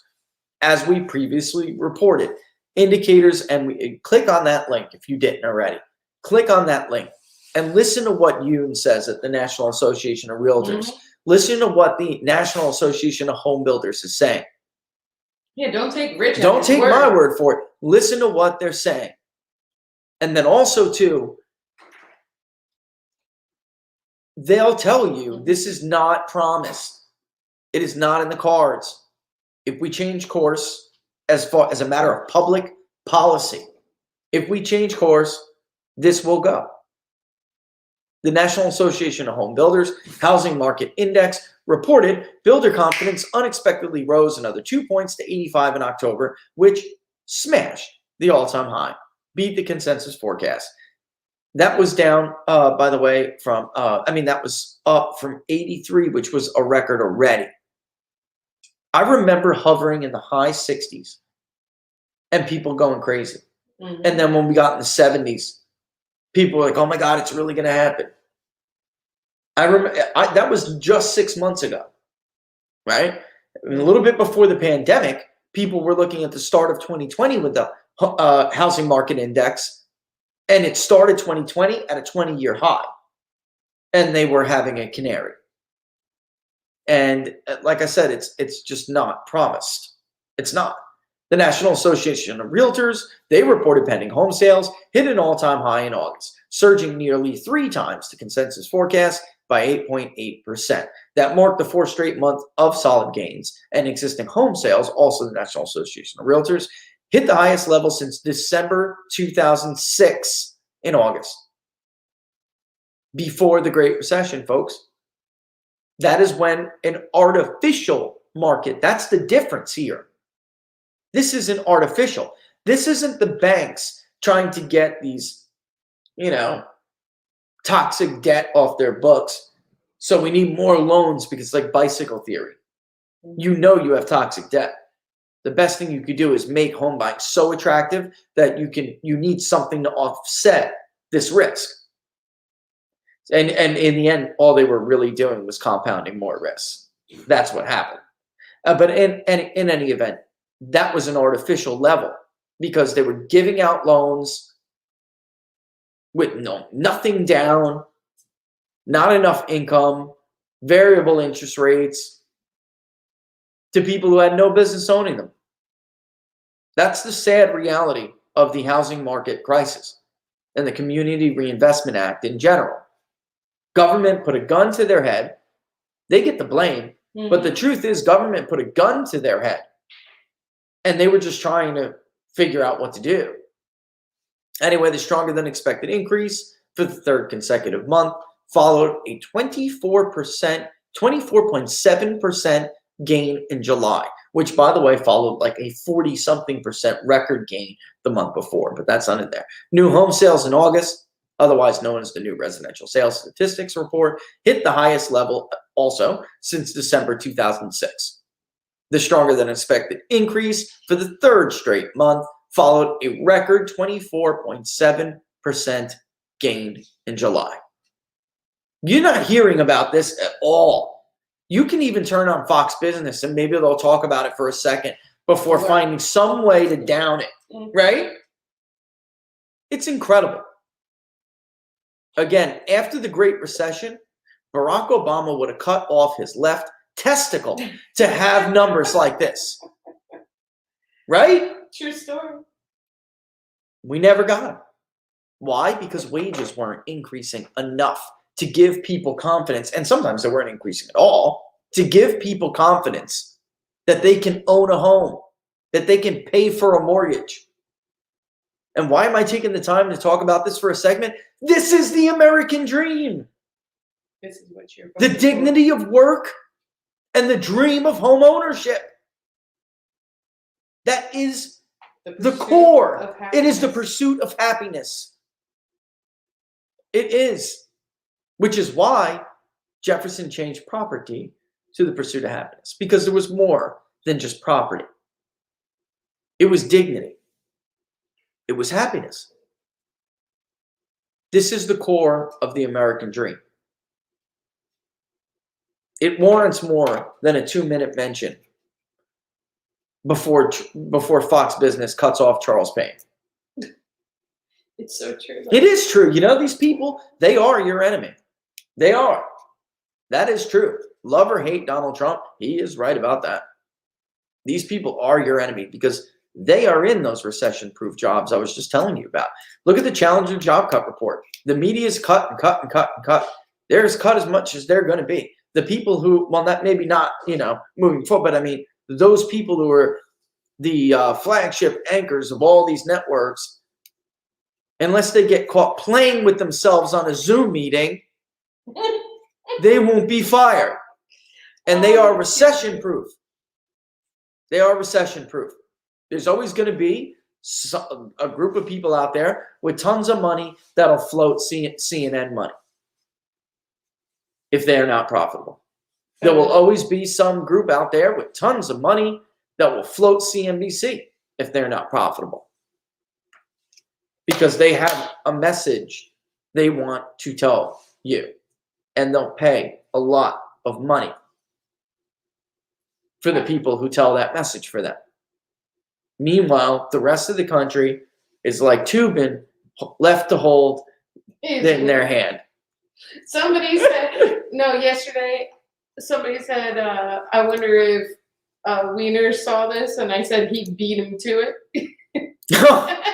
As we previously reported, indicators, and we click on that link if you didn't already. Click on that link and listen to what Yoon says at the National Association of Realtors. Mm-hmm. Listen to what the National Association of Home Builders is saying. Yeah, don't take Rich. Don't take my word for it. Listen to what they're saying. And then also, too, they'll tell you this is not promised. It is not in the cards. If we change course as far as a matter of public policy, if we change course, this will go. The National Association of Home Builders Housing Market Index reported builder confidence unexpectedly rose another 2 points to 85 in October, which smashed the all-time high, beat the consensus forecast. That was down, by the way, from, that was up from 83, which was a record already. I remember hovering in the high 60s and people going crazy. Mm-hmm. And then when we got in the 70s, people were like, oh my God, it's really going to happen. I remember that was just 6 months ago, right? A little bit before the pandemic, people were looking at the start of 2020 with the housing market index, and it started 2020 at a 20-year high, and they were having a canary. And like I said, it's just not promised. It's not. The National Association of Realtors, they reported pending home sales hit an all-time high in August, surging nearly 3 times the consensus forecast by 8.8%. That marked the 4th straight month of solid gains, and existing home sales, also the National Association of Realtors, hit the highest level since December 2006 in August. Before the Great Recession, folks. That is when an artificial market, that's the difference here. This isn't artificial. This isn't the banks trying to get these, toxic debt off their books. So we need more loans because it's like bicycle theory. You know you have toxic debt. The best thing you could do is make home buying so attractive that you need something to offset this risk. And in the end, all they were really doing was compounding more risk. That's what happened. But in any event, that was an artificial level because they were giving out loans with nothing down, not enough income, variable interest rates to people who had no business owning them. That's the sad reality of the housing market crisis and the Community Reinvestment Act in general. Government put a gun to their head. They get the blame. Mm-hmm. But the truth is government put a gun to their head. And they were just trying to figure out what to do. Anyway, the stronger than expected increase for the 3rd consecutive month followed a 24.7% gain in July, which, by the way, followed like a 40-something% record gain the month before. But that's not in there. New home sales in August, otherwise known as the New Residential Sales Statistics Report, hit the highest level also since December 2006. The stronger than expected increase for the third straight month followed a record 24.7% gain in July. You're not hearing about this at all. You can even turn on Fox Business and maybe they'll talk about it for a second before finding some way to down it, right? It's incredible. Again, after the Great Recession, Barack Obama would have cut off his left testicle to have numbers like this, right? True story. We never got them. Why? Because wages weren't increasing enough to give people confidence, and sometimes they weren't increasing at all, to give people confidence that they can own a home, that they can pay for a mortgage. And why am I taking the time to talk about this for a segment? This is the American dream. This is what you're The dignity of work and the dream of home ownership. That is the core. It is the pursuit of happiness. It is. Which is why Jefferson changed property to the pursuit of happiness. Because there was more than just property. It was dignity. It was happiness. This is the core of the American dream. It warrants more than a 2-minute mention before Fox Business cuts off Charles Payne. It's so true. It is true. You know, these people, they are your enemy. They are. That is true. Love or hate Donald Trump, he is right about that. These people are your enemy because they are in those recession-proof jobs I was just telling you about. Look at the Challenger job cut report. The media's cut and cut and cut and cut. They're as cut as much as they're going to be. The people who, well, that maybe not, moving forward, but I mean, those people who are the flagship anchors of all these networks, unless they get caught playing with themselves on a Zoom meeting, they won't be fired. And they are recession-proof. They are recession-proof. There's always going to be a group of people out there with tons of money that'll float CNN money if they're not profitable. There will always be some group out there with tons of money that will float CNBC if they're not profitable. Because they have a message they want to tell you. And they'll pay a lot of money for the people who tell that message for them. Meanwhile, the rest of the country is like tubing left to hold in their hand. Somebody said, yesterday, somebody said, I wonder if Wiener saw this, and I said he beat him to it.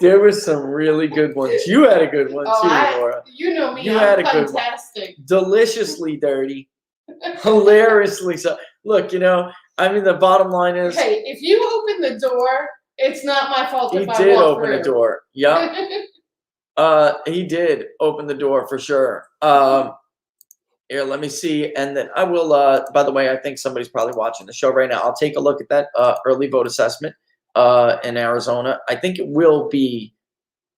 There were some really good ones. You had a good one too, Laura. You know me, You I'm had a good fantastic. one. Deliciously dirty. Hilariously so. Look, the bottom line is... Hey, if you open the door, it's not my fault if I walk through. He did open the door. Yep. He did open the door for sure. Here, let me see. And then I will, by the way, I think somebody's probably watching the show right now. I'll take a look at that early vote assessment in Arizona. I think it will be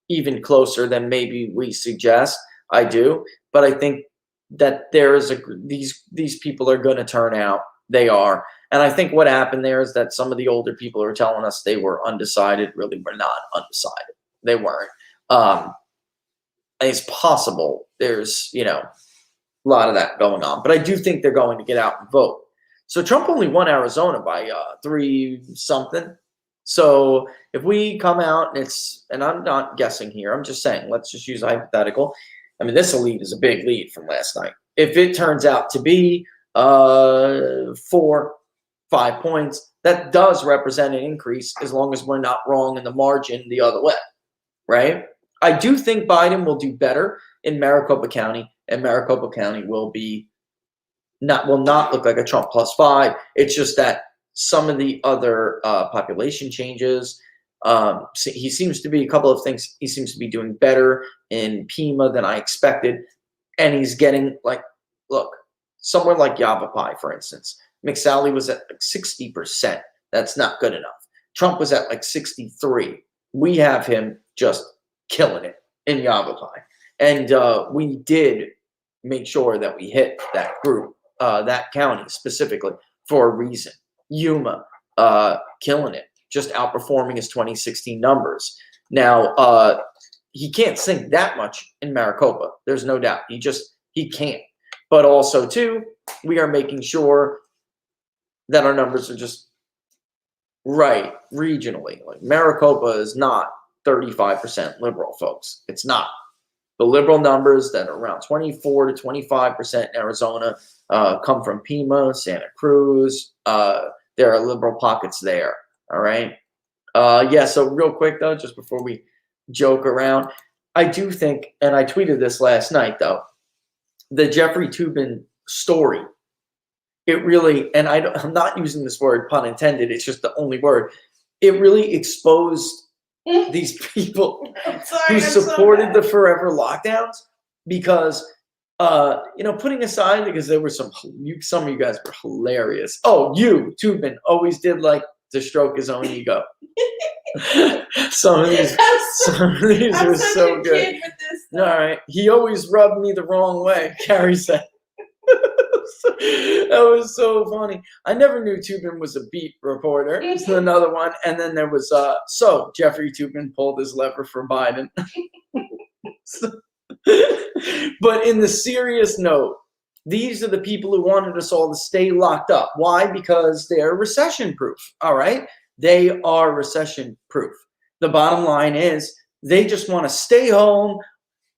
even closer than maybe we suggest. I do. But I think that there is these people are going to turn out. They are. And I think what happened there is that some of the older people who are telling us they were undecided really were not undecided. They weren't. It's possible there's, a lot of that going on. But I do think they're going to get out and vote. So Trump only won Arizona by 3-something. So if we come out and I'm not guessing here, I'm just saying, let's just use a hypothetical. I mean, this lead is a big lead from last night. If it turns out to be 4-5 points, that does represent an increase as long as we're not wrong in the margin the other way, right? I do think Biden will do better in Maricopa County, and Maricopa County will not look like a Trump +5. It's just that some of the other population changes. He seems to be a couple of things. He seems to be doing better in Pima than I expected, and he's getting somewhere like Yavapai, for instance. McSally was at 60%. That's not good enough. Trump was at 63. We have him just killing it in Yavapai. And we did make sure that we hit that group that county specifically for a reason. Yuma, killing it, just outperforming his 2016 numbers. Now, he can't sink that much in Maricopa. There's no doubt. He can't. But also, too, we are making sure that our numbers are just right regionally. Like Maricopa is not 35% liberal, folks. It's not. The liberal numbers that are around 24 to 25% in Arizona come from Pima, Santa Cruz. There are liberal pockets there. All right. Yeah. So real quick though, just before we joke around, I do think, and I tweeted this last night though, the Jeffrey Toobin story. It really, and I'm not using this word pun intended. It's just the only word. It really exposed these people who supported the forever lockdowns because, putting aside because there were some of you guys were hilarious. Oh, Toobin always did like to stroke his own ego. some of these are so good. All right, he always rubbed me the wrong way. Carrie said. That was so funny. I never knew Toobin was a beat reporter. It's another one. And then there was Jeffrey Toobin pulled his lever for Biden. But in the serious note, these are the people who wanted us all to stay locked up. Why? Because they're recession proof. All right. They are recession proof. The bottom line is they just want to stay home,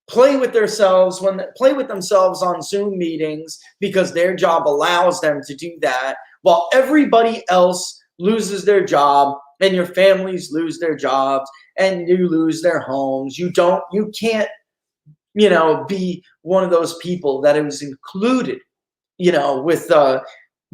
play with themselves on Zoom meetings because their job allows them to do that while everybody else loses their job and your families lose their jobs and you lose their homes. You can't, be one of those people that it was included, with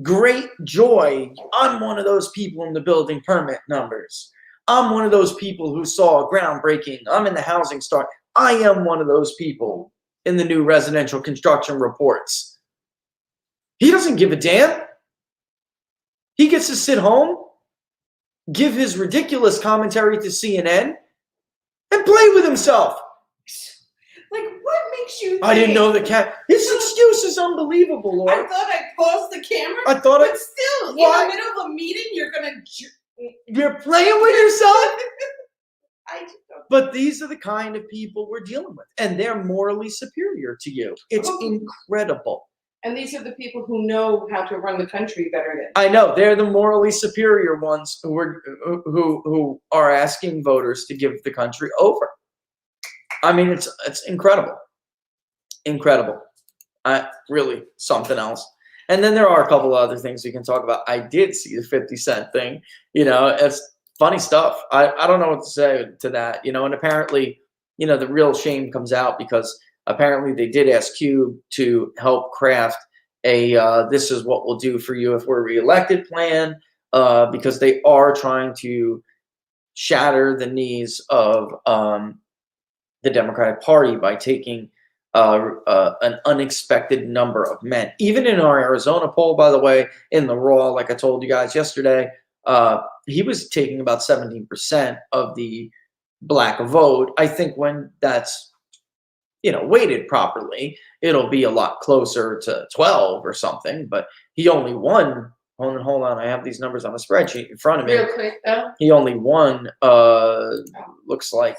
great joy. I'm one of those people in the building permit numbers. I'm one of those people who saw groundbreaking. I'm in the housing start. I am one of those people in the new residential construction reports. He doesn't give a damn. He gets to sit home, give his ridiculous commentary to CNN, and play with himself. Like, what makes you think? I didn't know the cat. His excuse is unbelievable, Laura. I thought I paused the camera. I thought but still, why? in the middle of a meeting, you're going to... You're playing with yourself? I just don't. But these are the kind of people we're dealing with, and they're morally superior to you. It's incredible. And these are the people who know how to run the country better than. I know they're the morally superior ones who are asking voters to give the country over. I mean, it's incredible, incredible. Really something else. And then there are a couple of other things we can talk about. I did see the 50 Cent thing. It's funny stuff. I don't know what to say to that. And apparently, the real shame comes out because apparently they did ask Cube to help craft a this is what we'll do for you if we're reelected plan because they are trying to shatter the knees of the Democratic Party by taking an unexpected number of men. Even in our Arizona poll, by the way, in the raw, like I told you guys yesterday, he was taking about 17% of the black vote. I think when that's, weighted properly, it'll be a lot closer to 12 or something, but he only won. Hold on. I have these numbers on a spreadsheet in front of me. Real quick, though. He only won, looks like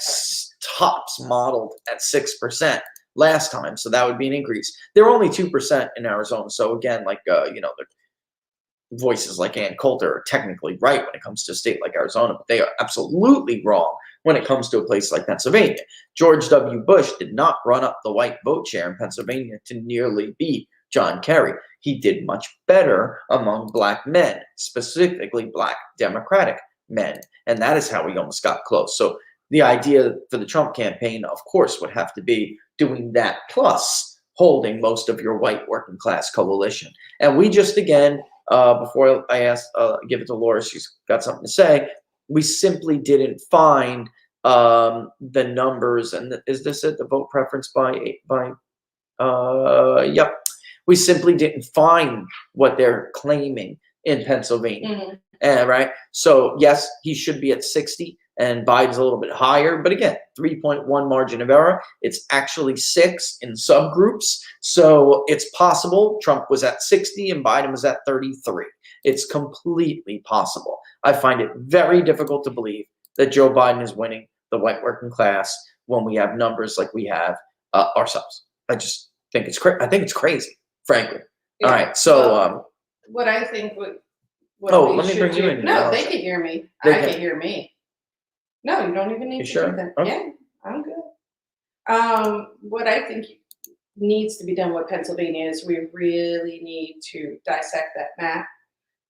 tops modeled at 6% last time. So that would be an increase. They're only 2% in Arizona. So again, like, the voices like Ann Coulter are technically right when it comes to a state like Arizona, but they are absolutely wrong when it comes to a place like Pennsylvania. George W. Bush did not run up the white vote share in Pennsylvania to nearly beat John Kerry. He did much better among black men, specifically black Democratic men. And that is how he almost got close. So the idea for the Trump campaign, of course, would have to be doing that plus holding most of your white working class coalition. And we just, again, before I give it to Laura, she's got something to say. We simply didn't find the numbers. And is this it? The vote preference yep. We simply didn't find what they're claiming in Pennsylvania. Mm-hmm. Right? So, yes, he should be at 60. and Biden's a little bit higher. But again, 3.1 margin of error. It's actually 6 in subgroups. So it's possible Trump was at 60 and Biden was at 33. It's completely possible. I find it very difficult to believe that Joe Biden is winning the white working class when we have numbers like we have ourselves. I just think it's I think it's crazy, frankly. Yeah. All right, so Well, what I think what Oh, we let me should bring you do- in. No, Now. they can hear me. They I can. can hear me. No, you don't even need You to sure? do that. Okay. Yeah, I'm good. What I think needs to be done with Pennsylvania is we really need to dissect that map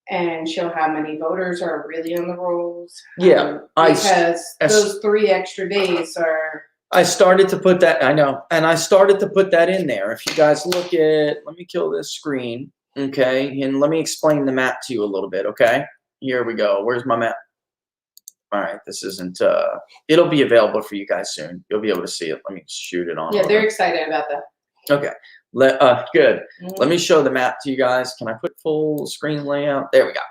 and show how many voters are really on the rolls. Yeah, because those 3 extra days are. I started to put that, I know, and I started to put that in there. If you guys look at, let me kill this screen, okay, and let me explain the map to you a little bit, okay? Here we go. Where's my map? All right, this isn't, it'll be available for you guys soon. You'll be able to see it. Let me shoot it on. Yeah, they're over. excited about that. Okay, good. Mhm. Let me show the map to you guys. Can I put full screen layout? There we go.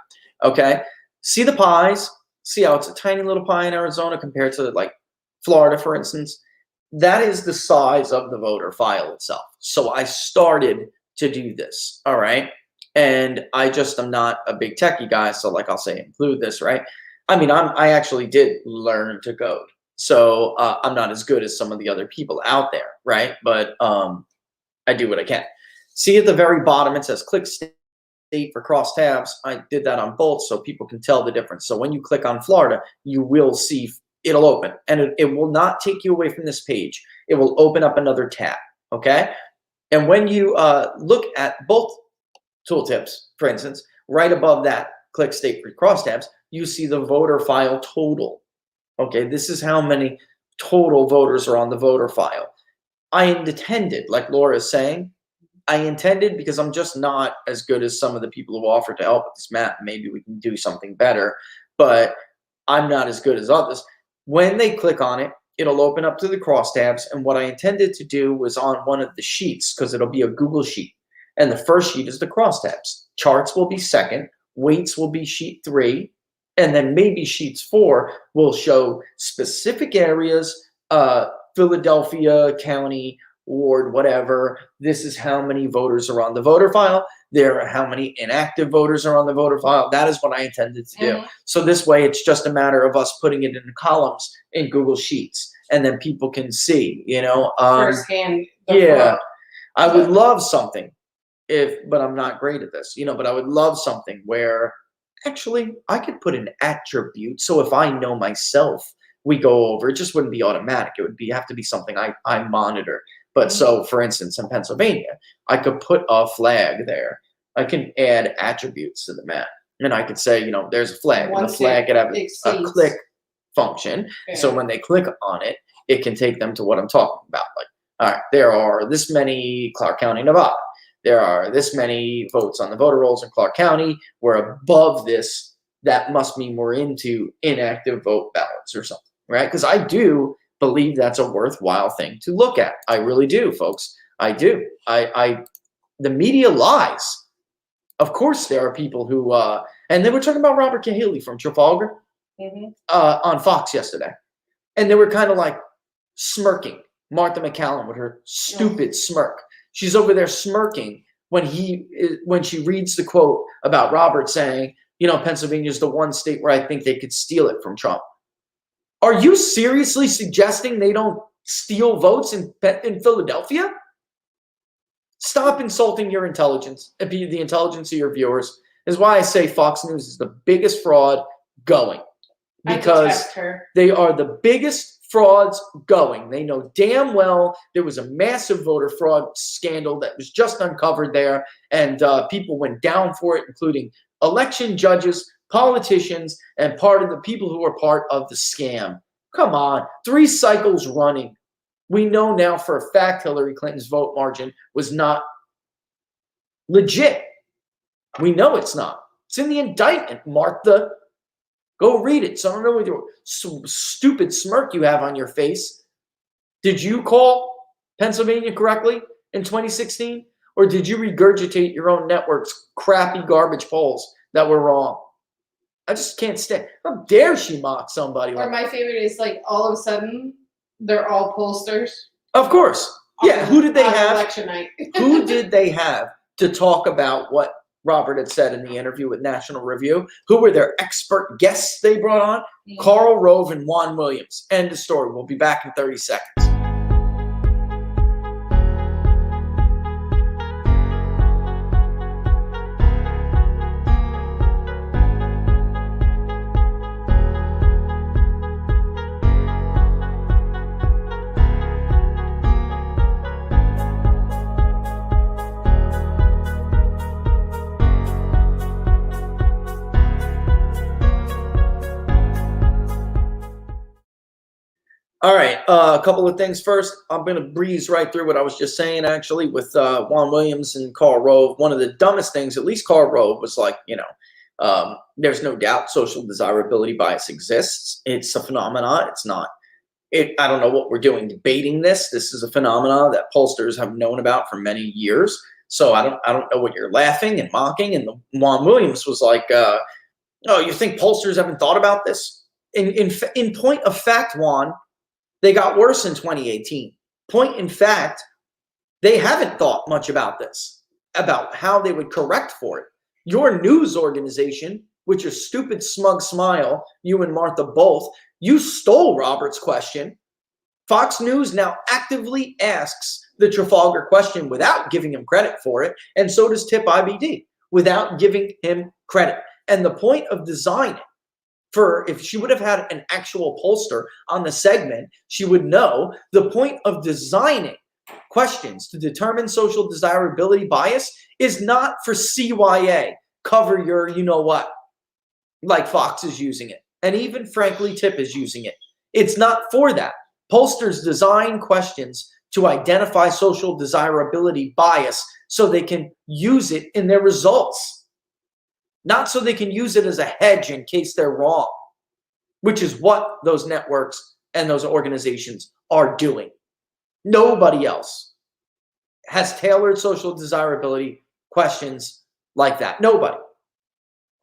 Okay, see the pies? See how it's a tiny little pie in Arizona compared to like Florida, for instance? That is the size of the voter file itself. So I started to do this, all right? And I just am not a big techie guy, so like I'll say include this, right? I mean, I actually did learn to code. So I'm not as good as some of the other people out there, right? But I do what I can. See at the very bottom, it says click state for crosstabs. I did that on both so people can tell the difference. So when you click on Florida, you will see it'll open, and it will not take you away from this page. It will open up another tab, okay? And when you look at both tooltips, for instance, right above that, click state for crosstabs, you see the voter file total, okay? This is how many total voters are on the voter file. I intended, like Laura is saying, I intended because I'm just not as good as some of the people who offer to help with this map. Maybe we can do something better, but I'm not as good as others. When they click on it, it'll open up to the crosstabs. And what I intended to do was on one of the sheets, because it'll be a Google sheet. And the first sheet is the crosstabs. Charts will be second. Weights will be sheet 3. And then maybe sheets 4 will show specific areas, Philadelphia County, ward, whatever. This is how many voters are on the voter file. There are how many inactive voters are on the voter file. That is what I intended to do. Mhm. So this way, it's just a matter of us putting it in columns in Google Sheets, and then people can see, you know. First hand. Yeah, I would love something but I'm not great at this, you know, but I would love something where actually I could put an attribute. So if I know myself, we go over, it just wouldn't be automatic. It would have to be something I monitor. But so, for instance, in Pennsylvania, I could put a flag there. I can add attributes to the map. And I could say, you know, there's a flag. And the flag could have a click function. Yeah. So when they click on it, it can take them to what I'm talking about. Like, all right, there are this many Clark County, Nevada. There are this many votes on the voter rolls in Clark County. We're above this. That must mean we're into inactive vote ballots or something, right? Because I do believe that's a worthwhile thing to look at. I really do, folks. I do. The media lies. Of course, there are people who, and they were talking about Robert Cahaley from Trafalgar on Fox yesterday. And they were kind of like smirking. Martha McCallum with her stupid smirk. She's over there smirking when she reads the quote about Robert saying, you know, Pennsylvania is the one state where I think they could steal it from Trump. Are you seriously suggesting they don't steal votes in Philadelphia? Stop insulting your intelligence, the intelligence of your viewers. Is why I say Fox News is the biggest fraud going. Because they are the biggest frauds going. They know damn well there was a massive voter fraud scandal that was just uncovered there, and people went down for it, including election judges, politicians, and part of the people who were part of the scam. Come on, 3 cycles running. We know now for a fact Hillary Clinton's vote margin was not legit. We know it's not. It's in the indictment, Martha. Go read it. So I don't know what your stupid smirk you have on your face. Did you call Pennsylvania correctly in 2016? Or did you regurgitate your own network's crappy garbage polls that were wrong? I just can't stand. How dare she mock somebody? Or Like, my favorite is like all of a sudden they're all pollsters. of course. Yeah, on- who did they on have? election night? Who did they have to talk about what Robert had said in the interview with National Review? Who were their expert guests they brought on? Mhm. Karl Rove and Juan Williams. End of story. We'll be back in 30 seconds. All right, a couple of things first. I'm going to breeze right through what I was just saying, actually, with Juan Williams and Karl Rove. One of the dumbest things, at least Karl Rove, was like, there's no doubt social desirability bias exists. It's a phenomenon. It's not. I don't know what we're doing debating this. This is a phenomenon that pollsters have known about for many years. So I don't know what you're laughing and mocking. And Juan Williams was like, oh, you think pollsters haven't thought about this? In point of fact, Juan, they got worse in 2018. Point in fact, they haven't thought much about this, about how they would correct for it. Your news organization, with your stupid smug smile, you and Martha both, you stole Robert's question. Fox News now actively asks the Trafalgar question without giving him credit for it, and so does Tip IBD, without giving him credit. And the point of designing, if she would have had an actual pollster on the segment, she would know the point of designing questions to determine social desirability bias is not for CYA, cover your you-know-what, like Fox is using it. And even, frankly, Tip is using it. It's not for that. Pollsters design questions to identify social desirability bias so they can use it in their results. Not so they can use it as a hedge in case they're wrong, which is what those networks and those organizations are doing. Nobody else has tailored social desirability questions like that. Nobody.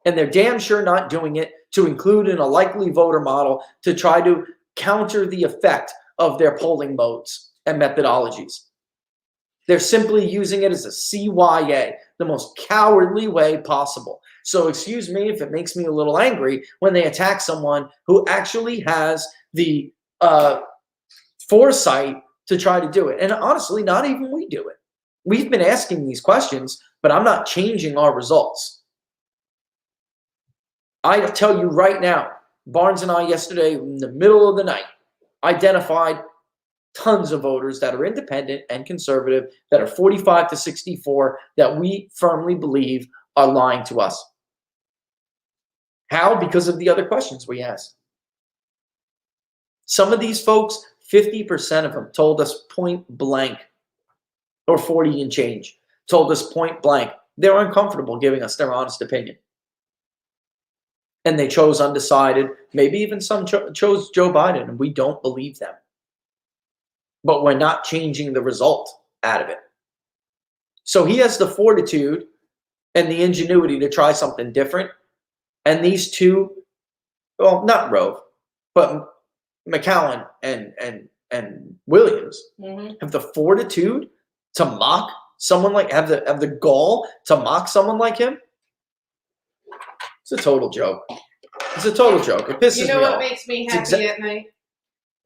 And they're damn sure not doing it to include in a likely voter model to try to counter the effect of their polling modes and methodologies. They're simply using it as a CYA, the most cowardly way possible. So excuse me if it makes me a little angry when they attack someone who actually has the foresight to try to do it. And honestly, not even we do it. We've been asking these questions, but I'm not changing our results. I tell you right now, Barnes and I yesterday in the middle of the night identified tons of voters that are independent and conservative, that are 45 to 64, that we firmly believe are lying to us. How? Because of the other questions we asked. Some of these folks, 50% of them told us point blank, or 40 and change, told us point blank, they're uncomfortable giving us their honest opinion. And they chose undecided. Maybe even some chose Joe Biden, and we don't believe them. But we're not changing the result out of it. So he has the fortitude and the ingenuity to try something different. And these two, well, not Rove, but McCowan and Williams have the fortitude to mock someone like, have the gall to mock someone like him. It's a total joke. It's a total joke. It pisses me off. You know what makes me happy at night?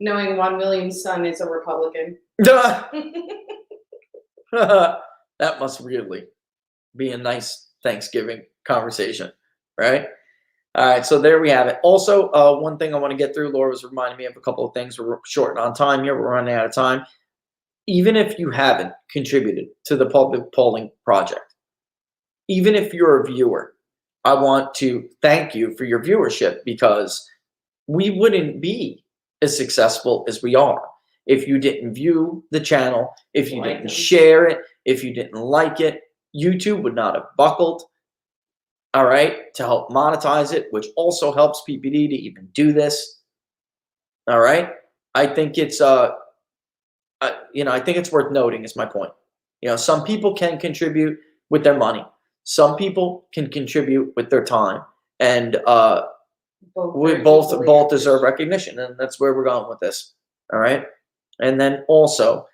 Knowing Juan Williams' son is a Republican. That must really be a nice Thanksgiving conversation, right? All right, so there we have it. Also, one thing I want to get through, Laura was reminding me of a couple of things. We're short on time here. We're running out of time. Even if you haven't contributed to the public polling project, even if you're a viewer, I want to thank you for your viewership, because we wouldn't be as successful as we are if you didn't view the channel, if you didn't share it, if you didn't like it. YouTube would not have buckled, all right, to help monetize it, which also helps PPD to even do this. All right, I think it's I think it's worth noting, is my point. Some people can contribute with their money. Some people can contribute with their time. and we very both equally deserve recognition, and that's where we're going with this. All right, and then also,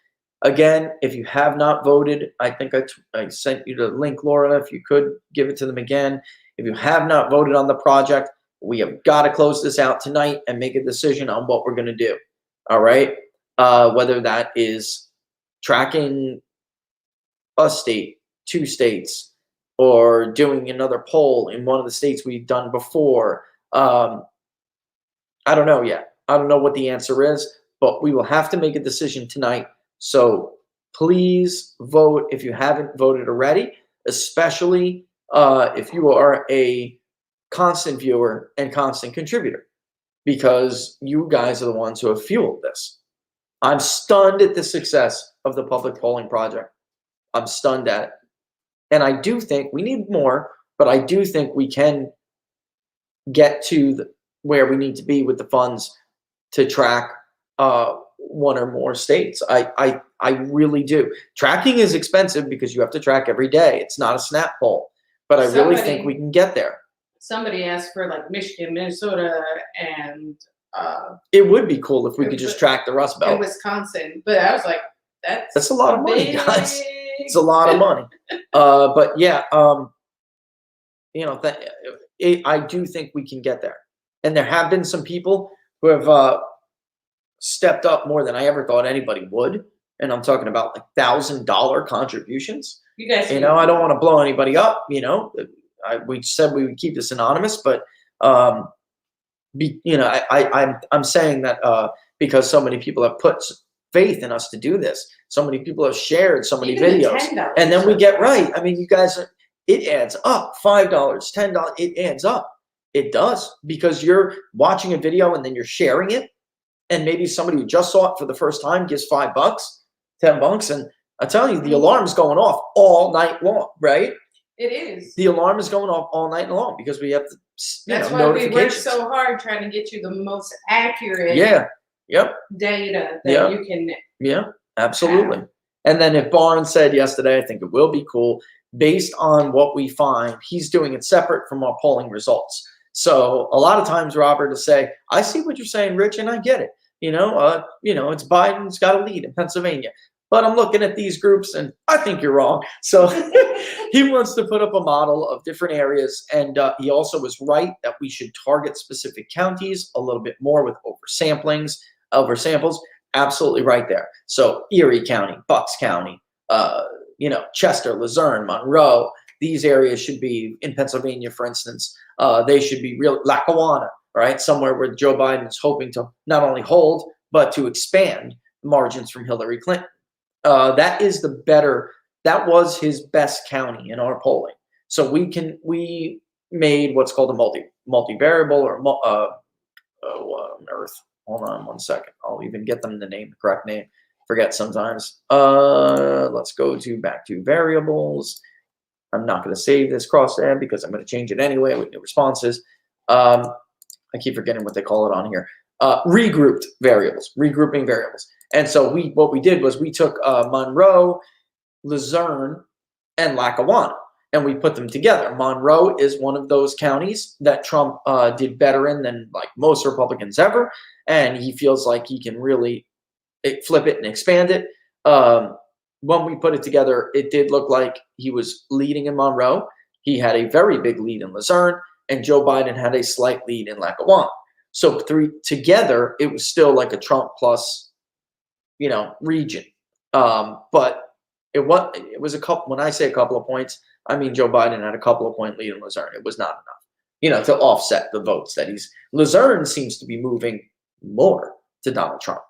again, if you have not voted, I think I sent you the link, Laura. If you could give it to them again. If you have not voted on the project, we have got to close this out tonight and make a decision on what we're going to do. All right, whether that is tracking a state, 2 states, or doing another poll in one of the states we've done before. I don't know yet. I don't know what the answer is, but we will have to make a decision tonight. So please vote if you haven't voted already, especially if you are a constant viewer and constant contributor, because you guys are the ones who have fueled this. I'm stunned at the success of the public polling project. I'm stunned at it. And I do think we need more, but I do think we can get to where we need to be with the funds to track one or more states. I really do. Tracking is expensive because you have to track every day. It's not a snap poll, but I really think we can get there. Somebody asked for like Michigan, Minnesota, and it would be cool if we could just track the Rust Belt. And Wisconsin, but I was like, that's a lot of money, guys. It's a lot of money. But yeah, you know, I do think we can get there. And there have been some people who have stepped up more than I ever thought anybody would. And I'm talking about like $1,000 contributions. You guys, you know, I don't want to blow anybody up. You know, we said we would keep this anonymous, but you know, I'm saying that because so many people have put faith in us to do this. So many people have shared so many even videos, the $10 and then we get right. I mean, you guys, it adds up. $5, $10, it adds up. It does, because you're watching a video and then you're sharing it, and maybe somebody who just saw it for the first time gives $5, $10, and I tell you, the alarm's going off all night long, right? It is. The alarm is going off all night long because we have the That's why we work so hard trying to get you the most accurate data that you can. Yeah, absolutely. And then if Barnes said yesterday, I think it will be cool, based on what we find, he's doing it separate from our polling results. So a lot of times, Robert, to say, I see what you're saying, Rich, and I get it. You know, it's Biden's got a lead in Pennsylvania. But I'm looking at these groups and I think you're wrong. So he wants to put up a model of different areas. And he also was right that we should target specific counties a little bit more with oversamples. Absolutely right there. So Erie County, Bucks County, Chester, Luzerne, Monroe, these areas should be in Pennsylvania, for instance. They should be real Lackawanna, right? Somewhere where Joe Biden is hoping to not only hold, but to expand margins from Hillary Clinton. That was his best county in our polling. So we made what's called a multivariable or Earth. Hold on one second. I'll even get them the correct name. Forget sometimes. Let's go back to variables. I'm not going to save this crosstab because I'm going to change it anyway with new responses. I keep forgetting what they call it on here. Regrouping variables. And so what we did was we took Monroe, Luzerne, and Lackawanna, and we put them together. Monroe is one of those counties that Trump did better in than like most Republicans ever, and he feels like he can really flip it and expand it. When we put it together, it did look like he was leading in Monroe. He had a very big lead in Luzerne, and Joe Biden had a slight lead in Lackawanna. So together, it was still like a Trump plus, region. But it was a couple. When I say a couple of points, I mean Joe Biden had a couple of point lead in Luzerne. It was not enough, to offset the votes that Luzerne seems to be moving more to Donald Trump.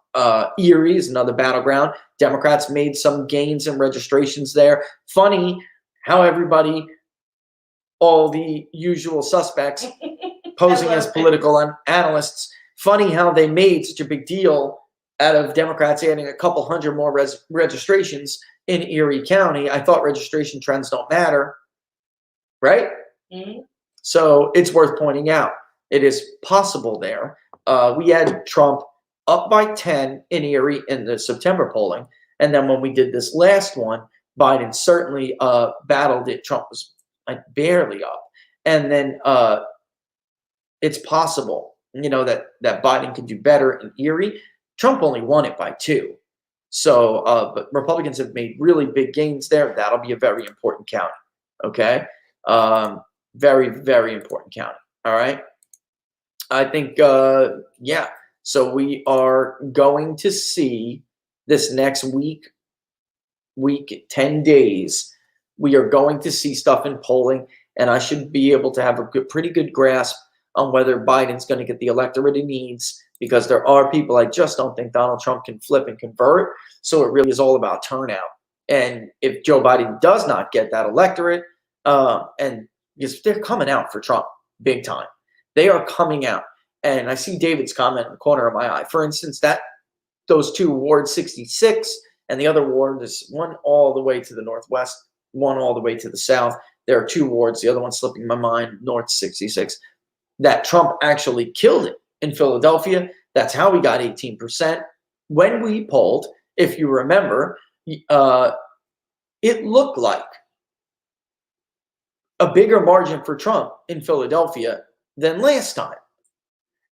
Erie is another battleground. Democrats made some gains in registrations there. Funny how all the usual suspects posing as political analysts, funny how they made such a big deal out of Democrats adding a couple hundred more registrations in Erie County. I thought registration trends don't matter, right? Mm-hmm. So it's worth pointing out. It is possible there. We had Trump up by 10 in Erie in the September polling. And then when we did this last one, Biden certainly battled it. Trump was barely up. And then it's possible, that Biden could do better in Erie. Trump only won it by 2. So, but Republicans have made really big gains there. That'll be a very important county. Okay. Very, very important county. All right. I think, yeah. So we are going to see this next week, 10 days, we are going to see stuff in polling, and I should be able to have a pretty good grasp on whether Biden's going to get the electorate he needs, because there are people I just don't think Donald Trump can flip and convert. So it really is all about turnout. And if Joe Biden does not get that electorate, and because they're coming out for Trump big time, they are coming out. And I see David's comment in the corner of my eye. For instance, those 2, Ward 66 and the other ward, is one all the way to the northwest, one all the way to the south. There are 2 wards, the other one slipping my mind, North 66, that Trump actually killed it in Philadelphia. That's how he got 18%. When we polled, if you remember, it looked like a bigger margin for Trump in Philadelphia than last time.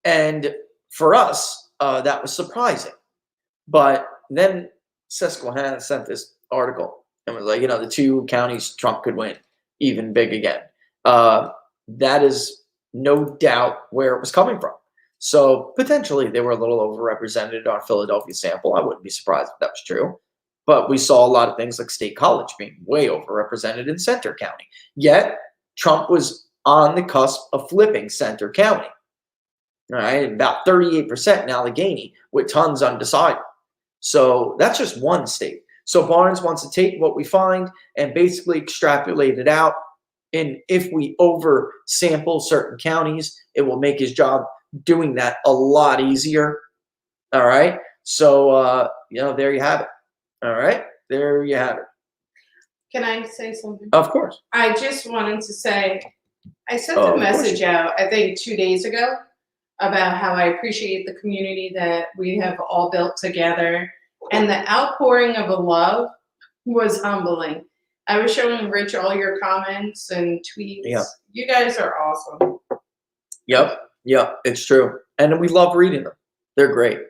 And for us, that was surprising. But then Susquehanna sent this article and was like, the 2 counties Trump could win, even big again. That is no doubt where it was coming from. So potentially they were a little overrepresented in our Philadelphia sample. I wouldn't be surprised if that was true. But we saw a lot of things like State College being way overrepresented in Center County. Yet Trump was on the cusp of flipping Center County. All right, about 38% in Allegheny with tons undecided. So that's just one state. So Barnes wants to take what we find and basically extrapolate it out. And if we oversample certain counties, it will make his job doing that a lot easier. All right. So, there you have it. All right. There you have it. Can I say something? Of course. I just wanted to say, I sent Oh, a of course. message out, I think 2 days ago, about how I appreciate the community that we have all built together. And the outpouring of love was humbling. I was showing Rich all your comments and tweets. Yeah. You guys are awesome. Yep. It's true. And we love reading them. They're great.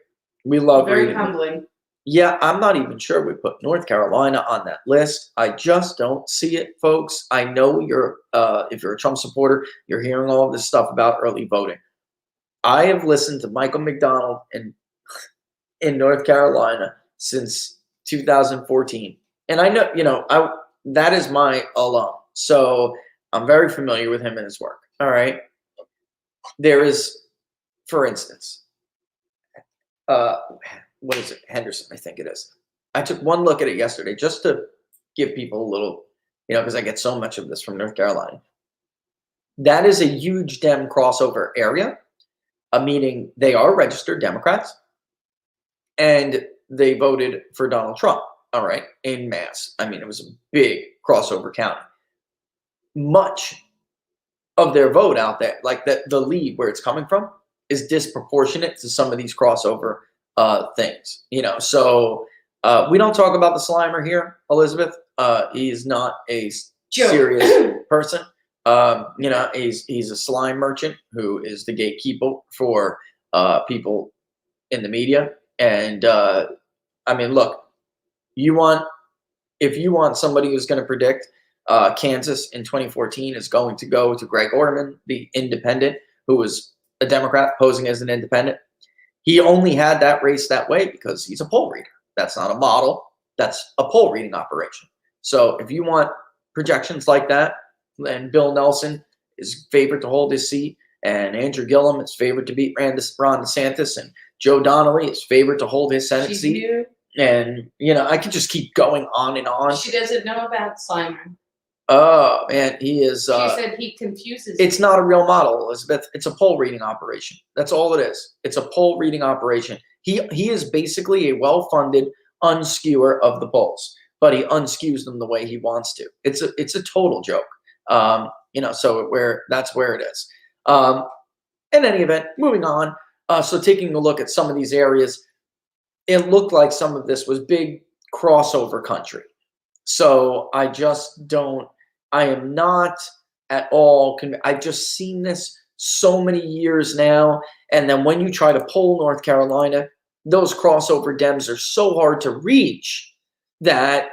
We love Very reading them. humbling. Yeah, I'm not even sure we put North Carolina on that list. I just don't see it, folks. I know if you're a Trump supporter, you're hearing all of this stuff about early voting. I have listened to Michael McDonald in North Carolina since 2014. And I know, that is my alum. So I'm very familiar with him and his work. All right. There is, for instance, what is it? Henderson, I think it is. I took one look at it yesterday just to give people a little, because I get so much of this from North Carolina. That is a huge Dem crossover area, meaning they are registered Democrats and they voted for Donald Trump, all right, en masse. I mean, it was a big crossover county. Much of their vote out there, like the lead where it's coming from, is disproportionate to some of these crossover things, So we don't talk about the Slimer here, Elizabeth. He is not a serious person. He's a slime merchant who is the gatekeeper for people in the media. And look, if you want somebody who's going to predict Kansas in 2014 is going to go to Greg Orman, the independent, who was a Democrat posing as an independent. He only had that race that way because he's a poll reader. That's not a model. That's a poll reading operation. So if you want projections like that, then Bill Nelson is favored to hold his seat, and Andrew Gillum is favored to beat Ron DeSantis, and Joe Donnelly is favored to hold his Senate seat. New. And, I could just keep going on and on. She doesn't know about Slimer. Oh, man, he is. She said he confuses. It's not a real model, Elizabeth. It's a poll reading operation. That's all it is. It's a poll reading operation. He is basically a well-funded unskewer of the polls, but he unskews them the way he wants to. It's a total joke. So that's where it is. In any event, moving on. So taking a look at some of these areas, it looked like some of this was big crossover country. So I am not at all I've just seen this so many years now. And then when you try to poll North Carolina, those crossover Dems are so hard to reach that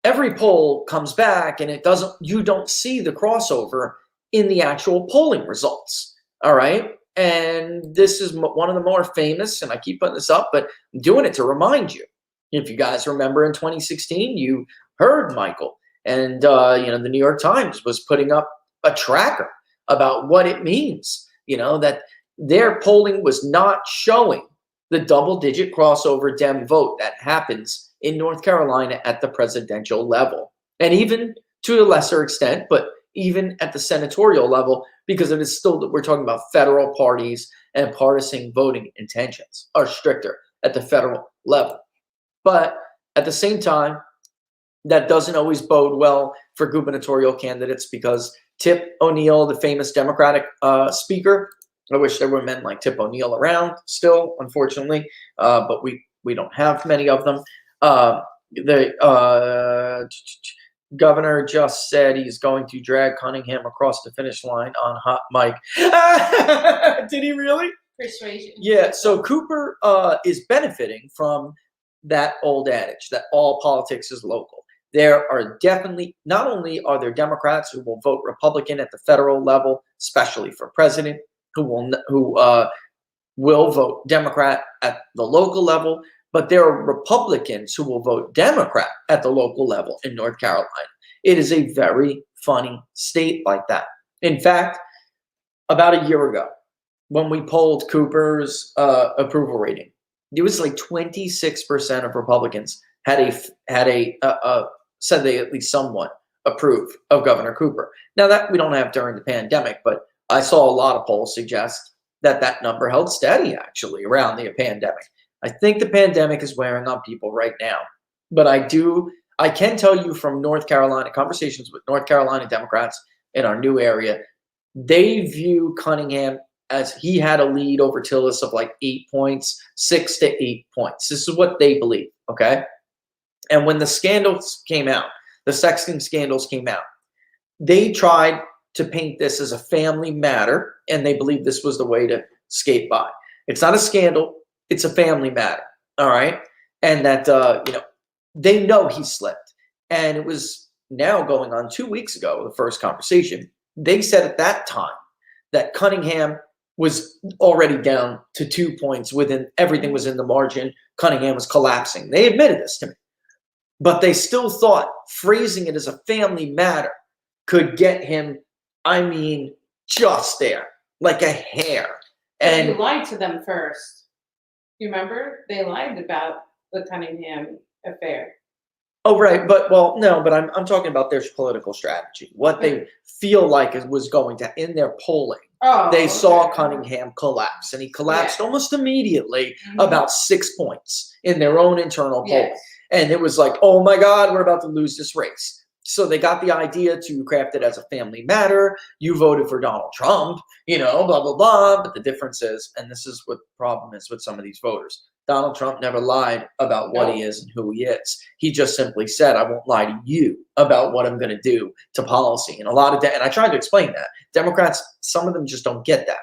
every poll comes back and you don't see the crossover in the actual polling results. All right. And this is one of the more famous, and I keep putting this up, but I'm doing it to remind you. If you guys remember in 2016, you heard Michael, and the New York Times was putting up a tracker about what it means, that their polling was not showing the double-digit crossover Dem vote that happens in North Carolina at the presidential level, and even to a lesser extent, but even at the senatorial level, because it is still, we're talking about federal parties, and partisan voting intentions are stricter at the federal level. But at the same time, that doesn't always bode well for gubernatorial candidates, because Tip O'Neill, the famous Democratic speaker, I wish there were men like Tip O'Neill around still, unfortunately, but we don't have many of them. The governor just said he's going to drag Cunningham across the finish line on hot mic. Did he really? Persuasion. Yeah, so Cooper is benefiting from that old adage that all politics is local. There are definitely, not only are there Democrats who will vote Republican at the federal level, especially for president, who will vote Democrat at the local level, but there are Republicans who will vote Democrat at the local level in North Carolina. It is a very funny state like that. In fact, about a year ago, when we polled Cooper's approval rating, it was like 26% of Republicans said they at least somewhat approve of Governor Cooper. Now, that we don't have during the pandemic, but I saw a lot of polls suggest that number held steady actually around the pandemic. I think the pandemic is wearing on people right now, but I can tell you from North Carolina, conversations with North Carolina Democrats in our new area, they view Cunningham as he had a lead over Tillis of like 8 points, 6 to 8 points. This is what they believe, okay? And when the scandals came out, the sexting scandals came out, they tried to paint this as a family matter, and they believe this was the way to skate by. It's not a scandal. It's a family matter, all right? And that, they know he slipped. And it was now going on 2 weeks ago, the first conversation. They said at that time that Cunningham was already down to 2 points everything was in the margin. Cunningham was collapsing. They admitted this to me. But they still thought phrasing it as a family matter could get him, just there, like a hair. And you lied to them first. You remember? They lied about the Cunningham affair. Oh, right. But I'm talking about their political strategy. What they feel like was going to, in their polling, they saw Cunningham collapse, and he collapsed almost immediately, about 6 points in their own internal polling. Yes. And it was like, oh my God, we're about to lose this race. So they got the idea to craft it as a family matter. You voted for Donald Trump, blah, blah, blah. But the difference is, and this is what the problem is with some of these voters, Donald Trump never lied about what he is and who he is. He just simply said, I won't lie to you about what I'm going to do to policy. And and I tried to explain that. Democrats, some of them just don't get that.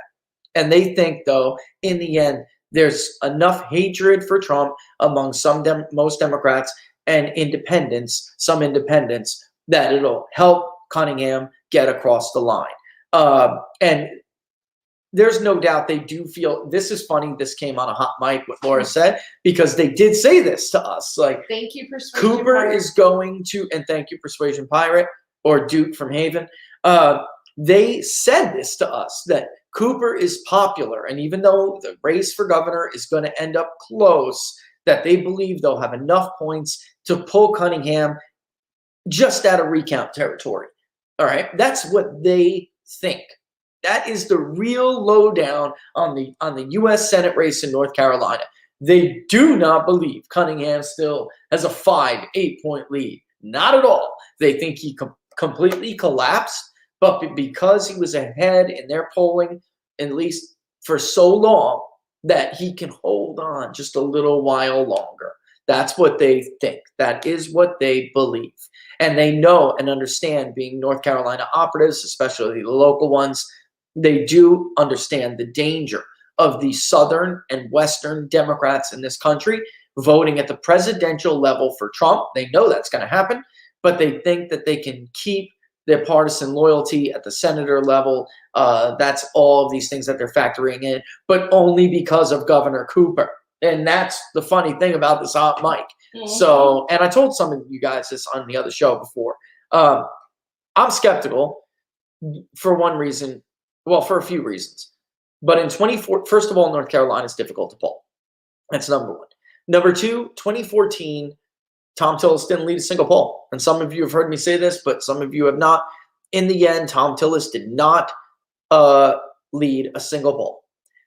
And they think, though, in the end, there's enough hatred for Trump among most Democrats and some independents, that it'll help Cunningham get across the line. And there's no doubt they do feel, this is funny, this came on a hot mic, what Laura said, because they did say this to us. Like, thank you, Persuasion Cooper Pirate. is going to, and thank you, Persuasion Pirate, or Duke from Haven. They said this to us, that Cooper is popular, and even though the race for governor is going to end up close, that they believe they'll have enough points to pull Cunningham just out of recount territory. All right, that's what they think. That is the real lowdown on the U.S. Senate race in North Carolina. They do not believe Cunningham still has a 5-8 point lead. Not at all. They think he completely collapsed, but because he was ahead in their polling, at least for so long, that he can hold on just a little while longer. That's what they think. That is what they believe. And they know and understand, being North Carolina operatives, especially the local ones, they do understand the danger of the Southern and Western Democrats in this country voting at the presidential level for Trump. They know that's going to happen, but they think that they can keep their partisan loyalty at the senator level. That's all of these things that they're factoring in, but only because of Governor Cooper. And that's the funny thing about this hot mic. So, and I told some of you guys this on the other show before. I'm skeptical for one reason. Well, for a few reasons. But in 24, first of all, North Carolina is difficult to poll. That's number one. Number two, 2014, Tom Tillis didn't lead a single poll. And some of you have heard me say this, but some of you have not. In the end, Tom Tillis did not lead a single poll.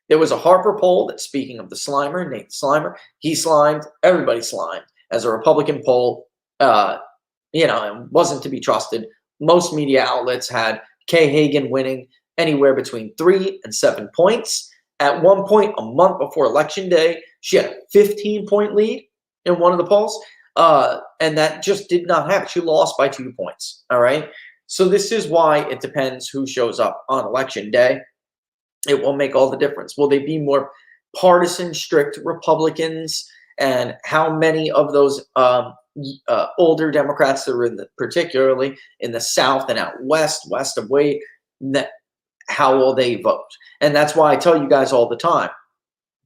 There was a Harper poll that, speaking of the Slimer, Nate Slimer, he slimed, everybody slimed as a Republican poll, and wasn't to be trusted. Most media outlets had Kay Hagan winning anywhere between 3 and 7 points. At one point, a month before Election Day, she had a 15-point lead in one of the polls. And that just did not happen. She lost by 2 points. All right. So this is why it depends who shows up on Election Day. It will make all the difference. Will they be more partisan, strict Republicans? And how many of those older Democrats that are particularly in the South and out west of Wade, how will they vote? And that's why I tell you guys all the time,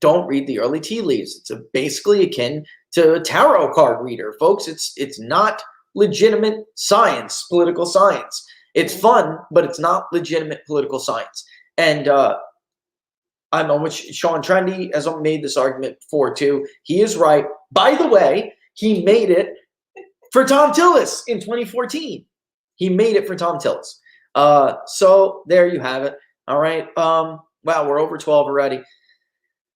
don't read the early tea leaves. It's basically akin to a tarot card reader, folks. It's not legitimate science, political science. It's fun, but it's not legitimate political science. And I know which Sean Trendy has made this argument before too. He is right. By the way, he made it for Tom Tillis in 2014. He made it for Tom Tillis. So there you have it. All right. Wow, we're over 12 already.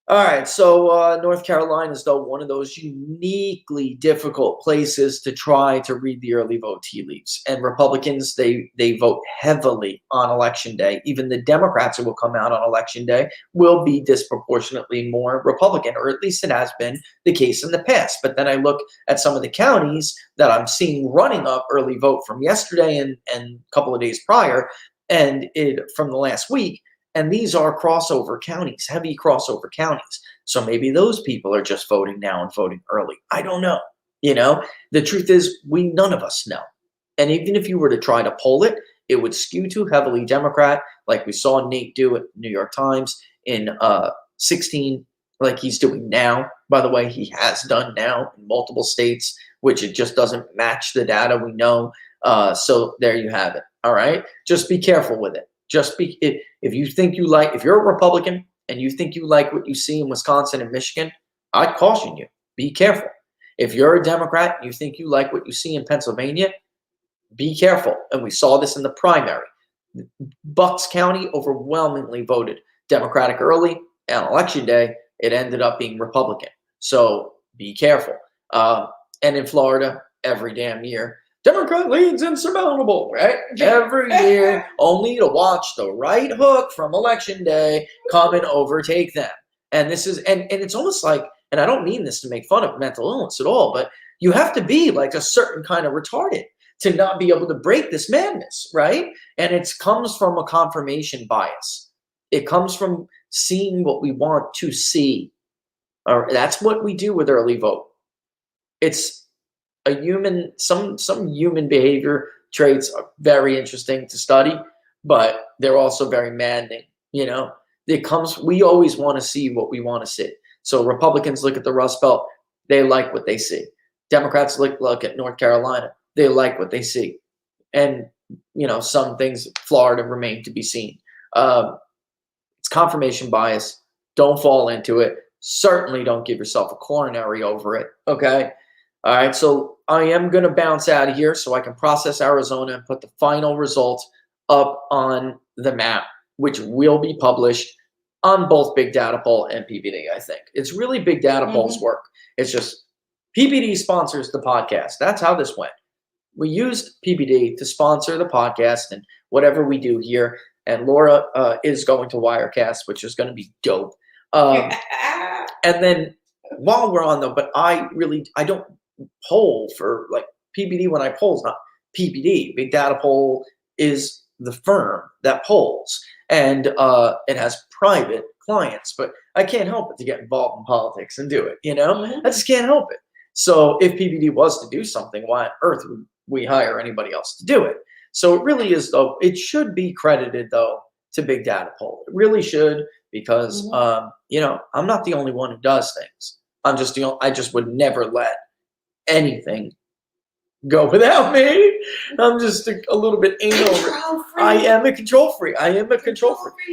All right, so North Carolina is, though, one of those uniquely difficult places to try to read the early vote tea leaves. And Republicans, they vote heavily on Election Day. Even the Democrats who will come out on Election Day will be disproportionately more Republican, or at least it has been the case in the past. But then I look at some of the counties that I'm seeing running up early vote from yesterday and a couple of days prior, and from the last week. And these are crossover counties, heavy crossover counties. So maybe those people are just voting now and voting early. I don't know. The truth is, none of us know. And even if you were to try to poll it, it would skew too heavily Democrat, like we saw Nate do at New York Times in 16, like he's doing now. By the way, he has done now in multiple states, which it just doesn't match the data we know. So there you have it. All right. Just be careful with it. If you think if you're a Republican and you think you like what you see in Wisconsin and Michigan, I'd caution you, be careful. If you're a Democrat and you think you like what you see in Pennsylvania, be careful. And we saw this in the primary. Bucks County overwhelmingly voted Democratic early. On Election Day, it ended up being Republican. So be careful. And in Florida, every damn year, Democrat leads insurmountable, right? Every year, only to watch the right hook from Election Day come and overtake them. And this is, and it's almost like, and I don't mean this to make fun of mental illness at all, but you have to be like a certain kind of retarded to not be able to break this madness, right? And it comes from a confirmation bias. It comes from seeing what we want to see. Or that's what we do with early vote. It's a human, some human behavior traits are very interesting to study, but they're also very maddening. We always want to see what we want to see. So Republicans look at the Rust Belt, they like what they see. Democrats look at North Carolina, they like what they see. And, some things, Florida remain to be seen. It's confirmation bias. Don't fall into it. Certainly don't give yourself a coronary over it. Okay. All right. So I am going to bounce out of here so I can process Arizona and put the final results up on the map, which will be published on both Big Data Poll and PPD, I think. It's really Big Data Poll's work. It's just PPD sponsors the podcast. That's how this went. We used PPD to sponsor the podcast and whatever we do here. And Laura is going to Wirecast, which is going to be dope. And then while we're on, though, but I don't poll for like PPD. When I poll, it's not PPD. Big Data Poll is the firm that polls. and it has private clients, but I can't help it to get involved in politics and do it. I just can't help it. So if PBD was to do something, why on earth would we hire anybody else to do it? So it really is, though, it should be credited, though, to Big Data Poll. It really should, because I'm not the only one who does things. I just would never let anything go without me. I'm just a little bit anal. I am a control freak.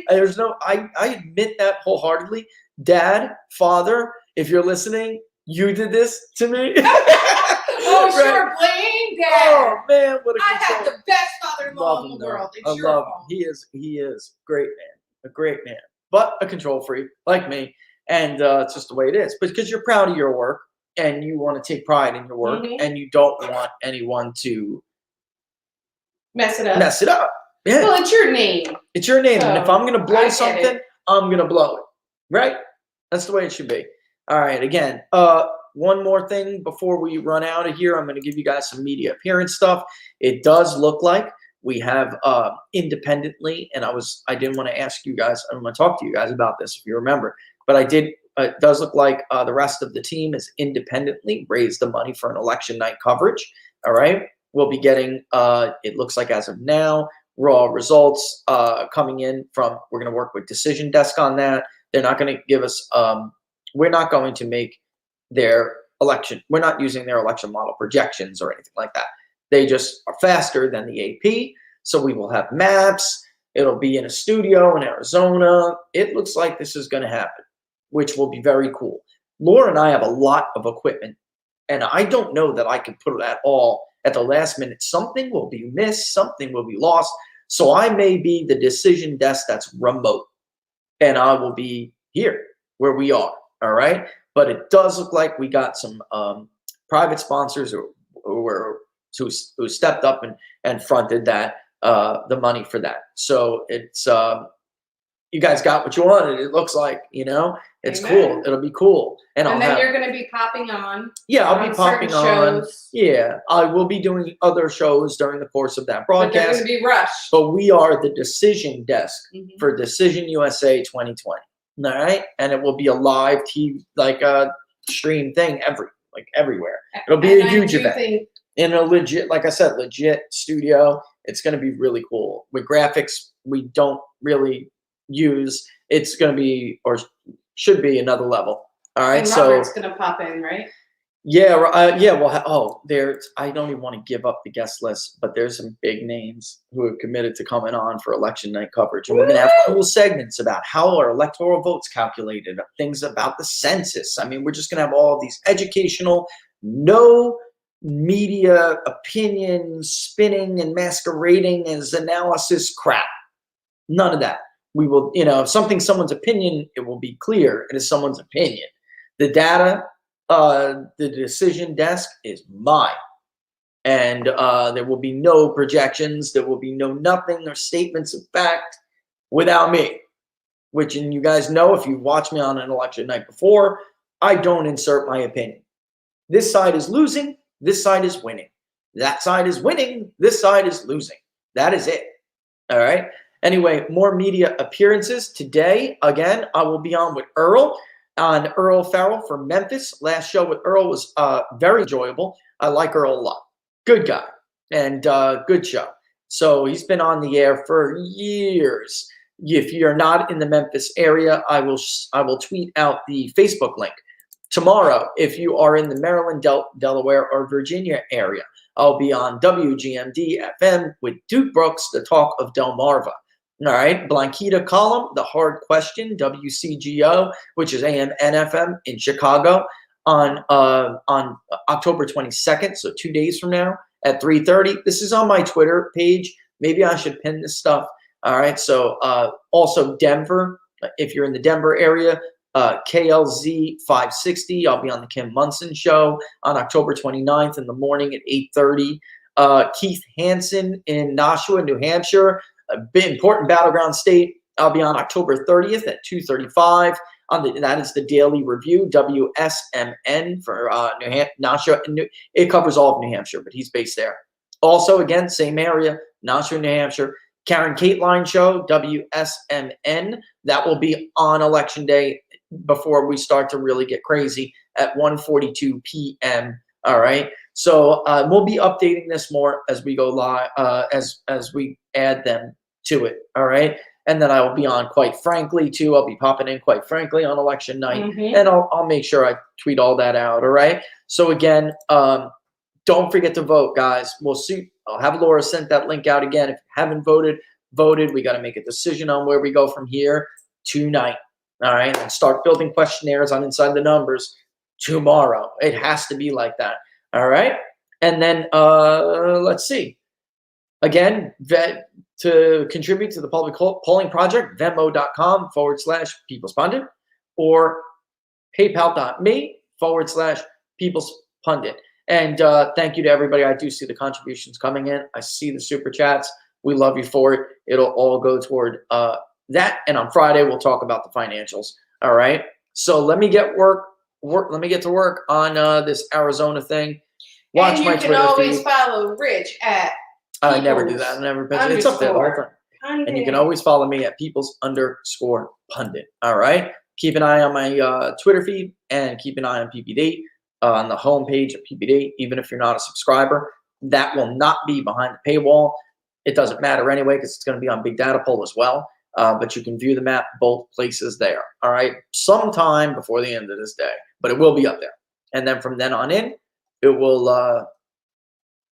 There's no. I admit that wholeheartedly. Dad, father, if you're listening, you did this to me. Oh, sure, blame Dad. Oh man, what a I control. have the best father-in-law in the world. It's I your love fault. him. He is great man, a great man, but a control freak like me, and it's just the way it is. But because you're proud of your work and you want to take pride in your work, and you don't want anyone to mess it up. Yeah. Well, it's your name. It's your name, So, and if I'm gonna blow I get something, it. I'm gonna blow it. Right? That's the way it should be. All right. Again, one more thing before we run out of here, I'm going to give you guys some media appearance stuff. It does look like we have independently, and I didn't want to ask you guys, I'm going to talk to you guys about this if you remember, but I did. It does look like the rest of the team has independently raised the money for an election night coverage. All right. We'll be getting, it looks like as of now, raw results coming in from, we're going to work with Decision Desk on that. They're not going to give us, we're not going to make their election. We're not using their election model projections or anything like that. They just are faster than the AP. So we will have maps. It'll be in a studio in Arizona. It looks like this is going to happen, which will be very cool. Laura and I have a lot of equipment, and I don't know that I can put that all at the last minute. Something will be missed. Something will be lost. So I may be the decision desk that's remote, and I will be here where we are. All right. But it does look like we got some private sponsors who stepped up and fronted that the money for that. So it's you guys got what you wanted. It looks like, it's Amen. Cool. It'll be cool. And then you're going to be popping on. Yeah, I'll be popping on. Shows. Yeah, I will be doing other shows during the course of that broadcast. But they're going to be rushed. But we are the decision desk for Decision USA 2020. All right, and it will be a live TV, like a stream thing everywhere. It'll be a huge event in a legit, like I said, legit studio. It's going to be really cool with graphics we don't really use. It's going to be, or should be, another level. All right, and so Robert's going to pop in, right? Yeah, yeah. Well, I don't even want to give up the guest list, but there's some big names who have committed to coming on for election night coverage, and we're going to have cool segments about how our electoral votes calculated, things about the census. I mean, we're just going to have all of these educational, no media opinion spinning and masquerading as analysis crap. None of that. We will, if something's someone's opinion, it will be clear it is someone's opinion. The data. The decision desk is mine, and there will be no projections. There will be no nothing or statements of fact without me, which, and you guys know, if you've watched me on an election night before, I don't insert my opinion. This side is losing. This side is winning. That side is winning. This side is losing. That is it. All right. Anyway, more media appearances today. Again, I will be on with Earl. On Earl Farrell from Memphis. Last show with Earl was very enjoyable. I like Earl a lot. Good guy and good show. So he's been on the air for years. If you're not in the Memphis area, I will tweet out the Facebook link. Tomorrow, if you are in the Maryland, Delaware, or Virginia area, I'll be on WGMD FM with Duke Brooks, the talk of Delmarva. All right, Blanquita Column, The Hard Question, WCGO, which is AM NFM in Chicago on October 22nd, so 2 days from now at 3:30. This is on my Twitter page. Maybe I should pin this stuff. All right, so also Denver, if you're in the Denver area, KLZ 560. I'll be on the Kim Munson Show on October 29th in the morning at 8:30. Keith Hansen in Nashua, New Hampshire. A big important battleground state. I'll be on October 30th at 2:35. That is the Daily Review, WSMN for Nashua. It covers all of New Hampshire, but he's based there. Also, again, same area, Nashua, New Hampshire. Karen Caitlin Show, WSMN. That will be on Election Day before we start to really get crazy at 1:42 p.m. All right. So we'll be updating this more as we go live, as we add them to it. All right. And then I will be on Quite Frankly too. I'll be popping in Quite Frankly on election night, and I'll make sure I tweet all that out. All right. So again, don't forget to vote, guys. We'll see. I'll have Laura send that link out again. If you haven't voted. We got to make a decision on where we go from here tonight. All right. And start building questionnaires on Inside the Numbers tomorrow. It has to be like that. All right. And then let's see. Again, to contribute to the public polling project, Venmo.com/People's Pundit or PayPal.me/People's Pundit. And thank you to everybody. I do see the contributions coming in. I see the super chats. We love you for it. It'll all go toward that. And on Friday, we'll talk about the financials. All right. So let me get Let me get to work on this Arizona thing. Watch my Twitter feed. You can always follow Rich at. I never do that. I never. It's up there the whole time. And you can always follow me at Peoples_Pundit. All right. Keep an eye on my Twitter feed and keep an eye on PPD on the homepage of PPD. Even if you're not a subscriber, that will not be behind the paywall. It doesn't matter anyway because it's going to be on Big Data Poll as well. But you can view the map both places there. All right. Sometime before the end of this day, but it will be up there. And then from then on in, it will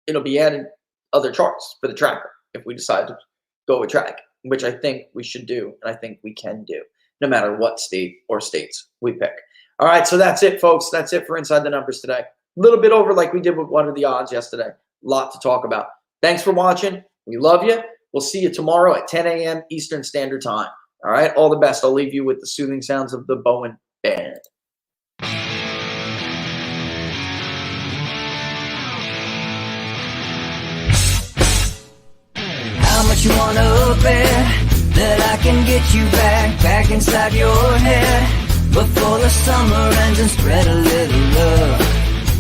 it'll be added other charts for the tracker if we decide to go with track, which I think we should do, and I think we can do, no matter what state or states we pick. All right, so that's it, folks. That's it for Inside the Numbers today. A little bit over like we did with One of the Odds yesterday. A lot to talk about. Thanks for watching. We love you. We'll see you tomorrow at 10 a.m. Eastern Standard Time. All right, all the best. I'll leave you with the soothing sounds of the Bowen Band. How much you wanna bet that I can get you back inside your head before the summer ends and spread a little love.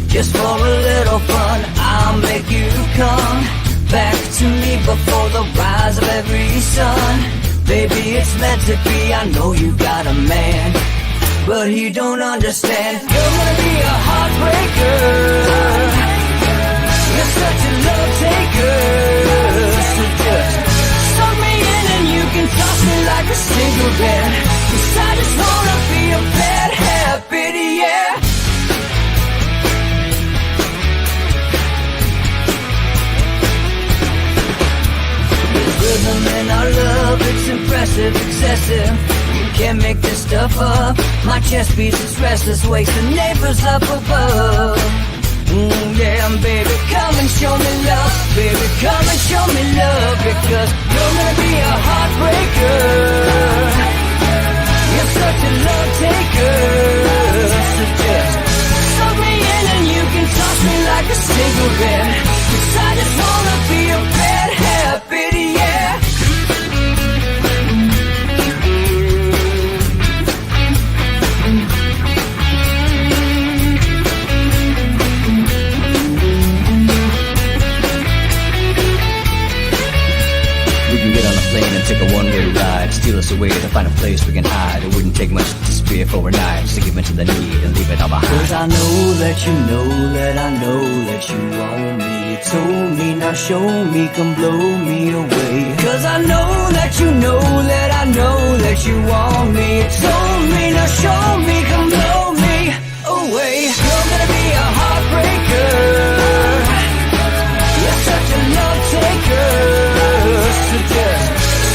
Just for a little fun, I'll make you come back to me before the rise of every sun. Baby, it's meant to be. I know you got a man, but he don't understand. You're gonna be a heartbreaker. You're such a love taker. So just suck me in and you can toss me like a cigarette. 'Cause I just wanna be a bad habit, yeah. There's rhythm in our love, it's impressive, excessive. You can't make this stuff up. My chest beats, it's restless, wakes the neighbors up above. Yeah, baby, come and show me love. Baby, come and show me love. Because you're gonna be a heartbreaker. You're such a love taker. So just suck me in and you can toss me like a cigarette. 'Cause I just wanna be a bad habit, yeah. Take a one-way ride, steal us away to find a place we can hide. It wouldn't take much to spear for a knife to give into the need and leave it all behind. 'Cause I know that you know that I know that you want me. You told me, now show me, come blow me away. 'Cause I know that you know that I know that you want me. You told me, now show me, come blow me away. You're gonna be a heartbreaker. You're such a love taker. So just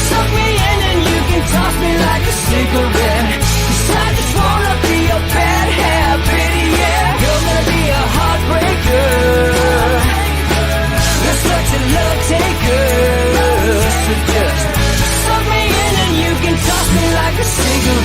suck me in and you can toss me like a cigarette. 'Cause I just wanna be a bad habit, yeah. You're gonna be a heartbreaker. You're such a love taker. So just suck me in and you can toss me like a cigarette.